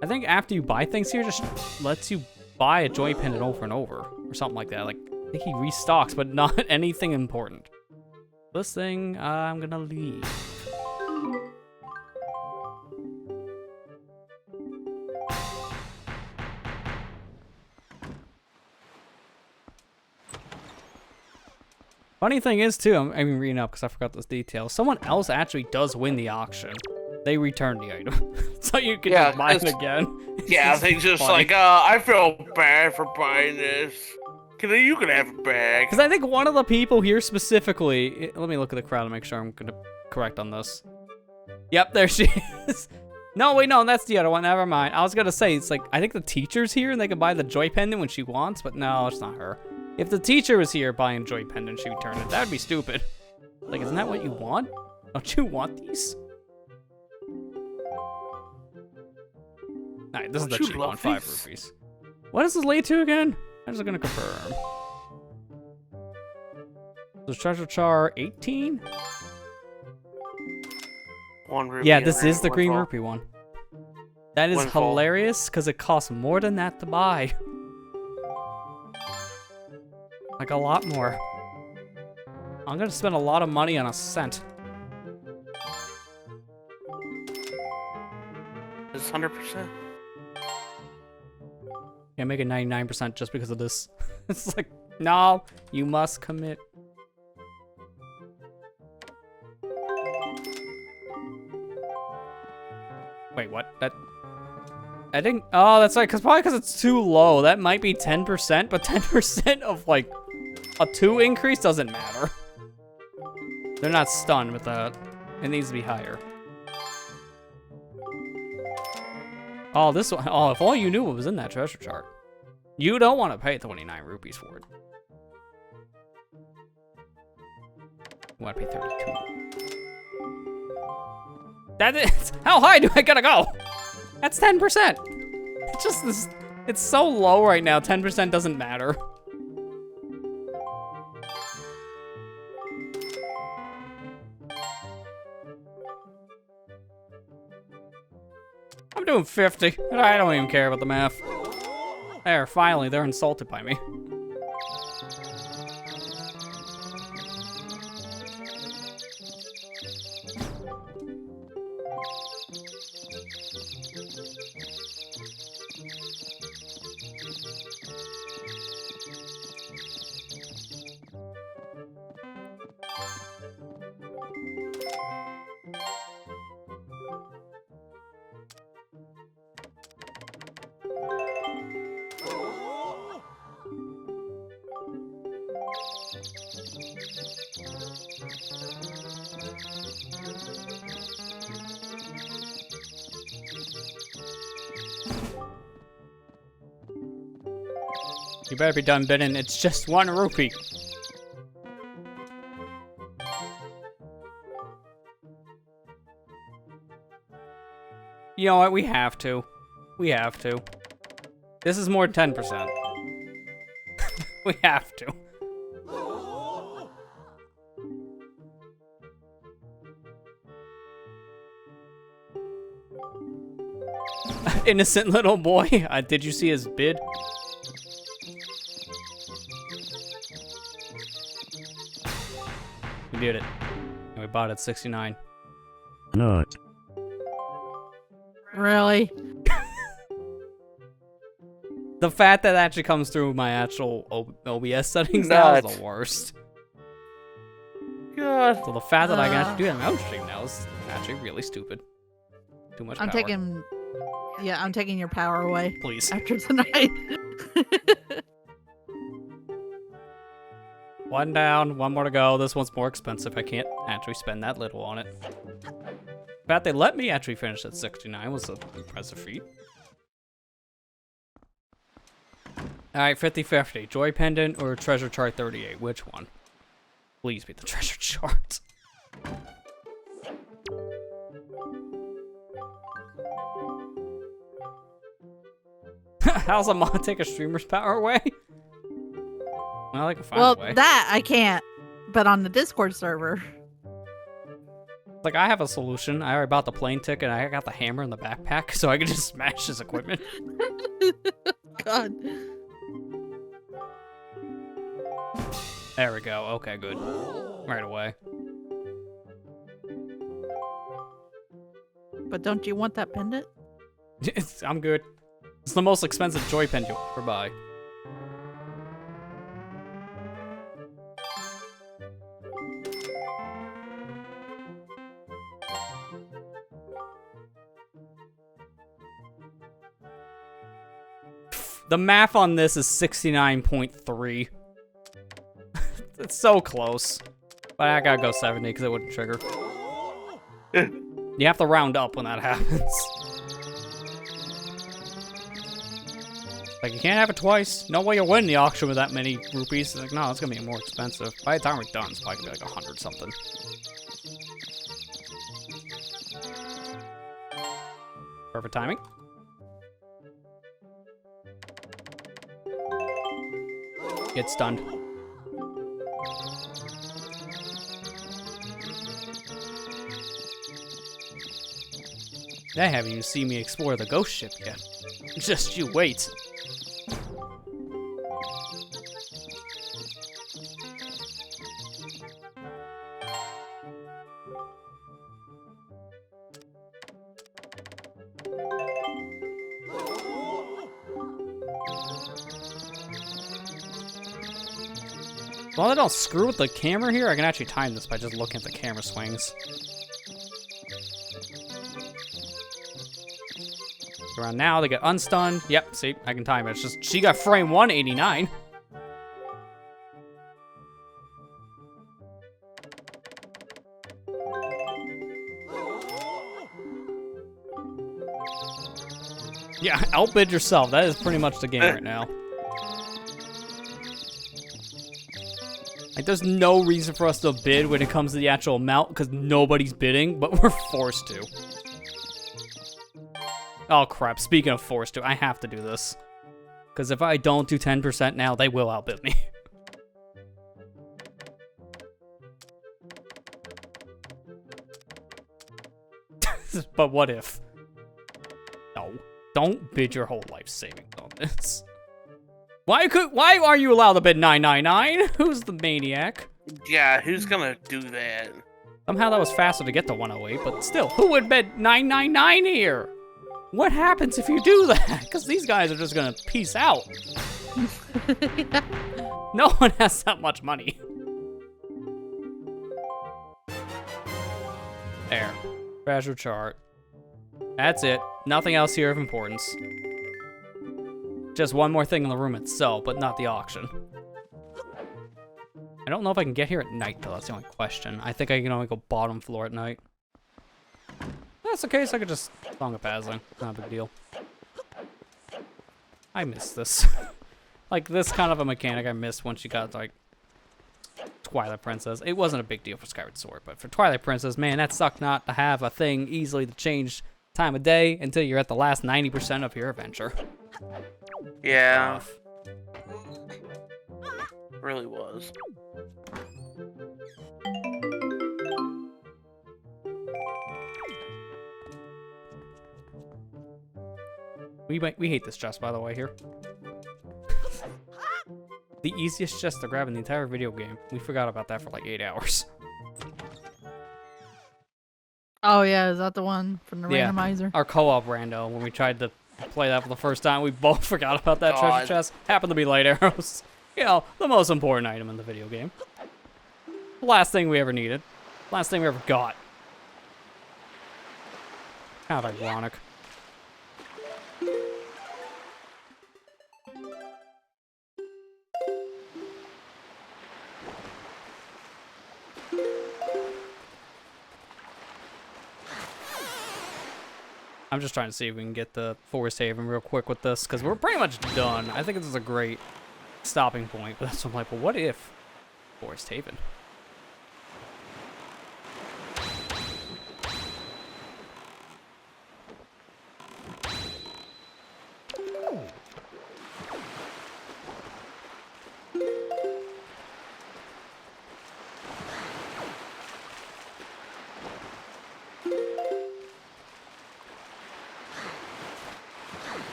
I think after you buy things here, just lets you buy a joy pendant over and over. Or something like that. Like, I think he restocks, but not anything important. This thing, I'm gonna leave. Funny thing is, too, I'm reading up because I forgot this detail. Someone else actually does win the auction. They return the item. So you can just buy it again. Yeah, they just funny. Like, I feel bad for buying this. You can have it back. Because I think one of the people here specifically... Let me look at the crowd and make sure I'm going to correct on this. Yep, there she is. No, wait, no, that's the other one. Never mind. I was going to say, it's like, I think the teacher's here and they can buy the joy pendant when she wants, but no, it's not her. If the teacher was here buying joy pendant, she would turn it. That would be stupid. Like, isn't that what you want? Don't you want these? Alright, this is the cheap one, 5 rupees. What is this laid to again? I'm just gonna confirm. So treasure char 18? 1 rupee. Yeah, this is the green rupee one. That is hilarious because it costs more than that to buy. Like a lot more. I'm gonna spend a lot of money on a cent. It's 100%. Yeah, make it 99% just because of this. It's like, no, you must commit. Wait, what? I think, oh, that's right, probably because it's too low. That might be 10%, but 10% of, like, a 2 increase doesn't matter. They're not stunned with that. It needs to be higher. Oh, this one, oh, if all you knew what was in that treasure chart. You don't want to pay 29 rupees for it. You want to pay 32. That is, how high do I gotta go? That's 10%. It's just this, it's so low right now, 10% doesn't matter. I'm doing 50. I don't even care about the math. There, finally, they're insulted by me. You better be done bidding. It's just 1 rupee. You know what? We have to. We have to. This is more than 10%. We have to. Innocent little boy. Did you see his bid? We did it. And we bought it at 69. Not. Really? The fact that actually comes through my actual OBS settings now is the worst. God. So the fact that I can actually do that in my own stream now is actually really stupid. Too much power. I'm taking your power away. Please. After tonight. 1 down, 1 more to go. This one's more expensive. I can't actually spend that little on it. The fact they let me actually finish at 69 was an impressive feat. Alright, 50-50. Joy Pendant or Treasure Chart 38? Which one? Please be the Treasure Chart. How's a mod take a streamer's power away? Well, I can find a way. That I can't. But on the Discord server. Like, I have a solution. I already bought the plane ticket. I got the hammer in the backpack, so I can just smash his equipment. God. There we go. Okay, good. Right away. But don't you want that pendant? I'm good. It's the most expensive joy pen you'll ever buy. The math on this is 69.3. It's so close. But I gotta go 70 because it wouldn't trigger. You have to round up when that happens. Like, you can't have it twice. No way you'll win the auction with that many rupees. Like, no, it's gonna be more expensive. By the time we're done, it's probably gonna be like 100 something. Perfect timing. Get stunned. I haven't even seen me explore the ghost ship yet. Just you wait. As long as I don't screw with the camera here, I can actually time this by just looking at the camera swings. Around now, they get unstunned. Yep, see, I can time it. It's just, she got frame 189. Yeah, outbid yourself. That is pretty much the game right now. Like, there's no reason for us to bid when it comes to the actual amount, because nobody's bidding, but we're forced to. Oh, crap. Speaking of forced to, I have to do this. Because if I don't do 10% now, they will outbid me. But what if? No. Don't bid your whole life savings on this. Why are you allowed to bid 999? Who's the maniac? Yeah, who's gonna do that? Somehow that was faster to get to 108, but still, who would bid 999 here? What happens if you do that? Because these guys are just gonna peace out. No one has that much money. There. Treasure chart. That's it. Nothing else here of importance. Just one more thing in the room itself, but not the auction. I don't know if I can get here at night, though. That's the only question. I think I can only go bottom floor at night. If that's the case, I could just song a passing. Not a big deal. I miss this. Like, this kind of a mechanic I missed once you got, like, Twilight Princess. It wasn't a big deal for Skyward Sword, but for Twilight Princess, man, that sucked not to have a thing easily to change time of day until you're at the last 90% of your adventure. Yeah. Really was. We hate this chest, by the way, here. The easiest chest to grab in the entire video game. We forgot about that for like 8 hours. Oh yeah, is that the one from the randomizer? Our co-op rando, when we tried to play that for the first time, we both forgot about that treasure chest. Happened to be light arrows. You know, the most important item in the video game. The last thing we ever needed. Last thing we ever got. Kind of ironic. I'm just trying to see if we can get the Forest Haven real quick with this, because we're pretty much done. I think this is a great stopping point, but that's what I'm like, well, what if Forest Haven?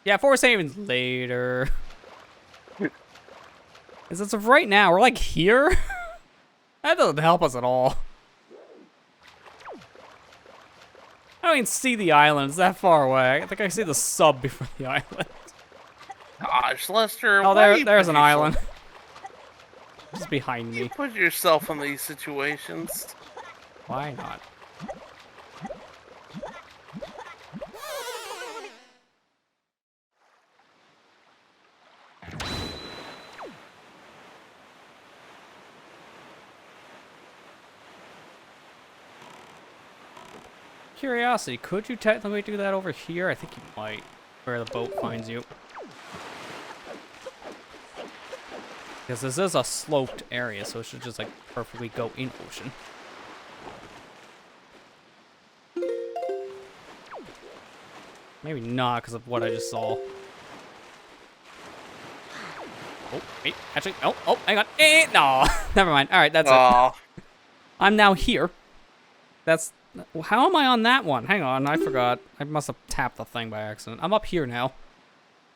Yeah, Forest Haven's later. As of right now, we're like here? That doesn't help us at all. I don't even see the island. It's that far away. I think I see the sub before the island. Gosh, Lester. Oh, there's an island. Just behind me. You put yourself in these situations. Why not? Curiosity, could you technically do that over here? I think you might, where the boat finds you. Because this is a sloped area, so it should just like perfectly go in ocean. Maybe not because of what I just saw. Oh, wait, actually, oh, hang on. No, never mind. All right, that's it. I'm now here. That's... How am I on that one? Hang on, I forgot. I must have tapped the thing by accident. I'm up here now.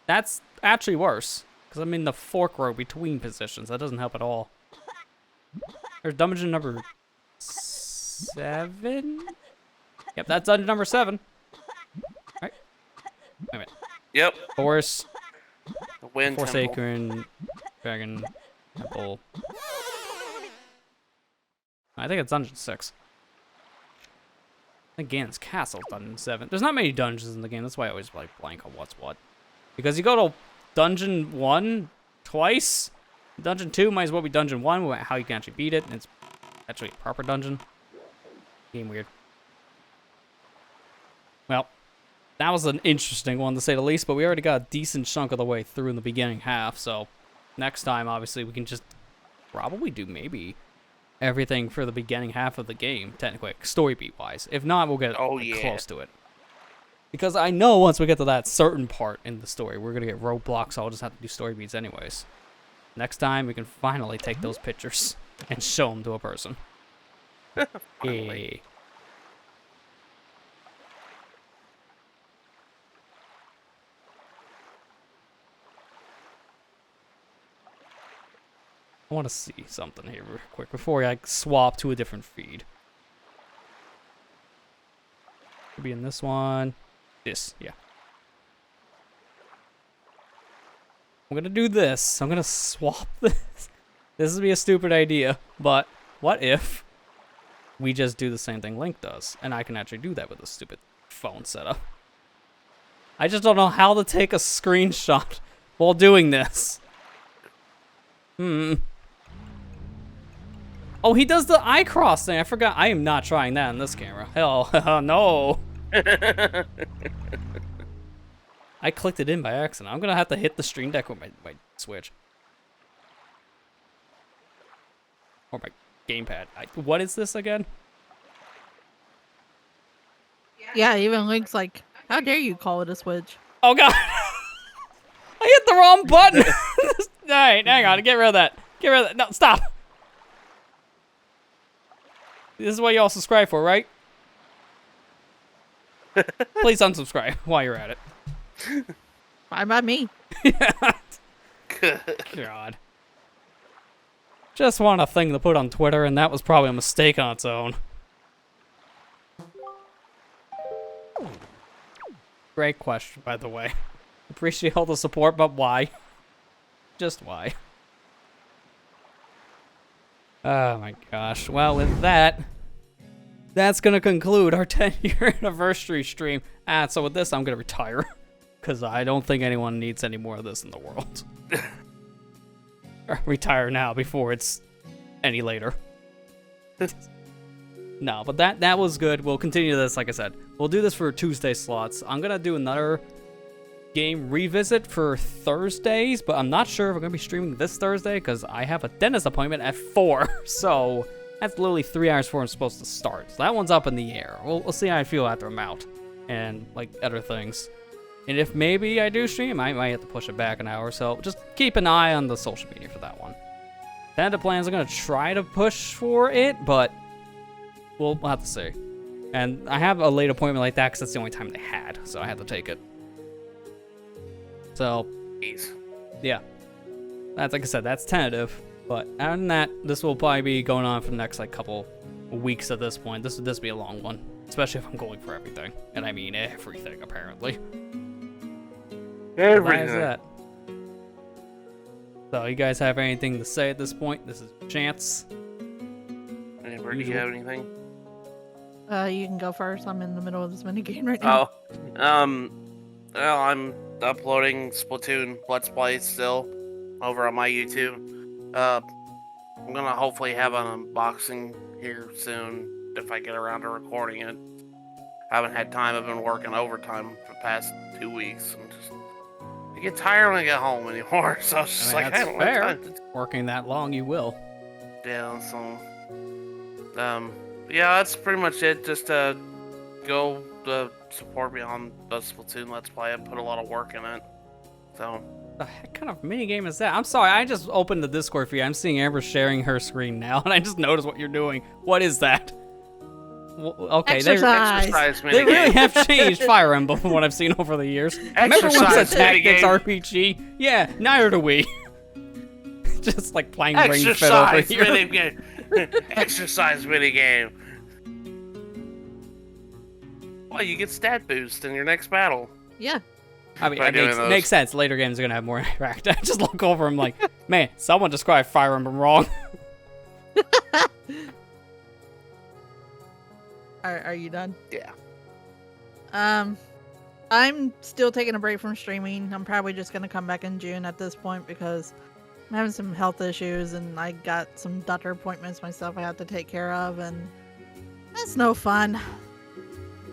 That's actually worse, because I'm in the fork row between positions. That doesn't help at all. There's dungeon number 7? Yep, that's dungeon number 7. Alright. Wait a minute. Yep. Forest. Wind Forsaken. Dragon. Temple. I think it's dungeon 6. Again, it's Castle Dungeon 7. There's not many dungeons in the game. That's why I always like blank on what's what. Because you go to Dungeon 1 twice. Dungeon 2 might as well be Dungeon 1, how you can actually beat it. It's actually a proper dungeon. Game weird. Well, that was an interesting one to say the least, but we already got a decent chunk of the way through in the beginning half, so next time, obviously, we can just probably do maybe everything for the beginning half of the game, technically, story beat-wise. If not, we'll get close to it. Because I know once we get to that certain part in the story, we're going to get roadblocks, so I'll just have to do story beats anyways. Next time, we can finally take those pictures and show them to a person. Hey. I want to see something here real quick before I swap to a different feed. Could be in this one. This, yeah. I'm gonna do this. I'm gonna swap this. This would be a stupid idea, but what if we just do the same thing Link does, and I can actually do that with a stupid phone setup. I just don't know how to take a screenshot while doing this. Oh, he does the eye cross thing. I forgot. I am not trying that on this camera. Hell, no. I clicked it in by accident. I'm gonna have to hit the stream deck with my Switch. Or my gamepad. What is this again? Yeah, even Link's like, how dare you call it a Switch? Oh, God. I hit the wrong button. Alright, hang on. Get rid of that. Get rid of that. No, stop. This is what y'all subscribe for, right? Please unsubscribe while you're at it. Fine by me. God. Just want a thing to put on Twitter, and that was probably a mistake on its own. Great question, by the way. Appreciate all the support, but why? Just why? Oh my gosh. Well, with that, that's gonna conclude our 10-year anniversary stream. So with this, I'm gonna retire. Because I don't think anyone needs any more of this in the world. Or retire now before it's any later. No, but that was good. We'll continue this, like I said. We'll do this for Tuesday slots. I'm gonna do another game revisit for Thursdays, but I'm not sure if we're gonna be streaming this Thursday because I have a dentist appointment at 4. So that's literally 3 hours before I'm supposed to start. So that one's up in the air. We'll see how I feel after I'm out and like other things. And if maybe I do stream, I might have to push it back an hour. So just keep an eye on the social media for that one. Tentative plans, I'm gonna try to push for it, but we'll have to see. And I have a late appointment like that because that's the only time they had, so I had to take it. So, yeah. That's, like I said, that's tentative. But other than that, this will probably be going on for the next, like, couple weeks at this point. This will be a long one. Especially if I'm going for everything. And I mean everything, apparently. Everything. Why is that? So, you guys have anything to say at this point? This is your chance. Anybody, do you have anything? You can go first. I'm in the middle of this minigame right now. Well, I'm uploading Splatoon Let's Play still over on my YouTube. I'm gonna hopefully have an unboxing here soon if I get around to recording it. I haven't had time. I've been working overtime for the past 2 weeks. I get tired when I get home anymore, so it's just I don't fair. have time to... Working that long, you will. Yeah, so... yeah, that's pretty much it. Just go support me on the Splatoon Let's Play. I put a lot of work in it. So... The heck kind of minigame is that? I'm sorry, I just opened the Discord feed. I'm seeing Amber sharing her screen now, and I just noticed what you're doing. What is that? Well, okay, they really have changed Fire Emblem from what I've seen over the years. Remember when it was a tactics RPG? Yeah, neither do we. Just like playing Ring Fit over here. Exercise minigame. Well, you get stat boost in your next battle. Yeah. I mean, it makes sense. Later games are going to have more interact. I just look over and I'm like, man, someone described Fire Emblem wrong. Are you done? Yeah. I'm still taking a break from streaming. I'm probably just gonna come back in June at this point because I'm having some health issues and I got some doctor appointments myself I have to take care of, and that's no fun.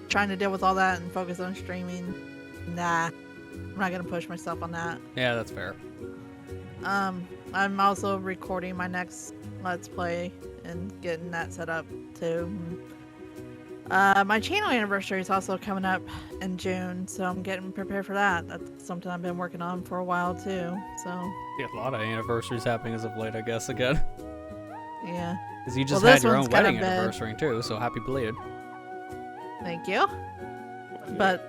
Trying to deal with all that and focus on streaming. Nah, I'm not gonna push myself on that. Yeah, that's fair. I'm also recording my next Let's Play and getting that set up too. My channel anniversary is also coming up in June, so I'm getting prepared for that. That's something I've been working on for a while too. So Yeah, a lot of anniversaries happening as of late, I guess, again. yeah. Because you just Well, had this your own one's kinda wedding big. anniversary too, so happy belated. Thank you. But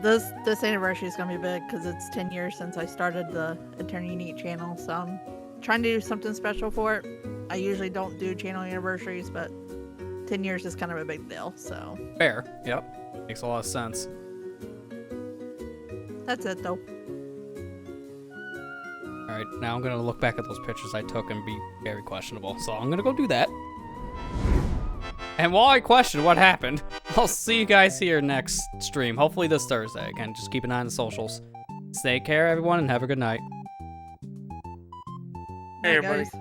this anniversary is gonna be big because it's 10 years since I started the Eternity Unique channel, so I'm trying to do something special for it. I usually don't do channel anniversaries, but 10 years is kind of a big deal, so Fair. Yep. Makes a lot of sense. that's it though. Alright, now I'm gonna look back at those pictures I took and be very questionable. So I'm gonna go do that. And while I question what happened, I'll see you guys here next stream. Hopefully this Thursday. Again, just keep an eye on the socials. Take care, everyone, and have a good night. Hey, Bye, everybody. guys.